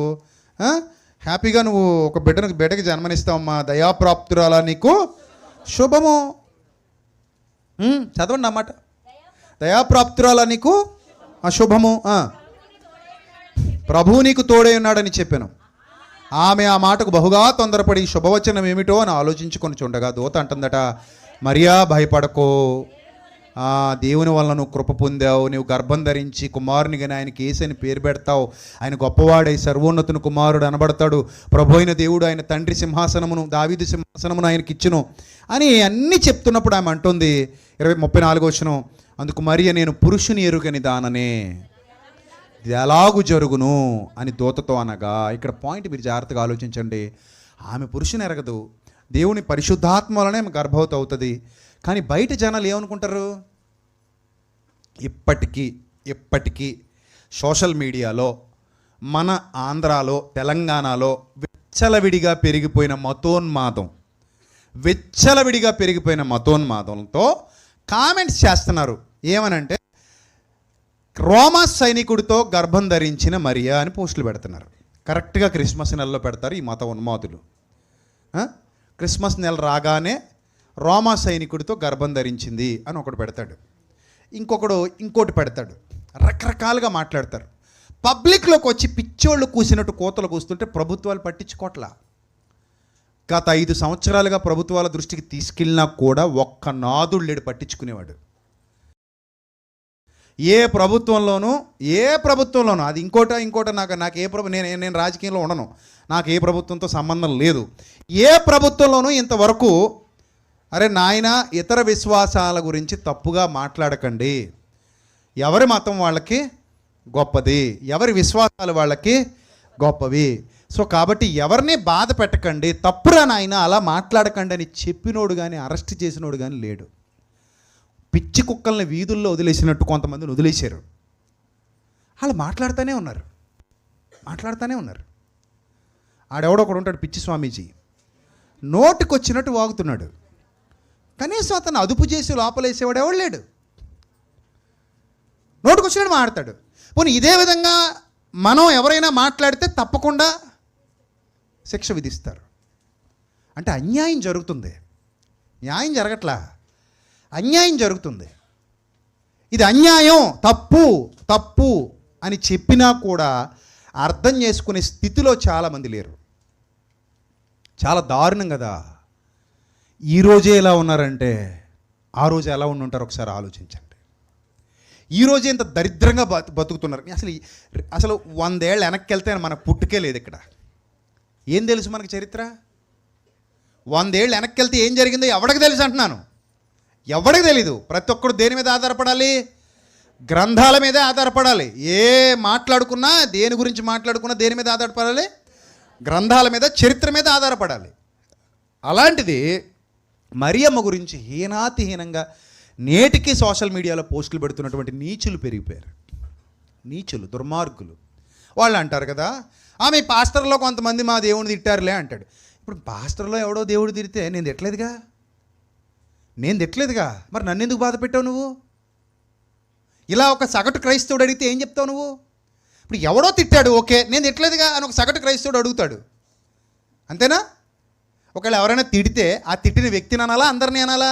హ్యాపీగా నువ్వు ఒక బిడ్డకి జన్మనిస్తావమ్మా, దయాప్రాప్తురాలా నీకు శుభము. చదవండి అన్నమాట. దయాప్రాప్తురాలా నీకు శుభము, ప్రభువు నీకు తోడై ఉన్నాడని చెప్పాను. ఆమె ఆ మాటకు బహుగా తొందరపడి శుభవచనం ఏమిటో అని ఆలోచించుకొని చూడగా దూత అంటుందట, మరియా భయపడకో, దేవుని వల్ల నువ్వు కృప పొందావు, నువ్వు గర్భం ధరించి కుమారుని కానీ ఆయనకి యేసని పేరు పెడతావు, ఆయన గొప్పవాడై సర్వోన్నతుని కుమారుడు అనబడతాడు, ప్రభు అయిన దేవుడు ఆయన తండ్రి సింహాసనమును దావీదు సింహాసనమును ఆయనకి ఇచ్చును అని అన్నీ చెప్తున్నప్పుడు ఆమె అంటుంది 34వ వచనం, అందుకు మరియ నేను పురుషుని ఎరుగని దాననే ఇది ఎలాగు జరుగును అని దూతతో అనగా. ఇక్కడ పాయింట్ మీరు జాగ్రత్తగా ఆలోచించండి. ఆమె పురుషుని ఎరగదు, దేవుని పరిశుద్ధాత్మ వలనే ఆమె గర్భవతి అవుతుంది. కానీ బయట జనాలు ఏమనుకుంటారు? ఇప్పటికీ సోషల్ మీడియాలో మన ఆంధ్రాలో తెలంగాణలో విచ్చలవిడిగా పెరిగిపోయిన మతోన్మాదంతో కామెంట్స్ చేస్తున్నారు. ఏమనంటే రోమా సైనికుడితో గర్భం ధరించిన మరియా అని పోస్టులు పెడుతున్నారు. కరెక్ట్గా క్రిస్మస్ నెలలో పెడతారు ఈ మత ఉన్మాదులు. క్రిస్మస్ నెల రాగానే రోమా సైనికుడితో గర్భం ధరించింది అని ఒకడు పెడతాడు, ఇంకోటి పెడతాడు. రకరకాలుగా మాట్లాడతారు. పబ్లిక్లోకి వచ్చి పిచ్చోళ్ళు కూసినట్టు కోతలు కూస్తుంటే ప్రభుత్వాలు పట్టించుకోవట్లా. గత 5 సంవత్సరాలుగా ప్రభుత్వాల దృష్టికి తీసుకెళ్ళినా కూడా ఒక్క నాదుడు లేడు పట్టించుకునేవాడు. ఏ ప్రభుత్వంలోనూ అది ఇంకోట నాకు ఏ నేను రాజకీయంలో ఉండను, నాకు ఏ ప్రభుత్వంతో సంబంధం లేదు. ఏ ప్రభుత్వంలోనూ ఇంతవరకు అరే నాయన ఇతర విశ్వాసాల గురించి తప్పుగా మాట్లాడకండి, ఎవరి మతం వాళ్ళకి గొప్పది, ఎవరి విశ్వాసాలు వాళ్ళకి గొప్పవి, సో కాబట్టి ఎవరిని బాధ పెట్టకండి, తప్పురా నాయన అలా మాట్లాడకండి అని చెప్పినోడు కానీ అరెస్ట్ చేసినోడు కానీ లేడు. పిచ్చి కుక్కల్ని వీధుల్లో వదిలేసినట్టు కొంతమందిని వదిలేశారు. వాళ్ళు మాట్లాడుతూనే ఉన్నారు. ఆడెవడో ఒకడు ఉంటాడు పిచ్చి స్వామీజీ, నోటికొచ్చినట్టు వాగుతున్నాడు. కనీసం అతను అదుపు చేసి లోపలేసేవాడు ఎవడు లేడు. నోటికొచ్చినట్టు మాట్లాడతాడు. పోనీ ఇదే విధంగా మనం ఎవరైనా మాట్లాడితే తప్పకుండా శిక్ష విధిస్తారు. అంటే అన్యాయం జరుగుతుంది, న్యాయం జరగట్లా, అన్యాయం జరుగుతుంది. ఇది అన్యాయం, తప్పు అని చెప్పినా కూడా అర్థం చేసుకునే స్థితిలో చాలామంది లేరు. చాలా దారుణం కదా. ఈరోజే ఎలా ఉన్నారంటే ఆ రోజు ఎలా ఉండుంటారు ఒకసారి ఆలోచించండి. ఈరోజే ఇంత దరిద్రంగా బతుకుతున్నారు. అసలు 100 ఏళ్ళు వెనక్కి వెళ్తే మన పుట్టుకే లేదు ఇక్కడ. ఏం తెలుసు మనకి చరిత్ర? 100 ఏళ్ళు వెనక్కి వెళ్తే ఏం జరిగిందో ఎవడికి తెలుసు అంటున్నాను. ఎవడికి తెలీదు. ప్రతి ఒక్కరు దేని మీద ఆధారపడాలి? గ్రంథాల మీదే ఆధారపడాలి. దేని గురించి మాట్లాడుకున్నా దేని మీద ఆధారపడాలి? గ్రంథాల మీద, చరిత్ర మీద ఆధారపడాలి. అలాంటిది మరియమ్మ గురించి హీనాతిహీనంగా నేటికి సోషల్ మీడియాలో పోస్టులు పెడుతున్నటువంటి నీచులు పెరిగిపోయారు. నీచులు, దుర్మార్గులు. వాళ్ళు అంటారు కదా, మీ పాస్టర్లో కొంతమంది మా దేవుడిని తిట్టారులే అంటాడు. ఇప్పుడు పాస్టర్లో ఎవడో దేవుడు తిడితే నేను తిట్టలేదుగా, మరి నన్ను ఎందుకు బాధ పెట్టావు నువ్వు? ఇలా ఒక సగటు క్రైస్తవుడు అడిగితే ఏం చెప్తావు నువ్వు? ఇప్పుడు ఎవడో తిట్టాడు, ఓకే, నేను తిట్టలేదుగా అని ఒక సగటు క్రైస్తవుడు అడుగుతాడు, అంతేనా? ఒకవేళ ఎవరైనా తిడితే ఆ తిట్టిన వ్యక్తిని అనాలా, అందరినీ అనాలా?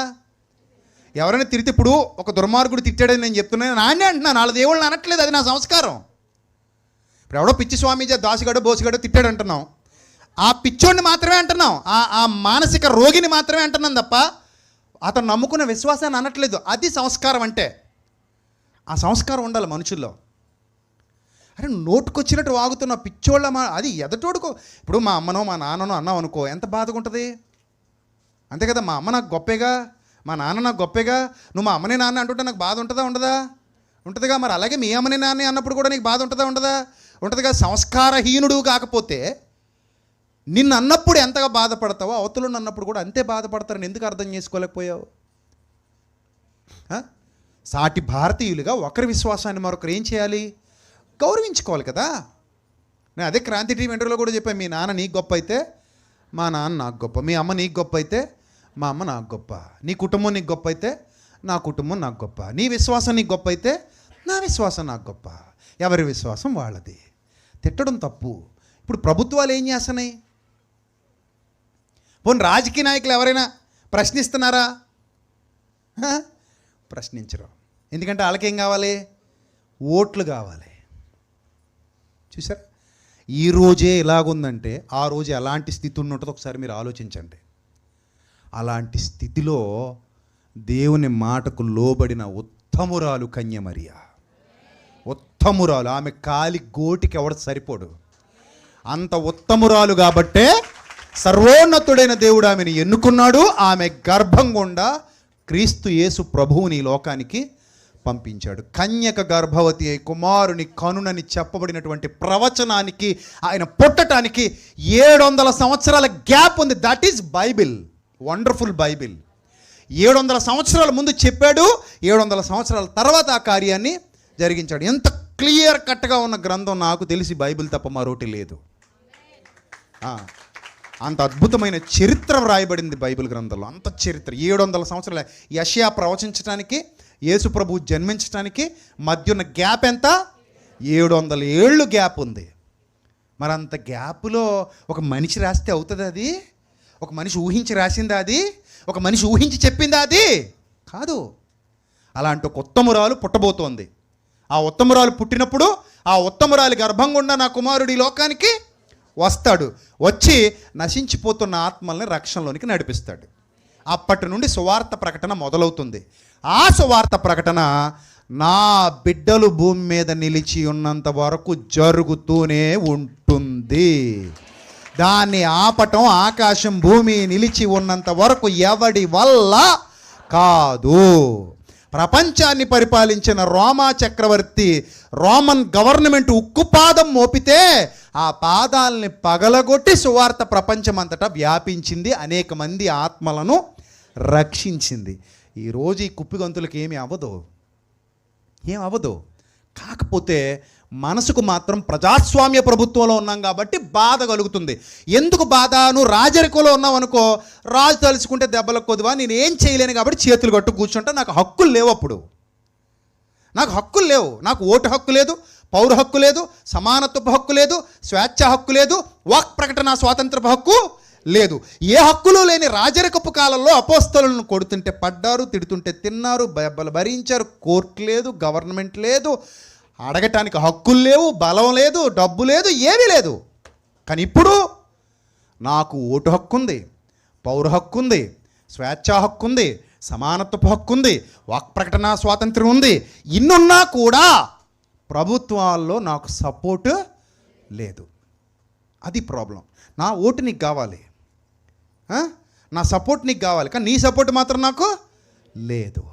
ఎవరైనా తిడితే, ఇప్పుడు ఒక దుర్మార్గుడు తిట్టాడని నేను చెప్తున్నాను, నాన్నే అంటున్నాను, వాళ్ళ దేవుళ్ళని అనట్లేదు, అది నా సంస్కారం. ఇప్పుడు ఎవడో పిచ్చి స్వామీజీ దాసుగాడో బోసుగాడో తిట్టాడు అంటున్నాం, ఆ పిచ్చోడిని మాత్రమే అంటున్నాం, ఆ మానసిక రోగిని మాత్రమే అంటున్నాం తప్ప అతను నమ్ముకున్న విశ్వాసాన్ని అనట్లేదు. అది సంస్కారం అంటే. ఆ సంస్కారం ఉండాలి మనుషుల్లో. అరే నోటుకొచ్చినట్టు వాగుతున్న పిచ్చోళ్ళ అది ఎదటోడుకో. ఇప్పుడు మా అమ్మనో మా నాన్ననో అన్నావు అనుకో, ఎంత బాధగా ఉంటుంది. అంతే కదా, మా అమ్మ నాకు గొప్పేగా, మా నాన్న నాకు గొప్పేగా, నువ్వు మా అమ్మని నాన్న అంటుంటే నాకు బాధ ఉంటుందా ఉండదా? ఉంటుందిగా. మరి అలాగే మీ అమ్మని నాన్న అన్నప్పుడు కూడా నీకు బాధ ఉంటుందా ఉండదా? ఉంటుందిగా. సంస్కారహీనుడు కాకపోతే నిన్ను అన్నప్పుడు ఎంతగా బాధపడతావో అవతలు అన్నప్పుడు కూడా అంతే బాధపడతారని ఎందుకు అర్థం చేసుకోలేకపోయావు? సాటి భారతీయులుగా ఒకరి విశ్వాసాన్ని మరొకరు ఏం చేయాలి? గౌరవించుకోవాలి కదా. నేను అదే క్రాంతి టీవీ ఇంటర్వ్యూలో కూడా చెప్పాను, మీ నాన్న నీకు గొప్ప అయితే మా నాన్న నాకు గొప్ప, మీ అమ్మ నీకు గొప్ప అయితే మా అమ్మ నాకు గొప్ప, నీ కుటుంబం నీకు గొప్ప అయితే నా కుటుంబం నాకు గొప్ప, నీ విశ్వాసం నీకు గొప్ప అయితే నా విశ్వాసం నాకు గొప్ప, ఎవరి విశ్వాసం వాళ్ళది. తిట్టడం తప్పు. ఇప్పుడు ప్రభుత్వాలు ఏం చేస్తున్నాయి? పోనీ రాజకీయ నాయకులు ఎవరైనా ప్రశ్నిస్తున్నారా? ప్రశ్నించరు. ఎందుకంటే వాళ్ళకేం కావాలి? ఓట్లు కావాలి. చూసారా, ఈరోజే ఇలాగుందంటే ఆ రోజు ఎలాంటి స్థితి ఉన్నట్టు ఒకసారి మీరు ఆలోచించండి. అలాంటి స్థితిలో దేవుని మాటకు లోబడిన ఉత్తమురాలు కన్యమరియ. ఉత్తమురాలు. ఆమె కాలి గోటికి ఎవడు సరిపోడు. అంత ఉత్తమురాలు కాబట్టే సర్వోన్నతుడైన దేవుడు ఆమెను ఎన్నుకున్నాడు. ఆమె గర్భం గుండా క్రీస్తు యేసు ప్రభువుని ఈ లోకానికి పంపించాడు. కన్యక గర్భవతి అయి కుమారుని కనునని చెప్పబడినటువంటి ప్రవచనానికి ఆయన పుట్టటానికి 700 సంవత్సరాల గ్యాప్ ఉంది. That is Bible. Wonderful Bible. 700 సంవత్సరాల ముందు చెప్పాడు, 700 సంవత్సరాల తర్వాత ఆ కార్యాన్ని జరిగించాడు. ఎంత క్లియర్ కట్గా ఉన్న గ్రంథం నాకు తెలిసి బైబిల్ తప్ప మరోటి లేదు. అంత అద్భుతమైన చరిత్ర వ్రాయబడింది బైబిల్ గ్రంథంలో. అంత చరిత్ర 700 సంవత్సరాలు. యెషయా ప్రవచించడానికి, యేసు ప్రభు జన్మించడానికి మధ్య ఉన్న గ్యాప్ ఎంత? 700 ఏళ్ళు గ్యాప్ ఉంది. మరి అంత గ్యాప్లో ఒక మనిషి రాస్తే అవుతుంది అది? ఒక మనిషి ఊహించి రాసిందా అది? ఒక మనిషి ఊహించి చెప్పిందా అది? కాదు. అలాంటి ఒక ఉత్తమురాలు పుట్టబోతోంది. ఆ ఉత్తమురాలు పుట్టినప్పుడు ఆ ఉత్తమురాలి గర్భం గుండా నా కుమారుడు ఈ లోకానికి వస్తాడు. వచ్చి నశించిపోతున్న ఆత్మల్ని రక్షణలోనికి నడిపిస్తాడు. అప్పటి నుండి సువార్త ప్రకటన మొదలవుతుంది. ఆ సువార్త ప్రకటన నా బిడ్డలు భూమి మీద నిలిచి ఉన్నంత వరకు జరుగుతూనే ఉంటుంది. దాన్ని ఆపటం, ఆకాశం భూమి నిలిచి ఉన్నంత వరకు ఎవడి వల్ల కాదు. ప్రపంచాన్ని పరిపాలించిన రోమా చక్రవర్తి, రోమన్ గవర్నమెంట్ ఉక్కుపాదం మోపితే ఆ పాదాలని పగలగొట్టి సువార్త ప్రపంచమంతటా వ్యాపించింది. అనేక మంది ఆత్మలను రక్షించింది. ఈరోజు ఈ కుప్పిగంతులకు ఏమీ అవ్వదు. కాకపోతే మనసుకు మాత్రం ప్రజాస్వామ్య ప్రభుత్వంలో ఉన్నాం కాబట్టి బాధ కలుగుతుంది. ఎందుకు బాధ? నువ్వు రాజరికంలో ఉన్నావు అనుకో, రాజు తలుచుకుంటే దెబ్బలకు కొద్దువా, నేనేం చేయలేను కాబట్టి చేతులు కట్టు కూర్చుంటా. నాకు హక్కులు లేవు. అప్పుడు నాకు హక్కులు లేవు. నాకు ఓటు హక్కు లేదు, పౌర హక్కు లేదు, సమానత్వపు హక్కు లేదు, స్వేచ్ఛ హక్కు లేదు, వాక్ ప్రకటన స్వాతంత్రపు హక్కు లేదు. ఏ హక్కులు లేని రాజరికపు కాలంలో అపోస్తలులను కొడుతుంటే పడ్డారు, తిడుతుంటే తిన్నారు, బెబ్బలు భరించారు. కోర్టు లేదు, గవర్నమెంట్ లేదు, అడగటానికి హక్కులు లేవు, బలం లేదు, డబ్బు లేదు, ఏమీ లేదు. కానీ ఇప్పుడు నాకు ఓటు హక్కు ఉంది, పౌర హక్కు ఉంది, స్వేచ్ఛా హక్కు ఉంది, సమానత్వపు హక్కు ఉంది, వాక్ ప్రకటన స్వాతంత్రం ఉంది. ఇన్నున్నా కూడా ప్రభుత్వాల్లో నాకు సపోర్ట్ లేదు. అది ప్రాబ్లం. నా ఓటు నీకు కావాలి, నా సపోర్ట్ నీకు కావాలి, కానీ నీ సపోర్ట్ మాత్రం నాకు లేదు.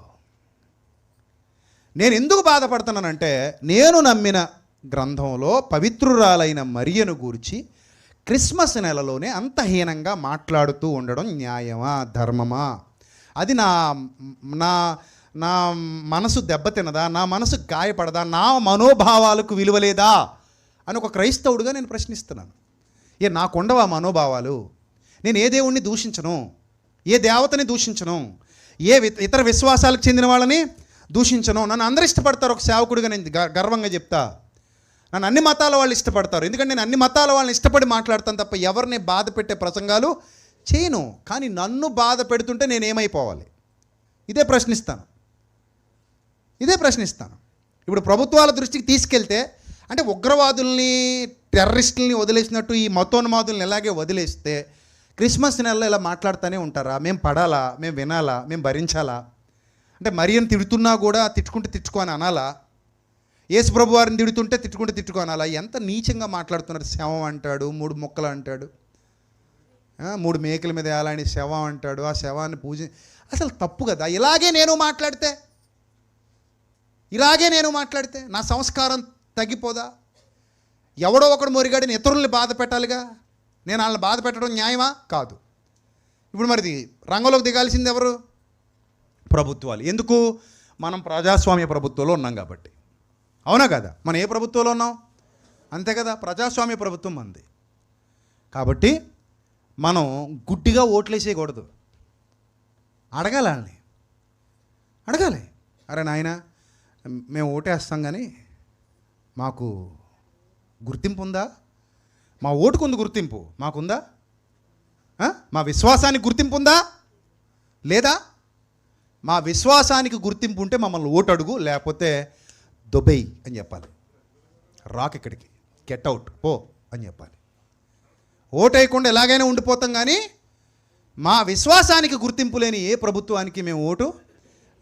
నేను ఎందుకు బాధపడుతున్నానంటే, నేను నమ్మిన గ్రంథంలో పవిత్రురాలైన మరియను గూర్చి క్రిస్మస్ నెలలోనే అంతహీనంగా మాట్లాడుతూ ఉండడం న్యాయమా, ధర్మమా? అది నా నా నా మనసు దెబ్బతినదా? నా మనసు గాయపడదా? నా మనోభావాలకు విలువలేదా అని ఒక క్రైస్తవుడిగా నేను ప్రశ్నిస్తున్నాను. నాకుండవా మనోభావాలు? నేను ఏ దేవుణ్ణి దూషించను, ఏ దేవతని దూషించను, ఏ ఇతర విశ్వాసాలకు చెందిన వాళ్ళని దూషించను. నన్ను అందరూ ఇష్టపడతారు. ఒక సేవకుడిగా నేను గర్వంగా చెప్తా, నన్ను అన్ని మతాల వాళ్ళు ఇష్టపడతారు. ఎందుకంటే నేను అన్ని మతాల వాళ్ళని ఇష్టపడి మాట్లాడతాను తప్ప ఎవరిని బాధ పెట్టే ప్రసంగాలు చేయను. కానీ నన్ను బాధ పెడుతుంటే నేనేమైపోవాలి? ఇదే ప్రశ్నిస్తాను. ఇప్పుడు ప్రభుత్వాల దృష్టికి తీసుకెళ్తే, అంటే ఉగ్రవాదుల్ని, టెర్రరిస్టుల్ని వదిలేసినట్టు ఈ మతోన్మాదుల్ని ఎలాగే వదిలేస్తే క్రిస్మస్ నెలలో ఇలా మాట్లాడుతూనే ఉంటారా? మేము పడాలా, మేము వినాలా, మేము భరించాలా? అంటే మరియని తిడుతున్నా కూడా తిట్టుకో అని అనాలా? యేసు ప్రభు వారిని తిడుతుంటే తిట్టుకో అనాలా? ఎంత నీచంగా మాట్లాడుతున్నారు. శవం అంటాడు, 3 ముక్కలు అంటాడు, 3 మేకల మీద వేలాని శవం అంటాడు, ఆ శవాన్ని పూజ. అసలు తప్పు కదా. ఇలాగే నేను మాట్లాడితే నా సంస్కారం తగ్గిపోదా? ఎవడో ఒకడు మొరిగాడిని ఇతరుల్ని బాధ పెట్టాలిగా. నేను వాళ్ళని బాధ పెట్టడం న్యాయమా? కాదు. ఇప్పుడు మరిది రంగంలోకి దిగాల్సింది ఎవరు? ప్రభుత్వాలు. ఎందుకు? మనం ప్రజాస్వామ్య ప్రభుత్వంలో ఉన్నాం కాబట్టి. అవునా కదా? మనం ఏ ప్రభుత్వంలో ఉన్నాం? అంతే కదా, ప్రజాస్వామ్య ప్రభుత్వం మనది. కాబట్టి మనం గుడ్డిగా ఓట్లేసేయకూడదు. అడగాలి. అరే నాయన, మేము ఓటేస్తాం కానీ మాకు గుర్తింపు ఉందా? మా ఓటుకుంది గుర్తింపు, మాకుందా? మా విశ్వాసానికి గుర్తింపు ఉందా లేదా? మా విశ్వాసానికి గుర్తింపు ఉంటే మమ్మల్ని ఓటు అడుగు, లేకపోతే దుబై అని చెప్పాలి. రాక్ ఇక్కడికి, గెట్ అవుట్, పో అని చెప్పాలి. ఓటు వేయకుండా ఎలాగైనా ఉండిపోతాం, కానీ మా విశ్వాసానికి గుర్తింపు లేని ఏ ప్రభుత్వానికి మేము ఓటు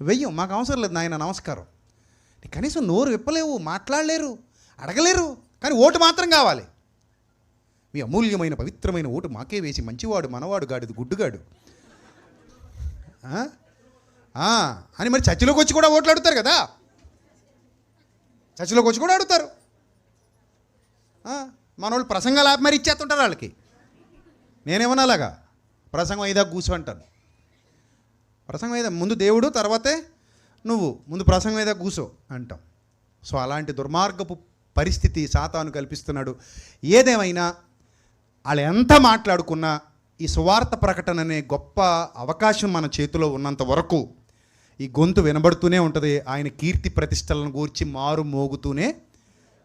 వెయ్యం, మాకు అవసరం లేదు నాయన నమస్కారం. కనీసం నోరు విప్పలేవు, మాట్లాడలేరు, అడగలేరు, కానీ ఓటు మాత్రం కావాలి. మీ అమూల్యమైన పవిత్రమైన ఓటు మాకే వేసి మంచివాడు మనవాడు గాడిది గుడ్డుగాడు అని మరి చర్చిలోకి వచ్చి కూడా ఓట్లు అడుగుతారు కదా, చర్చిలోకి వచ్చి కూడా అడుగుతారు. మన వాళ్ళు ప్రసంగాలు ఆపి మరి ఇచ్చేస్తుంటారు వాళ్ళకి. నేనేమన్నా అలాగా ప్రసంగం అయిదా కూర్చో అంటాను. ప్రసంగం అయిదా ముందు దేవుడు, తర్వాతే నువ్వు, ముందు ప్రసంగం అయిదా కూర్చో అంటాం. సో అలాంటి దుర్మార్గపు పరిస్థితి సాతాను కల్పిస్తున్నాడు. ఏదేమైనా వాళ్ళు ఎంత మాట్లాడుకున్నా ఈ సువార్త ప్రకటన అనే గొప్ప అవకాశం మన చేతిలో ఉన్నంత వరకు ఈ గొంతు వినబడుతూనే ఉంటుంది. ఆయన కీర్తి ప్రతిష్టలను గూర్చి మారు మోగుతూనే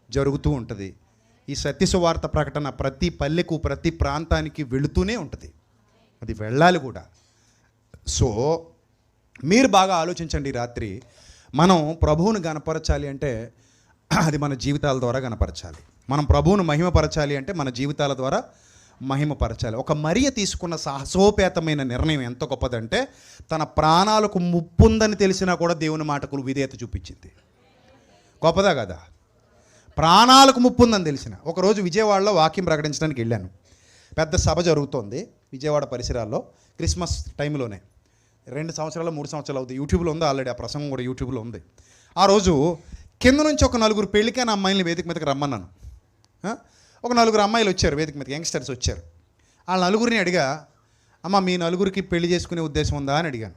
జరుగుతూ ఉంటుంది. ఈ సత్య సువార్త ప్రకటన ప్రతి పల్లెకు ప్రతి ప్రాంతానికి వెళుతూనే ఉంటుంది, అది వెళ్ళాలి కూడా. సో మీరు బాగా ఆలోచించండి. రాత్రి మనం ప్రభువును గణపరచాలి అంటే అది మన జీవితాల ద్వారా గణపరచాలి. మనం ప్రభువును మహిమపరచాలి అంటే మన జీవితాల ద్వారా మహిమపరచాలి. ఒక మరియ తీసుకున్న సాహసోపేతమైన నిర్ణయం ఎంత గొప్పదంటే తన ప్రాణాలకు ముప్పుందని తెలిసినా కూడా దేవుని మాటకు విధేయత చూపించింది. గొప్పదా కదా? ప్రాణాలకు ముప్పుందని తెలిసిన. ఒకరోజు విజయవాడలో వాక్యం ప్రకటించడానికి వెళ్ళాను. పెద్ద సభ జరుగుతోంది విజయవాడ పరిసరాల్లో, క్రిస్మస్ టైంలోనే. 2 సంవత్సరాలు 3 సంవత్సరాలు అవుతుంది. యూట్యూబ్లో ఉంది ఆల్రెడీ, ఆ ప్రసంగం కూడా యూట్యూబ్లో ఉంది. ఆ రోజు కింద నుంచి ఒక 4 పెళ్ళికైన అమ్మాయిని వేదిక మీదకి రమ్మన్నాను. ఒక 4 అమ్మాయిలు వచ్చారు వేదిక మీదకి, యంగ్స్టర్స్ వచ్చారు. వాళ్ళ 4 అడిగా, అమ్మ మీ 4 పెళ్లి చేసుకునే ఉద్దేశం ఉందా అని అడిగాను.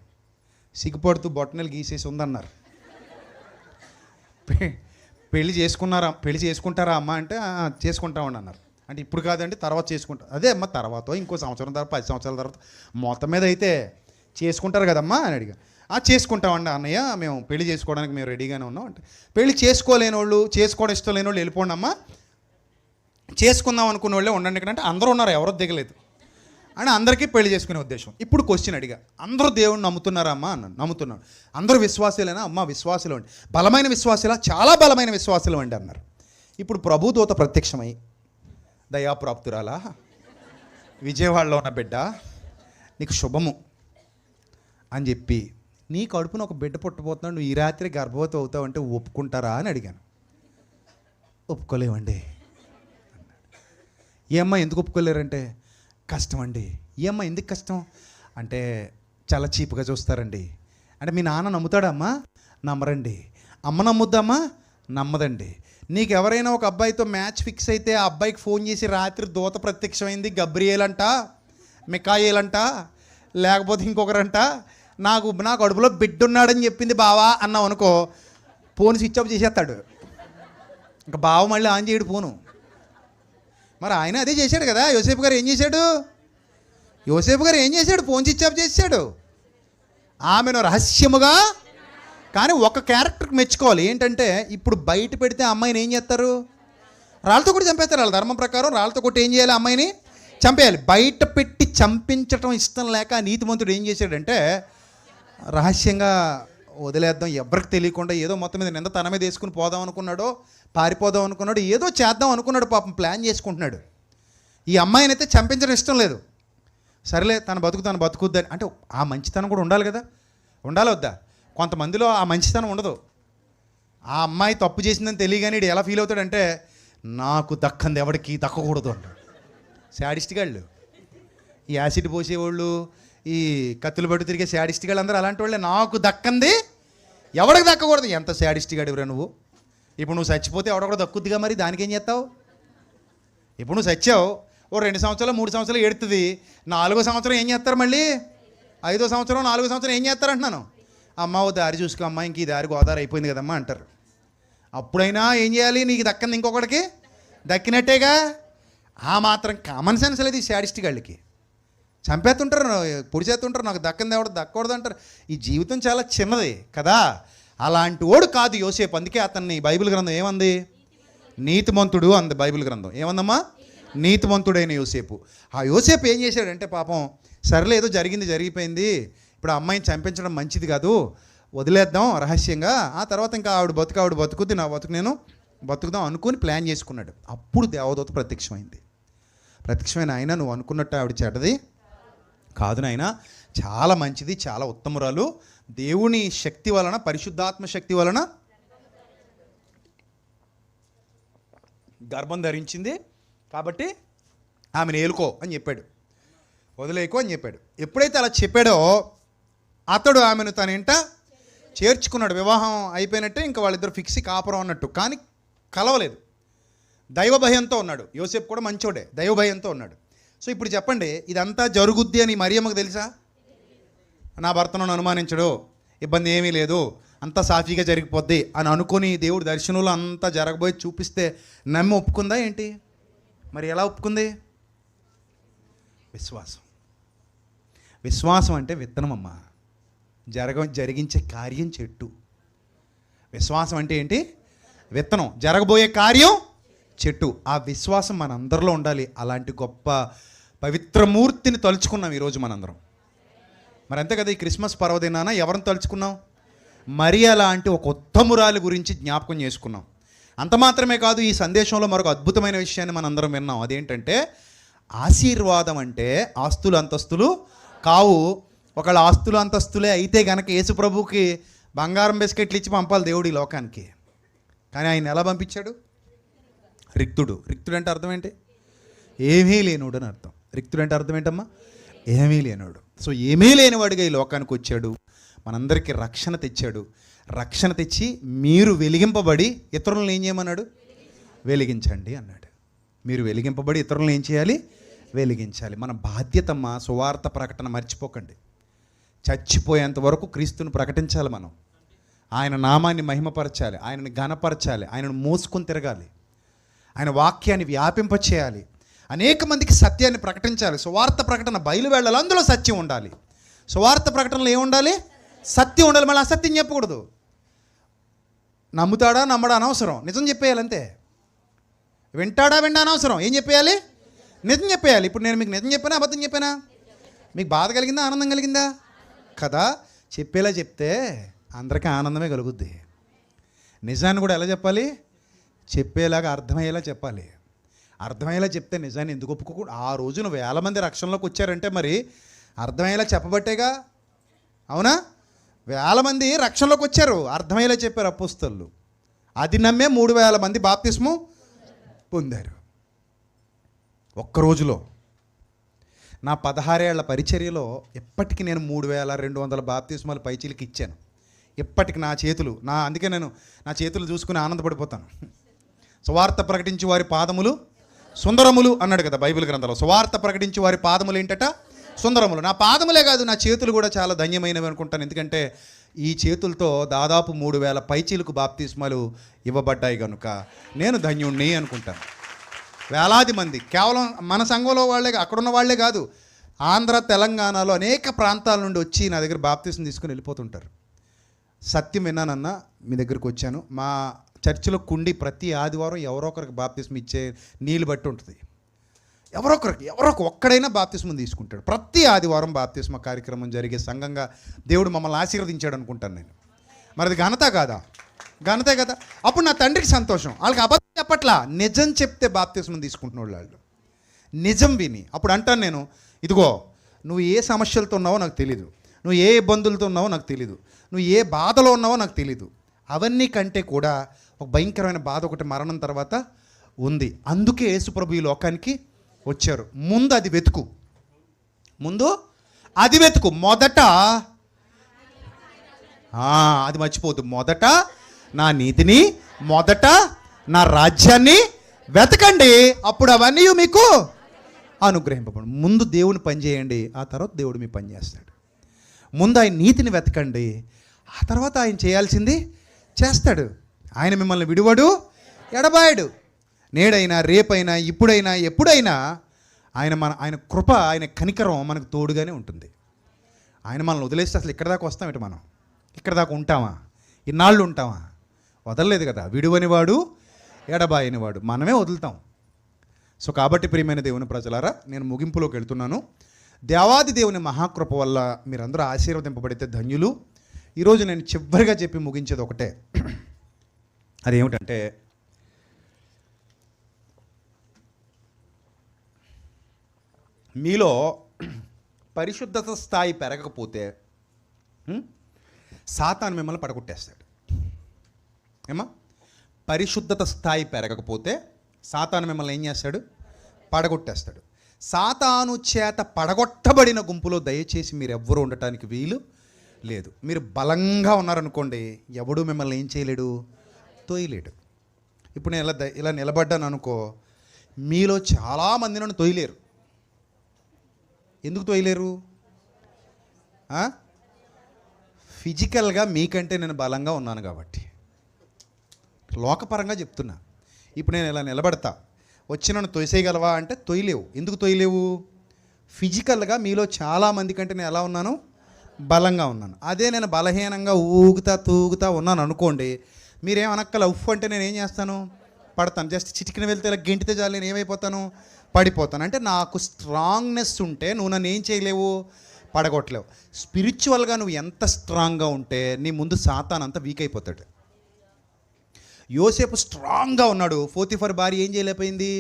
సిగ్గుపడుతూ బొట్టనలు గీసేసి ఉందన్నారు. పెళ్లి చేసుకుంటారా అమ్మ అంటే చేసుకుంటామని అన్నారు. అంటే ఇప్పుడు కాదండి తర్వాత చేసుకుంటా. అదే అమ్మ తర్వాత ఇంకో సంవత్సరం తర్వాత 10 సంవత్సరాల తర్వాత మొత్తం మీద అయితే చేసుకుంటారు కదమ్మా అని అడిగా. చేసుకుంటామండి అన్నయ్య, మేము పెళ్లి చేసుకోవడానికి మేము రెడీగానే ఉన్నాం అంటే. పెళ్లి చేసుకోలేని వాళ్ళు, చేసుకోవడం ఇష్టం లేని వాళ్ళు వెళ్ళిపోండి అమ్మా, చేసుకుందాం అనుకున్న వాళ్ళే ఉండండి ఇక్కడ అంటే అందరూ ఉన్నారు, ఎవరో దిగలేదు అని అందరికీ పెళ్లి చేసుకునే ఉద్దేశం. ఇప్పుడు క్వశ్చన్ అడిగా, అందరూ దేవుణ్ణి నమ్ముతున్నారా అమ్మా అన్నాను. నమ్ముతున్నారు. అందరూ విశ్వాసులేనా అమ్మా? విశ్వాసులు అండి. బలమైన విశ్వాసులా? చాలా బలమైన విశ్వాసులు అండి అన్నారు. ఇప్పుడు ప్రభుదూత ప్రత్యక్షమై, దయాప్రాప్తురాలా, విజయవాడలో ఉన్న బిడ్డ నీకు శుభము అని చెప్పి, నీ కడుపున ఒక బిడ్డ పుట్టబోతున్నాడు, నువ్వు ఈ రాత్రి గర్భవతి అవుతావు అంటే ఒప్పుకుంటారా అని అడిగాను. ఒప్పుకోలేవండి. ఏ అమ్మ ఎందుకు ఒప్పుకోలేరంటే, కష్టం అండి. ఏ అమ్మ ఎందుకు కష్టం అంటే, చాలా చీప్గా చూస్తారండి. అంటే మీ నాన్న నమ్ముతాడమ్మా? నమ్మరండి. అమ్మ నమ్ముద్దమ్మా? నమ్మదండి. నీకు ఎవరైనా ఒక అబ్బాయితో మ్యాచ్ ఫిక్స్ అయితే ఆ అబ్బాయికి ఫోన్ చేసి రాత్రి దూత ప్రత్యక్షమైంది, గబ్రియేలంట, మికాయేలంట, లేకపోతే ఇంకొకరంట, నా కడుపులో బిడ్డ ఉన్నాడని చెప్పింది బావా అన్నావు అనుకో, ఫోన్ స్విచ్ ఆఫ్ చేసేస్తాడు. ఇంకా బావ మళ్ళీ ఆన్ చేయడు ఫోను. మరి ఆయన అదే చేశాడు కదా. యోసేపు గారు ఏం చేశాడు? ఫోన్ స్విచ్ ఆఫ్ చేశాడు. ఆమెను రహస్యముగా, కానీ ఒక క్యారెక్టర్కి మెచ్చుకోవాలి. ఏంటంటే ఇప్పుడు బయట పెడితే అమ్మాయిని ఏం చేస్తారు? రాళ్ళతో కొట్టి చంపేస్తారు. వాళ్ళ ధర్మం ప్రకారం రాళ్ళతో కొట్టి ఏం చేయాలి? అమ్మాయిని చంపేయాలి. బయట పెట్టి చంపించటం ఇష్టం లేక నీతిమంతుడు ఏం చేశాడంటే రహస్యంగా వదిలేద్దాం, ఎవరికి తెలియకుండా ఏదో మొత్తం మీద నింద తన మీద వేసుకుని పోదాం అనుకున్నాడో, పారిపోదాం అనుకున్నాడు, ఏదో చేద్దాం అనుకున్నాడు. పాపం ప్లాన్ చేసుకుంటున్నాడు. ఈ అమ్మాయిని అయితే చంపించడం ఇష్టం లేదు. సరేలే తన బతుకుద్దని అంటే ఆ మంచితనం కూడా ఉండాలి కదా. ఉండాలి వద్దా? కొంతమందిలో ఆ మంచితనం ఉండదు. ఆ అమ్మాయి తప్పు చేసిందని తెలియగానే వీడు ఎలా ఫీల్ అవుతాడంటే, నాకు దక్కంది ఎవడికి దక్కకూడదు అంటాడు. శాడిస్ట్గాళ్ళు, ఈ యాసిడ్ పోసేవాళ్ళు, ఈ కత్తులు పట్టు తిరిగే శాడిస్ట్గాళ్ళు అందరూ అలాంటి వాళ్ళే. నాకు దక్కంది ఎవడికి దక్కకూడదు. ఎంత శాడిస్ట్గాడివరా నువ్వు. ఇప్పుడు నువ్వు చచ్చిపోతే ఎవడో దక్కుద్దిగా, మరి దానికి ఏం చేస్తావు? ఇప్పుడు నువ్వు చచ్చావు, ఓ 2 సంవత్సరాలు 3 సంవత్సరాలు ఏడుతుంది, 4వ సంవత్సరం ఏం చేస్తారు? మళ్ళీ 5వ సంవత్సరం 4వ సంవత్సరం ఏం చేస్తారు అంటున్నాను. అమ్మ ఓ దారి చూసుకో అమ్మ, ఇంక ఈ దారి గోదావరి అయిపోయింది కదమ్మా అంటారు. అప్పుడైనా ఏం చేయాలి? నీకు దక్కంది ఇంకొకటికి దక్కినట్టేగా. ఆ మాత్రం కామన్ సెన్స్ లేదు ఈ శాడిస్ట్ గాళ్ళకి. చంపేస్తుంటారు, పొడిచేస్తుంటారు, నాకు దక్కంది ఎవడు దక్కకూడదు అంటారు. ఈ జీవితం చాలా చిన్నది కదా. అలాంటి వాడు కాదు యోసేపు. అందుకే అతన్ని బైబిల్ గ్రంథం ఏమంది? నీతిమంతుడు అంది బైబిల్ గ్రంథం. ఏమందమ్మా? నీతిమంతుడైన యోసేపు. ఆ యోసేపు ఏం చేశాడంటే పాపం, సరేలే ఏదో జరిగిపోయింది, ఇప్పుడు ఆ అమ్మాయిని చంపించడం మంచిది కాదు, వదిలేద్దాం రహస్యంగా, ఆ తర్వాత ఇంకా ఆవిడ బతుకుద్ది, నా బతుకు నేను బతుకుదాం అనుకుని ప్లాన్ చేసుకున్నాడు. అప్పుడు దేవదూత ప్రత్యక్షమైన ఆయన, నువ్వు అనుకున్నట్టు ఆవిడ చెడ్డది కాదు నాయన, చాలా మంచిది, చాలా ఉత్తమురాలు, దేవుని శక్తి వలన, పరిశుద్ధాత్మ శక్తి వలన గర్భం ధరించింది, కాబట్టి ఆమెను ఏలుకో అని చెప్పాడు, వదిలేయకో అని చెప్పాడు. ఎప్పుడైతే అలా చెప్పాడో అతడు ఆమెను తన ఇంట చేర్చుకున్నాడు. వివాహం అయిపోయినట్టే, ఇంకా వాళ్ళిద్దరు ఫిక్స్ కాపురం అన్నట్టు. కానీ కలవలేదు, దైవ భయంతో ఉన్నాడు. యోసేపు కూడా మంచోడే, దైవ భయంతో ఉన్నాడు. సో ఇప్పుడు చెప్పండి, ఇదంతా జరుగుద్ది అని మరియమ్మకు తెలుసా? నా భర్తను అనుమానించడు, ఇబ్బంది ఏమీ లేదు, అంతా సాఫీగా జరిగిపోద్ది అని అనుకొని దేవుడు దర్శనంలో అంతా జరగబోయి చూపిస్తే నమ్మి ఒప్పుకుందా ఏంటి? మరి ఎలా ఒప్పుకుంది? విశ్వాసం. విశ్వాసం అంటే విత్తనం అమ్మ, జరిగించే కార్యం చెట్టు. విశ్వాసం అంటే ఏంటి? విత్తనం, జరగబోయే కార్యం చెట్టు. ఆ విశ్వాసం మనందరిలో ఉండాలి. అలాంటి గొప్ప పవిత్రమూర్తిని తలుచుకున్నాం ఈరోజు మనందరం. మరి అంతే కదా, ఈ క్రిస్మస్ పర్వదినాన ఎవరిని తలుచుకున్నాం? మరియా లాంటి ఒక ఉత్తమురాలి గురించి జ్ఞాపకం చేసుకున్నాం. అంత మాత్రమే కాదు, ఈ సందేశంలో మరొక అద్భుతమైన విషయాన్ని మనందరం విన్నాం. అదేంటంటే, ఆశీర్వాదం అంటే ఆస్తులు అంతస్తులు కావు. ఒకళ్ళ ఆస్తులు అంతస్తులే అయితే గనక యేసు ప్రభువుకి బంగారం బిస్కెట్లు ఇచ్చి పంపాలి దేవుడు ఈ లోకానికి. కానీ ఆయన ఎలా పంపించాడు? రిక్తుడు. రిక్తుడు అంటే అర్థం ఏంటి? ఏమీ లేనోడు అని అర్థం. రిక్తుడు అంటే అర్థం ఏంటమ్మా? ఏమీ లేనోడు. సో ఏమీ లేనివాడిగా ఈ లోకానికి వచ్చాడు, మనందరికీ రక్షణ తెచ్చాడు. రక్షణ తెచ్చి మీరు వెలిగింపబడి ఇతరులను ఏం చేయమన్నాడు? వెలిగించండి అన్నాడు. మీరు వెలిగింపబడి ఇతరులను ఏం చేయాలి? వెలిగించాలి. మన బాధ్యతమ్మా సువార్త ప్రకటన మర్చిపోకండి. చచ్చిపోయేంత వరకు క్రీస్తుని ప్రకటించాలి మనం. ఆయన నామాన్ని మహిమపరచాలి, ఆయనని ఘనపరచాలి, ఆయనను మోసుకొని తిరగాలి, ఆయన వాక్యాన్ని వ్యాపింపచేయాలి, అనేక మందికి సత్యాన్ని ప్రకటించాలి. సువార్త ప్రకటన బయలు వెళ్ళాలి, అందులో సత్యం ఉండాలి. సువార్త ప్రకటనలో ఏముండాలి? సత్యం ఉండాలి. మళ్ళీ అసత్యం చెప్పకూడదు. నమ్ముతాడా నమ్మడా అనవసరం, నిజం చెప్పేయాలి అంతే. వింటాడా విండా అనవసరం, ఏం చెప్పేయాలి? నిజం చెప్పేయాలి. ఇప్పుడు నేను మీకు నిజం చెప్పానా అబద్ధం చెప్పానా? మీకు బాధ కలిగిందా ఆనందం కలిగిందా? కదా, చెప్పేలా చెప్తే అందరికీ ఆనందమే కలుగుద్ది. నిజాన్ని కూడా ఎలా చెప్పాలి? చెప్పేలాగా అర్థమయ్యేలా చెప్పాలి. అర్థమయ్యేలా చెప్తే నిజాన్ని ఎందుకు ఒప్పుకోకూడదు? ఆ రోజున 1000 మంది రక్షణలోకి వచ్చారంటే మరి అర్థమయ్యేలా చెప్పబట్టేగా, అవునా? 1000 మంది రక్షణలోకి వచ్చారు, అర్థమయ్యేలా చెప్పారు అపోస్తలులు. అది నమ్మే 3000 మంది బాప్తిస్మం పొందారు ఒక్క రోజులో. నా 16 ఏళ్ల పరిచర్యలో ఎప్పటికీ నేను 3200 బాప్తిస్మాలు పైచీలకి ఇచ్చాను. ఎప్పటికి అందుకే నేను నా చేతులు చూసుకుని ఆనందపడిపోతాను. సువార్త ప్రకటించి వారి పాదములు సుందరములు అన్నాడు కదా బైబిల్ గ్రంథంలో. సువార్త ప్రకటించి వారి పాదములు ఏంటట? సుందరములు. నా పాదములే కాదు, నా చేతులు కూడా చాలా ధన్యమైనవి అనుకుంటాను. ఎందుకంటే ఈ చేతులతో దాదాపు 3000 పైచీలకు బాప్తిస్మాలు ఇవ్వబడ్డాయి కనుక నేను ధన్యుణ్ణి అనుకుంటాను. వేలాది మంది, కేవలం మన సంఘంలో వాళ్ళే, అక్కడున్న వాళ్ళే కాదు, ఆంధ్ర తెలంగాణలో అనేక ప్రాంతాల నుండి వచ్చి నా దగ్గర బాప్తిస్మం తీసుకుని వెళ్ళిపోతుంటారు. సత్యం విన్నానన్నా మీ దగ్గరికి వచ్చాను. మా చర్చిలో కుండి ప్రతి ఆదివారం ఎవరో ఒకరికి బాప్తిస్మం ఇచ్చే నీళ్ళు బట్టి ఉంటుంది. ఎవరో ఒక్కడైనా బాప్తిస్మం తీసుకుంటాడు. ప్రతి ఆదివారం బాప్తిస్మ కార్యక్రమం జరిగే సంఘంగా దేవుడు మమ్మల్ని ఆశీర్వదించాడు అనుకుంటాను నేను. మరి అది ఘనత కాదా? ఘనతే కదా. అప్పుడు నా తండ్రికి సంతోషం. వాళ్ళకి అబద్ధం చెప్పట్లా, నిజం చెప్తే బాప్తిస్మం తీసుకుంటున్న వాళ్ళు నిజం విని. అప్పుడు అంటాను నేను, ఇదిగో నువ్వు ఏ సమస్యలతో ఉన్నావో నాకు తెలీదు, నువ్వు ఏ ఇబ్బందులతో ఉన్నావో నాకు తెలీదు, నువ్వు ఏ బాధలో ఉన్నావో నాకు తెలీదు. అవన్నీ కంటే కూడా ఒక భయంకరమైన బాధ ఒకటి మరణం తర్వాత ఉంది. అందుకే యేసుప్రభు ఈ లోకానికి వచ్చారు. ముందు అది వెతుకు. మొదట అది మర్చిపోద్దు. మొదట నా నీతిని, మొదట నా రాజ్యాన్ని వెతకండి, అప్పుడు అవన్నీ మీకు అనుగ్రహింపబడు. ముందు దేవుని పని చేయండి, ఆ తర్వాత దేవుడు మీ పని చేస్తాడు. ముందు ఆయన నీతిని వెతకండి, ఆ తర్వాత ఆయన చేయాల్సింది చేస్తాడు. ఆయన మిమ్మల్ని విడువడు, ఎడబాయడు. నేడైనా, రేపైనా, ఇప్పుడైనా, ఎప్పుడైనా ఆయన కృప, ఆయన కనికరం మనకు తోడుగానే ఉంటుంది. ఆయన మనల్ని వదిలేస్తే అసలు ఇక్కడ దాకా వస్తాం ఏంటి? మనం ఇక్కడ దాకా ఉంటామా? ఇన్నాళ్ళు ఉంటామా? వదలలేదు కదా. విడువనివాడు, ఎడబాయనివాడు, మనమే వదులుతాం. సో కాబట్టి ప్రియమైన దేవుని ప్రజలారా, నేను ముగింపులోకి వెళ్తున్నాను. దేవాది దేవుని మహాకృప వల్ల మీరందరూ ఆశీర్వదింపబడితే ధన్యులు. ఈరోజు నేను చివరిగా చెప్పి ముగించేది ఒకటే, అదేమిటంటే, మీలో పరిశుద్ధత స్థాయి పెరగకపోతే సాతాను మిమ్మల్ని పడగొట్టేస్తాడు. ఏమా? పరిశుద్ధత స్థాయి పెరగకపోతే సాతాను మిమ్మల్ని ఏం చేస్తాడు? పడగొట్టేస్తాడు. సాతాను చేత పడగొట్టబడిన గుంపులో దయచేసి మీరు ఎవ్వరూ ఉండటానికి వీలు లేదు. మీరు బలంగా ఉన్నారనుకోండి, ఎవడు మిమ్మల్ని ఏం చేయలేడు, తోయలేడు. ఇప్పుడు నేను ఇలా నిలబడ్డాను అనుకో, మీలో చాలామంది నన్ను తోయలేరు. ఎందుకు తోయలేరు? ఫిజికల్గా మీకంటే నేను బలంగా ఉన్నాను కాబట్టి. లోకపరంగా చెప్తున్నా. ఇప్పుడు నేను ఇలా నిలబడతా, వచ్చి నన్ను తోసేయగలవా అంటే తోయలేవు. ఎందుకు తోయలేవు? ఫిజికల్గా మీలో చాలామంది కంటే నేను ఎలా ఉన్నాను? బలంగా ఉన్నాను. అదే నేను బలహీనంగా ఊగుతా తూగుతా ఉన్నాను అనుకోండి, మీరేమనక్కల ఉఫ్ అంటే నేను ఏం చేస్తాను? పడతాను. జస్ట్ చిటికిన వెళ్తే ఇలా గెంటితే చాలు, నేను ఏమైపోతాను? పడిపోతాను. అంటే నాకు స్ట్రాంగ్నెస్ ఉంటే నువ్వు నన్ను ఏం చేయలేవు, పడగొట్టలేవు. స్పిరిచువల్గా నువ్వు ఎంత స్ట్రాంగ్గా ఉంటే నీ ముందు సాతాను అంత వీక్ అయిపోతాడు. యోసేపు స్ట్రాంగ్గా ఉన్నాడు, పోతిఫర్ భార్య ఏం చేయలేకపోయింది?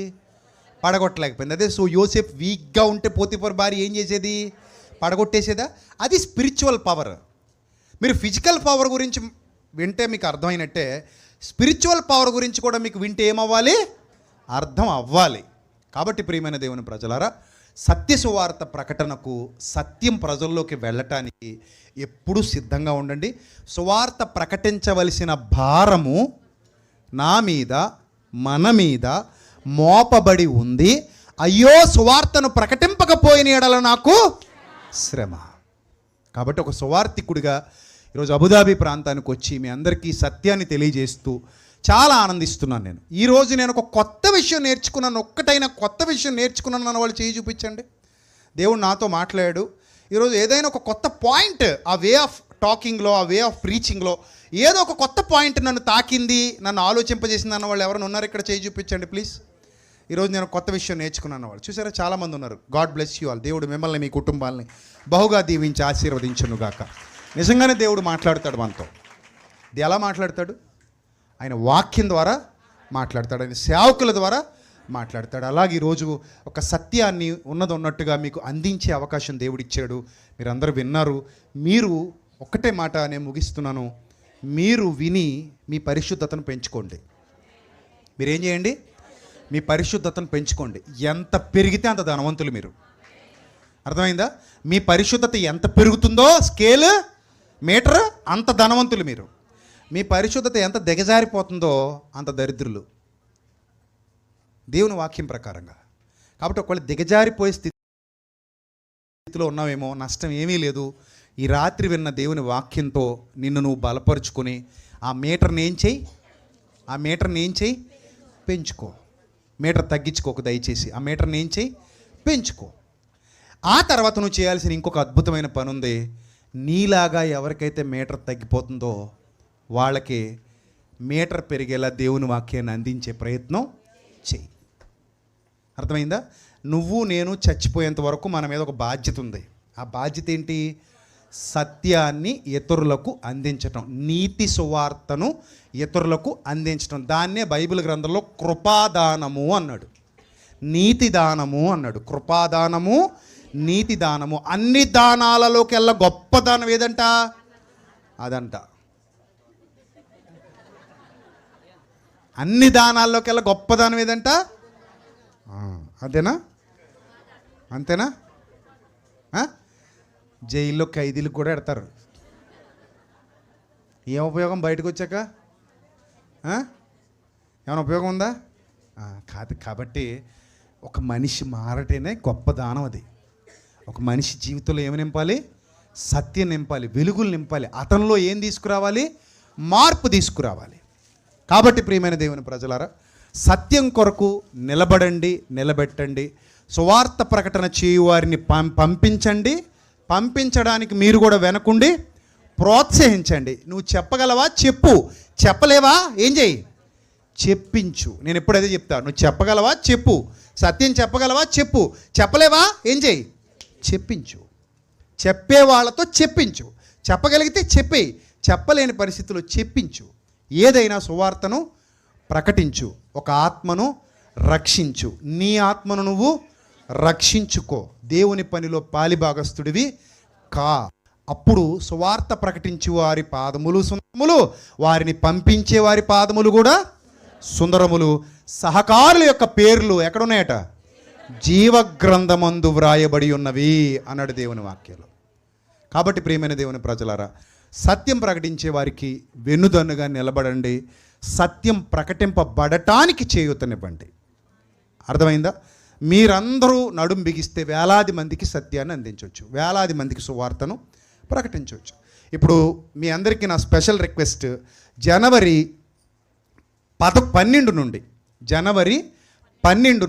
పడగొట్టలేకపోయింది. అదే సో యోసేపు వీక్గా ఉంటే పోతిఫర్ భార్య ఏం చేసేది? పడగొట్టేసేదా? అది స్పిరిచువల్ పవర్. మీరు ఫిజికల్ పవర్ గురించి వింటే మీకు అర్థమైనట్టే, స్పిరిచువల్ పవర్ గురించి కూడా మీకు వింటే ఏమవ్వాలి? అర్థం అవ్వాలి. కాబట్టి ప్రియమైన దేవుని ప్రజలారా, సత్య సువార్త ప్రకటనకు, సత్యం ప్రజల్లోకి వెళ్ళటానికి ఎప్పుడూ సిద్ధంగా ఉండండి. సువార్త ప్రకటించవలసిన భారము నా మీద, మన మీద మోపబడి ఉంది. అయ్యో సువార్తను ప్రకటింపకపోయిన ఎడల నాకు శ్రమ. కాబట్టి ఒక సువార్తికుడిగా ఈరోజు అబుదాబి ప్రాంతానికి వచ్చి మీ అందరికీ సత్యాన్ని తెలియజేస్తూ చాలా ఆనందిస్తున్నాను. ఈరోజు నేను ఒక కొత్త విషయం నేర్చుకున్నాను. ఒక్కటైనా కొత్త విషయం నేర్చుకున్నాను అన్న వాళ్ళు చేయి చూపించండి. దేవుడు నాతో మాట్లాడాడు ఈరోజు. ఏదైనా ఒక కొత్త పాయింట్, ఆ వే ఆఫ్ టాకింగ్లో, ఆ వే ఆఫ్ ప్రీచింగ్లో ఏదో ఒక కొత్త పాయింట్ నన్ను తాకింది, నన్ను ఆలోచింపజేసింది అన్న వాళ్ళు ఎవరైనా ఉన్నారు ఇక్కడ? చేయి చూపించండి ప్లీజ్. ఈరోజు నేను కొత్త విషయం నేర్చుకున్నాను వాళ్ళు చూసారా? చాలామంది ఉన్నారు. God bless you all. దేవుడు మిమ్మల్ని, మీ కుటుంబాలని బహుగా దీవించి ఆశీర్వదించునుగాక. నిజంగానే దేవుడు మాట్లాడతాడు మనతో. ఇది ఎలా మాట్లాడతాడు? ఆయన వాక్యం ద్వారా మాట్లాడతాడు, ఆయన సేవకుల ద్వారా మాట్లాడతాడు. అలాగే ఈరోజు ఒక సత్యాన్ని ఉన్నది ఉన్నట్టుగా మీకు అందించే అవకాశం దేవుడిచ్చాడు. మీరందరూ విన్నారు. మీరు ఒక్కటే మాట నేను ముగిస్తున్నాను, మీరు విని మీ పరిశుద్ధతను పెంచుకోండి. మీరేం చేయండి? మీ పరిశుద్ధతను పెంచుకోండి. ఎంత పెరిగితే అంత ధనవంతులు మీరు. అర్థమైందా? మీ పరిశుద్ధత ఎంత పెరుగుతుందో స్కేల్ మీటర్ అంత ధనవంతులు మీరు. మీ పరిశుద్ధత ఎంత దిగజారిపోతుందో అంత దరిద్రులు దేవుని వాక్యం ప్రకారంగా. కాబట్టి ఒకవేళ దిగజారిపోయే స్థితిలో ఉన్నావేమో, నష్టం ఏమీ లేదు. ఈ రాత్రి విన్న దేవుని వాక్యంతో నిన్ను నువ్వు బలపరుచుకొని ఆ మీటర్ని ఏం చేయి? ఆ మీటర్ని ఏం చేయి? పెంచుకో. మీటర్ తగ్గించుకోకు దయచేసి. ఆ మీటర్ని ఏం చేయి? పెంచుకో. ఆ తర్వాత నువ్వు చేయాల్సిన ఇంకొక అద్భుతమైన పని ఉంది. నీలాగా ఎవరికైతే మీటర్ తగ్గిపోతుందో వాళ్ళకి మీటర్ పెరిగేలా దేవుని వాక్యాన్ని అందించే ప్రయత్నం చెయ్యి. అర్థమైందా? నువ్వు నేను చచ్చిపోయేంత వరకు మన మీద ఒక బాధ్యత ఉంది. ఆ బాధ్యత ఏంటి? సత్యాన్ని ఇతరులకు అందించటం, నీతి సువార్తను ఇతరులకు అందించటం. దాన్నే బైబిల్ గ్రంథంలో కృపాదానము అన్నాడు, నీతి దానము అన్నాడు. కృపాదానము, నీతి దానము. అన్ని దానాలలోకెల్లా గొప్ప దానం ఏదంట? అదంట. అన్ని దానాల్లోకెల్లా గొప్ప దానం ఏదంట? అదేనా? అంతేనా? జైల్లో ఖైదీలకు కూడా ఎడతారు. ఏం ఉపయోగం బయటకు వచ్చాక? ఏమైనా ఉపయోగం ఉందా? కాదు. కాబట్టి ఒక మనిషి మారటేనే గొప్ప దానం అది. ఒక మనిషి జీవితంలో ఏమి నింపాలి? సత్యం నింపాలి, వెలుగులు నింపాలి. అతనిలో ఏం తీసుకురావాలి? మార్పు తీసుకురావాలి. కాబట్టి ప్రియమైన దేవుని ప్రజలారా, సత్యం కొరకు నిలబడండి, నిలబెట్టండి. సువార్త ప్రకటన చేయువారిని పంపించండి. పంపించడానికి మీరు కూడా వెనకుండి ప్రోత్సహించండి. నువ్వు చెప్పగలవా? చెప్పు. చెప్పలేవా? ఏం చేయి? చెప్పించు. నేను ఎప్పుడైతే చెప్తాను, నువ్వు చెప్పగలవా? చెప్పు. సత్యం చెప్పగలవా? చెప్పు. చెప్పలేవా? ఏం చేయి? చెప్పించు. చెప్పే వాళ్ళతో చెప్పించు. చెప్పగలిగితే చెప్పేయి, చెప్పలేని పరిస్థితుల్లో చెప్పించు. ఏదైనా సువార్తను ప్రకటించు. ఒక ఆత్మను రక్షించు. నీ ఆత్మను నువ్వు రక్షించుకో. దేవుని పనిలో పాలిభాగస్తుడివి కా. అప్పుడు సువార్త ప్రకటించే వారి పాదములు సుందరములు, వారిని పంపించే వారి పాదములు కూడా సుందరములు. సహకారుల యొక్క పేర్లు ఎక్కడున్నాయట? జీవగ్రంథమందు వ్రాయబడి ఉన్నవి అన్నాడు దేవుని వాక్యంలో. కాబట్టి ప్రియమైన దేవుని ప్రజలారా, సత్యం ప్రకటించే వారికి వెన్నుదన్నుగా నిలబడండి. సత్యం ప్రకటింపబడటానికి చేయూతనివ్వండి. అర్థమైందా? మీరందరూ నడుం బిగిస్తే వేలాది మందికి సత్యాన్ని అందించవచ్చు, వేలాది మందికి సువార్తను ప్రకటించవచ్చు. ఇప్పుడు మీ అందరికీ నా స్పెషల్ రిక్వెస్ట్, జనవరి 12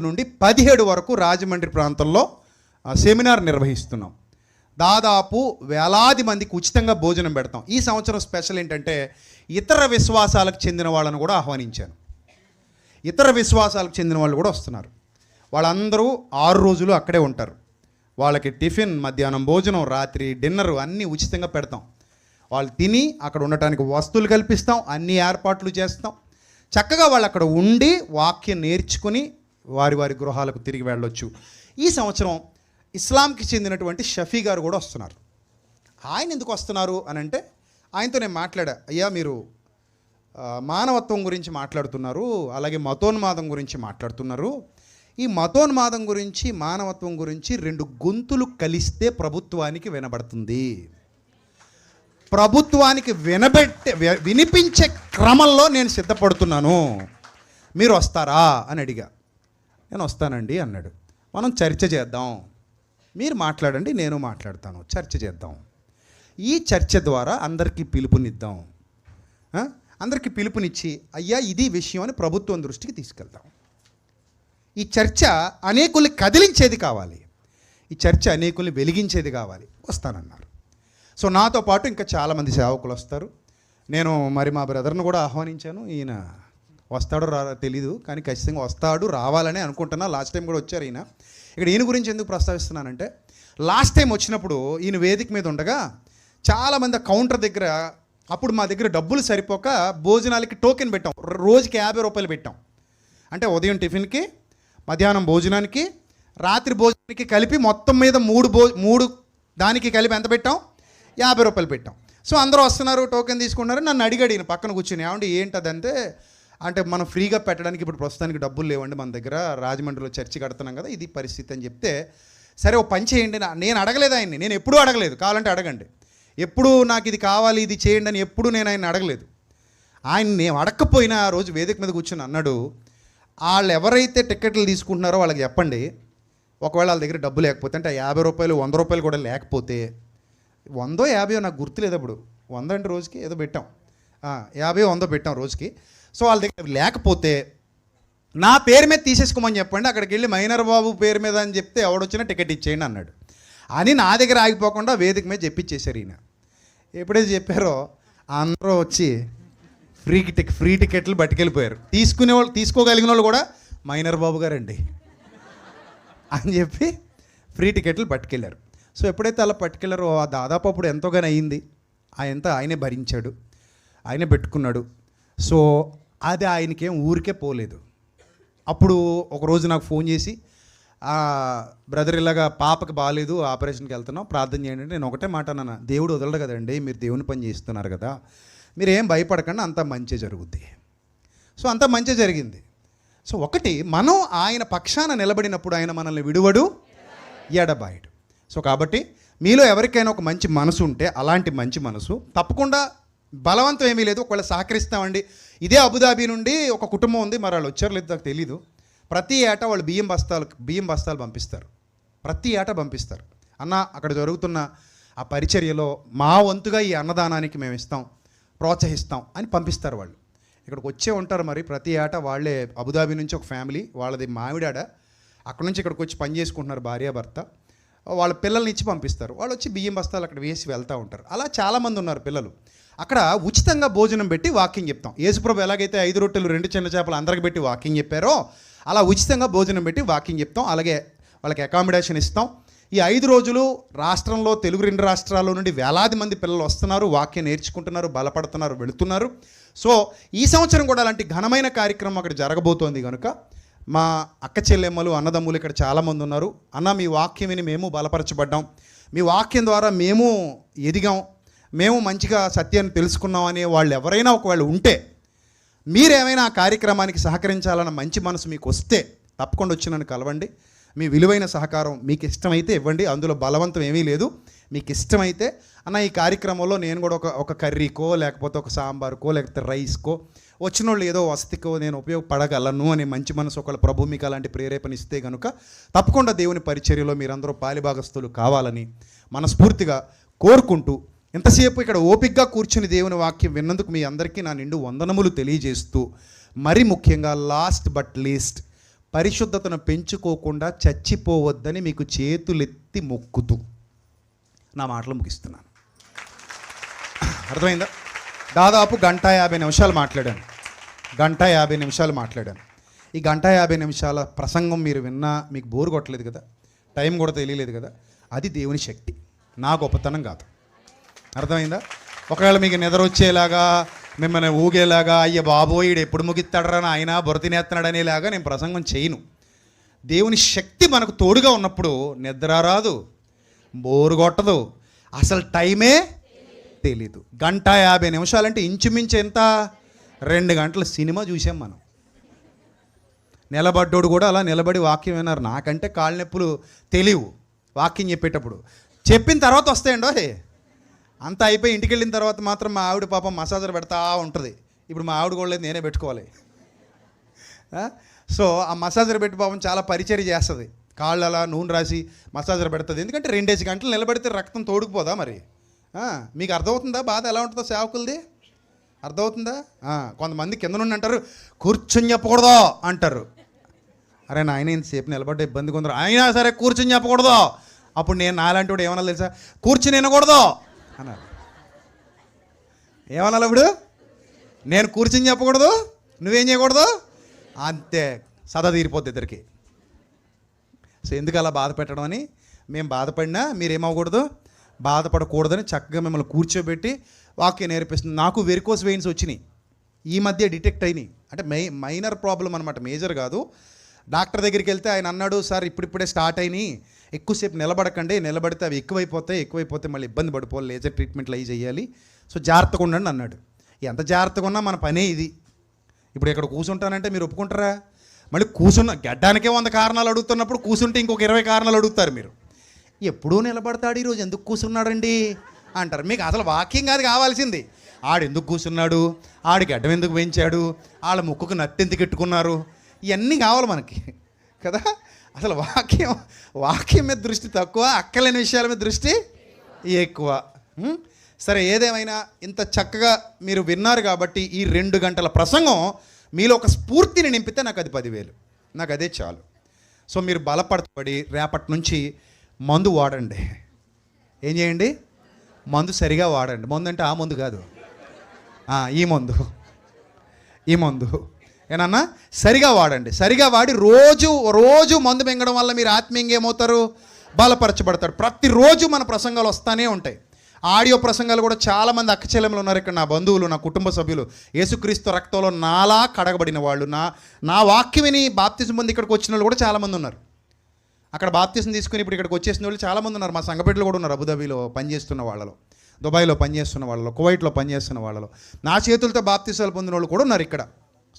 నుండి 17 వరకు రాజమండ్రి ప్రాంతంలో సెమినార్ నిర్వహిస్తున్నాం. దాదాపు వేలాది మందికి ఉచితంగా భోజనం పెడతాం. ఈ సంవత్సరం స్పెషల్ ఏంటంటే ఇతర విశ్వాసాలకు చెందిన వాళ్ళను కూడా ఆహ్వానించాను. ఇతర విశ్వాసాలకు చెందిన వాళ్ళు కూడా వస్తున్నారు. వాళ్ళందరూ 6 రోజులు అక్కడే ఉంటారు. వాళ్ళకి టిఫిన్, మధ్యాహ్నం భోజనం, రాత్రి డిన్నర్ అన్నీ ఉచితంగా పెడతాం. వాళ్ళు తిని అక్కడ ఉండటానికి వస్తువులు కల్పిస్తాం, అన్ని ఏర్పాట్లు చేస్తాం. చక్కగా వాళ్ళు అక్కడ ఉండి వాక్యం నేర్చుకుని వారి వారి గృహాలకు తిరిగి వెళ్ళొచ్చు. ఈ సంవత్సరం ఇస్లాంకి చెందినటువంటి షఫీ గారు కూడా వస్తున్నారు. ఆయన ఎందుకు వస్తున్నారు అని అంటే, ఆయనతో నేను మాట్లాడా, అయ్యా మీరు మానవత్వం గురించి మాట్లాడుతున్నారు, అలాగే మతోన్మాదం గురించి మాట్లాడుతున్నారు. ఈ మతోన్మాదం గురించి, మానవత్వం గురించి 2 గొంతులు కలిస్తే ప్రభుత్వానికి వినబడుతుంది. ప్రభుత్వానికి వినిపించే క్రమంలో నేను సిద్ధపడుతున్నాను, మీరు వస్తారా అని అడిగా. నేను వస్తానండి అన్నాడు. మనం చర్చ చేద్దాం, మీరు మాట్లాడండి, నేను మాట్లాడతాను, చర్చ చేద్దాం. ఈ చర్చ ద్వారా అందరికీ పిలుపునిద్దాం. అందరికీ పిలుపునిచ్చి, అయ్యా ఇది విషయం అని ప్రభుత్వం దృష్టికి తీసుకెళ్దాం. ఈ చర్చ అనేకుల్ని కదిలించేది కావాలి, ఈ చర్చ అనేకుల్ని వెలిగించేది కావాలి. వస్తానన్నారు. సో నాతో పాటు ఇంకా చాలామంది సేవకులు వస్తారు. నేను మరి మా బ్రదర్ను కూడా ఆహ్వానించాను. ఈయన వస్తాడో తెలీదు, కానీ ఖచ్చితంగా వస్తాడు, రావాలని అనుకుంటున్నా. లాస్ట్ టైం కూడా వచ్చారు ఈయన. ఇక్కడ ఈయన గురించి ఎందుకు ప్రస్తావిస్తున్నానంటే, లాస్ట్ టైం వచ్చినప్పుడు ఈయన వేదిక మీద ఉండగా చాలామంది కౌంటర్ దగ్గర, అప్పుడు మా దగ్గర డబ్బులు సరిపోక భోజనాలకి టోకెన్ పెట్టాం. రోజుకి 50 రూపాయలు పెట్టాం. అంటే ఉదయం టిఫిన్కి, మధ్యాహ్నం భోజనానికి, రాత్రి భోజనానికి కలిపి మొత్తం మీద 3 దానికి కలిపి ఎంత పెట్టాం? 50 రూపాయలు పెట్టాం. సో అందరూ వస్తున్నారు, టోకెన్ తీసుకున్నారు. నన్ను అడిగాడు ఈయన పక్కన కూర్చుని, ఏమంటే ఏంటదంటే, అంటే మనం ఫ్రీగా పెట్టడానికి ఇప్పుడు ప్రస్తుతానికి డబ్బులు లేవండి మన దగ్గర, రాజమండ్రిలో చర్చి కడుతున్నాం కదా, ఇది పరిస్థితి అని చెప్తే, సరే ఓ పని చేయండి. నేను అడగలేదు ఆయన్ని, నేను ఎప్పుడూ అడగలేదు, కావాలంటే అడగండి. ఎప్పుడు నాకు ఇది కావాలి, ఇది చేయండి అని ఎప్పుడు నేను ఆయన అడగలేదు. నేను అడగకపోయినా ఆ రోజు వేదిక మీద కూర్చొని అన్నాడు, వాళ్ళు ఎవరైతే టికెట్లు తీసుకుంటున్నారో వాళ్ళకి చెప్పండి, ఒకవేళ వాళ్ళ దగ్గర డబ్బు లేకపోతే, అంటే 50 రూపాయలు 100 రూపాయలు కూడా లేకపోతే, 100 50 నాకు గుర్తులేదు, అప్పుడు 100 అంటే రోజుకి ఏదో పెట్టాం, 50 100 పెట్టాం రోజుకి. సో వాళ్ళ దగ్గర లేకపోతే నా పేరు మీద తీసేసుకోమని చెప్పండి, అక్కడికి వెళ్ళి మైనర్ బాబు పేరు మీద అని చెప్తే ఎవడొచ్చినా టికెట్ ఇచ్చేయండి అన్నాడు. అని నా దగ్గర ఆగిపోకుండా వేదిక మీద చెప్పించేశారు ఈయన. ఎప్పుడైతే చెప్పారో అందరూ వచ్చి ఫ్రీ టికెట్లు పట్టుకెళ్ళిపోయారు. తీసుకోగలిగిన వాళ్ళు కూడా మైనర్ బాబు గారండి అని చెప్పి ఫ్రీ టికెట్లు పట్టుకెళ్ళారు. సో ఎప్పుడైతే అలా పట్టుకెళ్ళారో దాదాపు అప్పుడు ఎంతోగానే అయ్యింది. ఆయనే భరించాడు, ఆయనే పెట్టుకున్నాడు. సో అది ఆయనకేం ఊరికే పోలేదు. అప్పుడు ఒకరోజు నాకు ఫోన్ చేసి, బ్రదర్ ఇలాగా పాపకి బాగాలేదు, ఆపరేషన్కి వెళ్తున్నాం, ప్రార్థన చేయండి. నేను ఒకటే మాట అన్నాను, దేవుడు వదలడు కదండి, మీరు దేవుని పని చేస్తున్నారు కదా, మీరు ఏం భయపడకండి, అంతా మంచి జరుగుద్ది. సో అంతా మంచి జరిగింది. సో ఒకటి, మనం ఆయన పక్షాన నిలబడినప్పుడు ఆయన మనల్ని విడువడు, ఎడబాయడు. సో కాబట్టి మీలో ఎవరికైనా ఒక మంచి మనసు ఉంటే, అలాంటి మంచి మనసు తప్పకుండా, బలవంతం ఏమీ లేదు, ఒకవేళ సహకరిస్తామండి. ఇదే అబుదాబి నుండి ఒక కుటుంబం ఉంది, మరి వాళ్ళు వచ్చారు లేదు నాకు తెలీదు. ప్రతి ఏటా వాళ్ళు బియ్యం బస్తాలు పంపిస్తారు, ప్రతి ఏటా పంపిస్తారు. అన్న అక్కడ జరుగుతున్న ఆ పరిచర్యలో మా వంతుగా ఈ అన్నదానానికి మేము ఇస్తాం, ప్రోత్సహిస్తాం అని పంపిస్తారు. వాళ్ళు ఇక్కడికి వచ్చే ఉంటారు. మరి ప్రతి ఏటా వాళ్ళే, అబుదాబి నుంచి ఒక ఫ్యామిలీ, వాళ్ళది మామిడాడ, అక్కడ నుంచి ఇక్కడికి వచ్చి పని చేసుకుంటున్నారు, భార్యాభర్త. వాళ్ళ పిల్లల్ని ఇచ్చి పంపిస్తారు. వాళ్ళు వచ్చి బియ్యం బస్తాలు అక్కడ వేసి వెళ్తూ ఉంటారు. అలా చాలామంది ఉన్నారు పిల్లలు. అక్కడ ఉచితంగా భోజనం పెట్టి వాకింగ్ చెప్తాం. యేసుప్రభు ఎలాగైతే 5 రొట్టెలు 2 చిన్న చేపలు అందరికి పెట్టి వాకింగ్ చెప్పారో, అలా ఉచితంగా భోజనం పెట్టి వాకింగ్ చెప్తాం. అలాగే వాళ్ళకి అకామిడేషన్ ఇస్తాం. ఈ 5 రోజులు రాష్ట్రంలో, తెలుగు 2 రాష్ట్రాల్లో నుండి వేలాది మంది పిల్లలు వస్తున్నారు, వాక్యం నేర్చుకుంటున్నారు, బలపడుతున్నారు, వెళుతున్నారు. సో ఈ సంవత్సరం కూడా అలాంటి ఘనమైన కార్యక్రమం అక్కడ జరగబోతోంది కనుక మా అక్క చెల్లెమ్మలు అన్నదమ్ములు ఇక్కడ చాలామంది ఉన్నారు. అన్న, మీ వాక్యం విని మేము బలపరచబడ్డాం, మీ వాక్యం ద్వారా మేము ఎదిగాం, మేము మంచిగా సత్యాన్ని తెలుసుకున్నాం అనే వాళ్ళు ఎవరైనా ఒకవేళ ఉంటే, మీరేమైనా ఆ కార్యక్రమానికి సహకరించాలన్న మంచి మనసు మీకు వస్తే తప్పకుండా వచ్చి నన్ను కలవండి. మీ విలువైన సహకారం మీకు ఇష్టమైతే ఇవ్వండి, అందులో బలవంతం ఏమీ లేదు. మీకు ఇష్టమైతే అన్న ఈ కార్యక్రమంలో నేను కూడా ఒక కర్రీకో లేకపోతే ఒక సాంబార్కో లేకపోతే రైస్కో వచ్చిన వాళ్ళు ఏదో వసతికో నేను ఉపయోగపడగలను అనే మంచి మనసు ఒకళ్ళ ప్రభు మీకు అలాంటి ప్రేరేపణ ఇస్తే కనుక తప్పకుండా దేవుని పరిచర్యలో మీరందరూ పాలిభాగస్తులు కావాలని మనస్ఫూర్తిగా కోరుకుంటూ, ఇంతసేపు ఇక్కడ ఓపికగా కూర్చుని దేవుని వాక్యం విన్నందుకు మీ అందరికీ నా నిండు వందనములు తెలియజేస్తూ, మరి ముఖ్యంగా లాస్ట్ బట్ లీస్ట్, పరిశుద్ధతను పెంచుకోకుండా చచ్చిపోవద్దని మీకు చేతులెత్తి మొక్కుతూ నా మాటలు ముగిస్తున్నాను. అర్థమైందా? దాదాపు 1:50 నిమిషాలు మాట్లాడాను. 1:50 నిమిషాలు మాట్లాడాను. ఈ 1:50 నిమిషాల ప్రసంగం మీరు విన్నా మీకు బోరు కొట్టలేదు కదా, టైం కూడా తెలియలేదు కదా. అది దేవుని శక్తి, నా గొప్పతనం కాదు. అర్థమైందా? ఒకవేళ మీకు నిద్ర వచ్చేలాగా, మిమ్మల్ని ఊగేలాగా, అయ్య బాబోయ్ ఈడు ఎప్పుడు ముగిస్తాడరా ఆయన బుర్ర తినేస్తున్నాడు అనేలాగా నేను ప్రసంగం చేయను. దేవుని శక్తి మనకు తోడుగా ఉన్నప్పుడు నిద్ర రాదు, బోరు కొట్టదు, అసలు టైమే తెలీదు. 1:50 నిమిషాలంటే ఇంచుమించు ఎంత, 2 గంటల సినిమా చూసాం మనం. నిలబడ్డోడు కూడా అలా నిలబడి వాక్యం విన్నారు. నాకంటే కాళ్ళ నొప్పులు తెలియవు వాక్యం చెప్పేటప్పుడు, చెప్పిన తర్వాత వస్తాయండి. అంతా అయిపోయి ఇంటికి వెళ్ళిన తర్వాత మాత్రం మా ఆవిడ పాపం మసాజర్ పెడతా ఉంటుంది. ఇప్పుడు మా ఆవిడ కూడా లేదు, నేనే పెట్టుకోవాలి. సో ఆ మసాజర్ పెట్టి పాపం చాలా పరిచర్య చేస్తుంది, కాళ్ళు అలా నూనె రాసి మసాజర్ పెడుతుంది. ఎందుకంటే 2 గంటలు నిలబడితే రక్తం తోడుకుపోదా మరి? మీకు అర్థమవుతుందా బాధ ఎలా ఉంటుందో సేవకులది? అర్థమవుతుందా? కొంతమంది కింద నుండి అంటారు కూర్చొని చెప్పకూడదు అంటారు. అరే నాయన ఇంతసేపు నిలబడ్డ ఇబ్బంది కొందరు, అయినా సరే కూర్చొని చెప్పకూడదు. అప్పుడు నేను నాలాంటి వాడు ఏమన్నా తెలుసా, కూర్చుని వినకూడదు అన్నారు. ఏమన్నా ఇప్పుడు నేను కూర్చొని చెప్పకూడదు, నువ్వేం చేయకూడదు, అంతే సదా తీరిపోద్ది ఇద్దరికి. సో ఎందుకు అలా బాధ పెట్టడం అని, మేము బాధపడినా మీరేమవ్వకూడదు, బాధపడకూడదని చక్కగా మిమ్మల్ని కూర్చోబెట్టి వాక్యం నేర్పిస్తుంది. నాకు వెరికోస్ వెయిన్స్ వచ్చినాయి, ఈ మధ్య డిటెక్ట్ అయినాయి. అంటే మైనర్ ప్రాబ్లం అనమాట, మేజర్ కాదు. డాక్టర్ దగ్గరికి వెళ్తే ఆయన అన్నాడు, సార్ ఇప్పుడిప్పుడే స్టార్ట్ అయినాయి, ఎక్కువసేపు నిలబడకండి, నిలబడితే అవి ఎక్కువైపోతే మళ్ళీ ఇబ్బంది పడిపోవాలి, లేజర్ ట్రీట్మెంట్లు అవి చేయాలి, సో జాగ్రత్తగా ఉండండి అన్నాడు. ఎంత జాగ్రత్తగా ఉన్నా మన పనే ఇది. ఇప్పుడు ఇక్కడ కూర్చుంటానంటే మీరు ఒప్పుకుంటారా? మళ్ళీ గడ్డానికే 100 కారణాలు అడుగుతున్నప్పుడు కూర్చుంటే ఇంకొక 20 కారణాలు అడుగుతారు మీరు. ఎప్పుడూ నిలబడతాడు, ఈరోజు ఎందుకు కూర్చున్నాడండి అంటారు. మీకు అసలు వాక్యం కాదు కావాల్సింది, ఆడు ఎందుకు కూర్చున్నాడు, ఆడి గడ్డం ఎందుకు పెంచాడు, వాళ్ళ ముక్కుకు నత్తి ఎందుకు పెట్టుకున్నారు, ఇవన్నీ కావాలి మనకి కదా. అసలు వాక్యం మీద దృష్టి తక్కువ, అక్కలేని విషయాల మీద దృష్టి ఎక్కువ. సరే, ఏదేమైనా ఇంత చక్కగా మీరు విన్నారు కాబట్టి ఈ 2 గంటల ప్రసంగం మీలో ఒక స్ఫూర్తిని నింపితే నాకు అది 10,000, నాకు అదే చాలు. సో మీరు బలపడబడి రేపటి నుంచి మందు వాడండి. ఏం చేయండి? మందు సరిగా వాడండి. మందు అంటే ఆ మందు కాదు, ఈ మందు ఏనన్నా సరిగా వాడండి. సరిగా వాడి రోజు మందు మింగడం వల్ల మీరు ఆత్మీయంగా ఏమవుతారు? బలపరచబడతారు. ప్రతిరోజు మన ప్రసంగాలు వస్తూనే ఉంటాయి. ఆడియో ప్రసంగాలు కూడా చాలామంది అక్క చెల్లెములు ఉన్నారు ఇక్కడ, నా బంధువులు, నా కుటుంబ సభ్యులు, యేసుక్రీస్తు రక్తంలో నాలా కడగబడిన వాళ్ళు, నా వాక్యం విని బాప్తిజం పొంది ఇక్కడికి వచ్చిన వాళ్ళు కూడా చాలామంది ఉన్నారు. అక్కడ బాప్తిజం తీసుకుని ఇప్పుడు ఇక్కడికి వచ్చేసిన వాళ్ళు చాలామంది ఉన్నారు. మా సంఘపేటలో కూడా ఉన్నారు, అబుదాబీలో పనిచేస్తున్న వాళ్ళలో, దుబాయ్లో పనిచేస్తున్న వాళ్ళలో, కువైట్లో పనిచేస్తున్న వాళ్ళలో, నా చేతులతో బాప్తిజాలు పొందిన వాళ్ళు కూడా ఉన్నారు ఇక్కడ.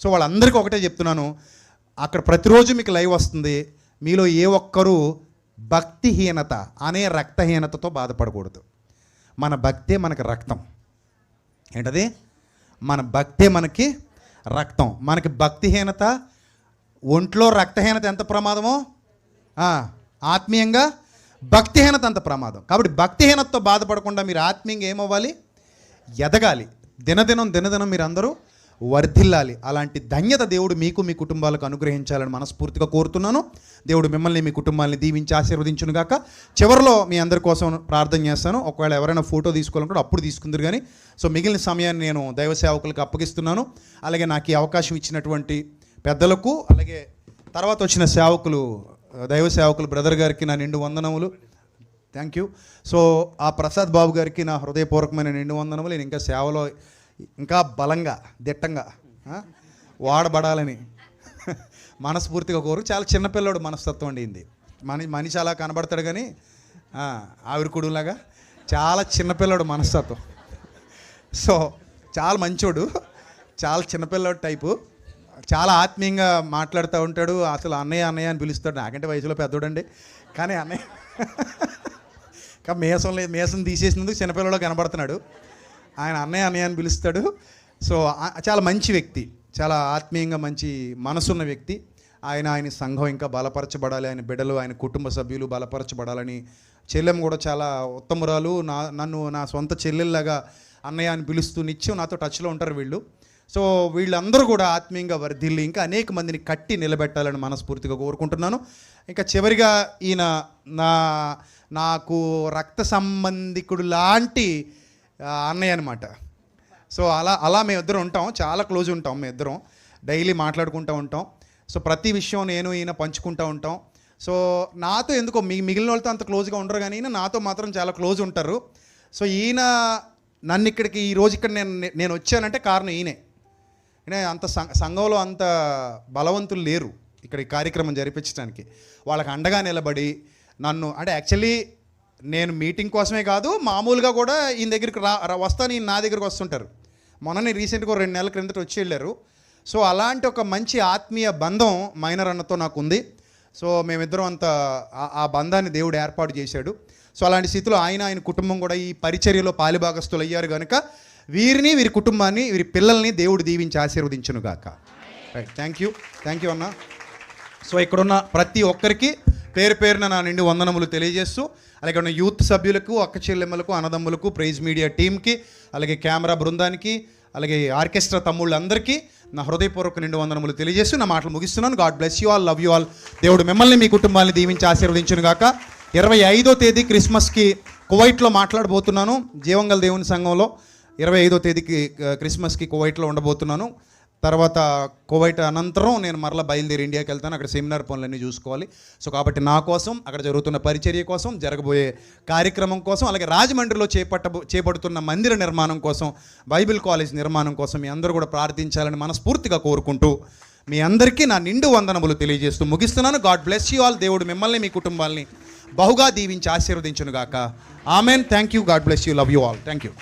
సో వాళ్ళందరికీ ఒకటే చెప్తున్నాను, అక్కడ ప్రతిరోజు మీకు లైవ్ వస్తుంది. మీలో ఏ ఒక్కరూ భక్తిహీనత అనే రక్తహీనతతో బాధపడకూడదు. మన భక్తే మనకి రక్తం. ఏంటది? మన భక్తే మనకి రక్తం. మనకి భక్తిహీనత, ఒంట్లో రక్తహీనత ఎంత ప్రమాదమో ఆత్మీయంగా భక్తిహీనత అంత ప్రమాదం. కాబట్టి భక్తిహీనతతో బాధపడకుండా మీరు ఆత్మీయంగా ఏమవ్వాలి? ఎదగాలి. దినదినం మీరు అందరూ వర్ధిల్లాలి. అలాంటి ధన్యత దేవుడు మీకు, మీ కుటుంబాలకు అనుగ్రహించాలని మనస్ఫూర్తిగా కోరుతున్నాను. దేవుడు మిమ్మల్ని, మీ కుటుంబాన్ని దీవించి ఆశీర్వదించును గాక. చివరిలో మీ అందరి కోసం ప్రార్థన చేస్తాను. ఒకవేళ ఎవరైనా ఫోటో తీసుకోవాలనుకుంటే అప్పుడు తీసుకుందరు కానీ, సో మిగిలిన సమయాన్ని నేను దైవ సేవకులకు అప్పగిస్తున్నాను. అలాగే నాకు ఈ అవకాశం ఇచ్చినటువంటి పెద్దలకు, అలాగే తర్వాత వచ్చిన సేవకులు, దైవ సేవకులు బ్రదర్ గారికి నా నిండు వందనములు. Thank you. సో ఆ ప్రసాద్ బాబు గారికి నా హృదయపూర్వకమైన నిండు వందనములు. నేను ఇంకా సేవలో ఇంకా బలంగా, దిట్టంగా వాడబడాలని మనస్ఫూర్తిగా కోరు. చాలా చిన్నపిల్లడు మనస్తత్వం అండి ఇది. మనిషి అలా కనబడతాడు కానీ ఆవిరికుడులాగా చాలా చిన్నపిల్లడు మనస్తత్వం. సో చాలా మంచోడు, చాలా చిన్నపిల్లడు టైపు, చాలా ఆత్మీయంగా మాట్లాడుతూ ఉంటాడు. అసలు అన్నయ్య అన్నయ్య అని పిలుస్తాడు. నాకంటే వయసులో పెద్దోడండి, కానీ అన్నయ్య మేసం తీసేసినందుకు చిన్నపిల్లడు కనబడుతున్నాడు. ఆయన అన్నయ్య అన్నయ్య అని పిలుస్తాడు. సో చాలా మంచి వ్యక్తి, చాలా ఆత్మీయంగా మంచి మనసున్న వ్యక్తి. ఆయన సంఘం ఇంకా బలపరచబడాలి, ఆయన బిడ్డలు, ఆయన కుటుంబ సభ్యులు బలపరచబడాలని. చెల్లెం కూడా చాలా ఉత్తమురాలు. నన్ను నా సొంత చెల్లెల్లాగా అన్నయ్య అని పిలుస్తూ నిత్యం నాతో టచ్లో ఉంటారు వీళ్ళు. సో వీళ్ళందరూ కూడా ఆత్మీయంగా వర్ధిల్లి ఇంకా అనేక మందిని కట్టి నిలబెట్టాలని మనస్ఫూర్తిగా కోరుకుంటున్నాను. ఇంకా చివరిగా ఈయన నాకు రక్త సంబంధికుడు లాంటి అన్నయ్య అనమాట. సో అలా మేమిద్దరం ఉంటాం, చాలా క్లోజ్ ఉంటాం, మేమిద్దరం డైలీ మాట్లాడుకుంటూ ఉంటాం. సో ప్రతి విషయం నేను ఈయన పంచుకుంటూ ఉంటాం. సో నాతో ఎందుకో మిగిలిన వాళ్ళతో అంత క్లోజ్గా ఉండరు, కానీ ఈయన నాతో మాత్రం చాలా క్లోజ్ ఉంటారు. సో ఈయన నన్ను ఇక్కడికి ఈరోజు ఇక్కడ నేను వచ్చానంటే కారణం ఈయనే. అంత సంఘంలో అంత బలవంతులు లేరు ఇక్కడ ఈ కార్యక్రమం జరిపించడానికి. వాళ్ళకి అండగా నిలబడి నన్ను, అంటే యాక్చువల్లీ నేను మీటింగ్ కోసమే కాదు, మామూలుగా కూడా ఈయన దగ్గరికి వస్తాను, ఈయన నా దగ్గరికి వస్తుంటారు. మొన్ననే రీసెంట్గా 2 నెలల క్రిందట వచ్చి వెళ్ళారు. సో అలాంటి ఒక మంచి ఆత్మీయ బంధం మైనర్ అన్నతో నాకు ఉంది. సో మేమిద్దరం అంత ఆ బంధాన్ని దేవుడు ఏర్పాటు చేశాడు. సో అలాంటి స్థితిలో ఆయన కుటుంబం కూడా ఈ పరిచర్యలో పాలిభాగస్తులు అయ్యారు కనుక వీరిని, వీరి కుటుంబాన్ని, వీరి పిల్లల్ని దేవుడు దీవించి ఆశీర్వదించును గాక. రైట్, థ్యాంక్ యూ అన్న. సో ఇక్కడున్న ప్రతి ఒక్కరికి పేరు పేరున నా నిండు వందనములు తెలియజేస్తూ, అలాగే ఉన్న యూత్ సభ్యులకు, అక్క చెల్లెమ్మలకు, అన్నదమ్ములకు, ప్రైజ్ మీడియా టీంకి, అలాగే కెమెరా బృందానికి, అలాగే ఆర్కెస్ట్రా తమ్ముళ్ళందరికీ నా హృదయపూర్వక నిండు వందనములు తెలియజేస్తూ నా మాటలు ముగిస్తున్నాను. God bless you all, love you all. దేవుడు మిమ్మల్ని, మీ కుటుంబాన్ని దీవించి ఆశీర్వదించును గాక. 25వ తేదీ క్రిస్మస్కి కువైట్లో మాట్లాడబోతున్నాను. జీవంగల దేవుని సంఘంలో 25వ తేదీకి క్రిస్మస్కి కువైట్లో ఉండబోతున్నాను. తర్వాత కువైట్ అనంతరం నేను మరలా బయలుదేరి ఇండియాకి వెళ్తాను. అక్కడ సెమినార్ పనులన్నీ చూసుకోవాలి. సో కాబట్టి నా కోసం, అక్కడ జరుగుతున్న పరిచర్య కోసం, జరగబోయే కార్యక్రమం కోసం, అలాగే రాజమండ్రిలో చేపడుతున్న మందిర నిర్మాణం కోసం, బైబిల్ కాలేజ్ నిర్మాణం కోసం మీ అందరూ కూడా ప్రార్థించాలని మనస్ఫూర్తిగా కోరుకుంటూ మీ అందరికీ నా నిండు వందనములు తెలియజేస్తూ ముగిస్తున్నాను. God bless you all. దేవుడు మిమ్మల్ని, మీ కుటుంబాల్ని బహుగా దీవించి ఆశీర్వదించును గాక. Amen. Thank you. God bless you. Love you all. Thank you.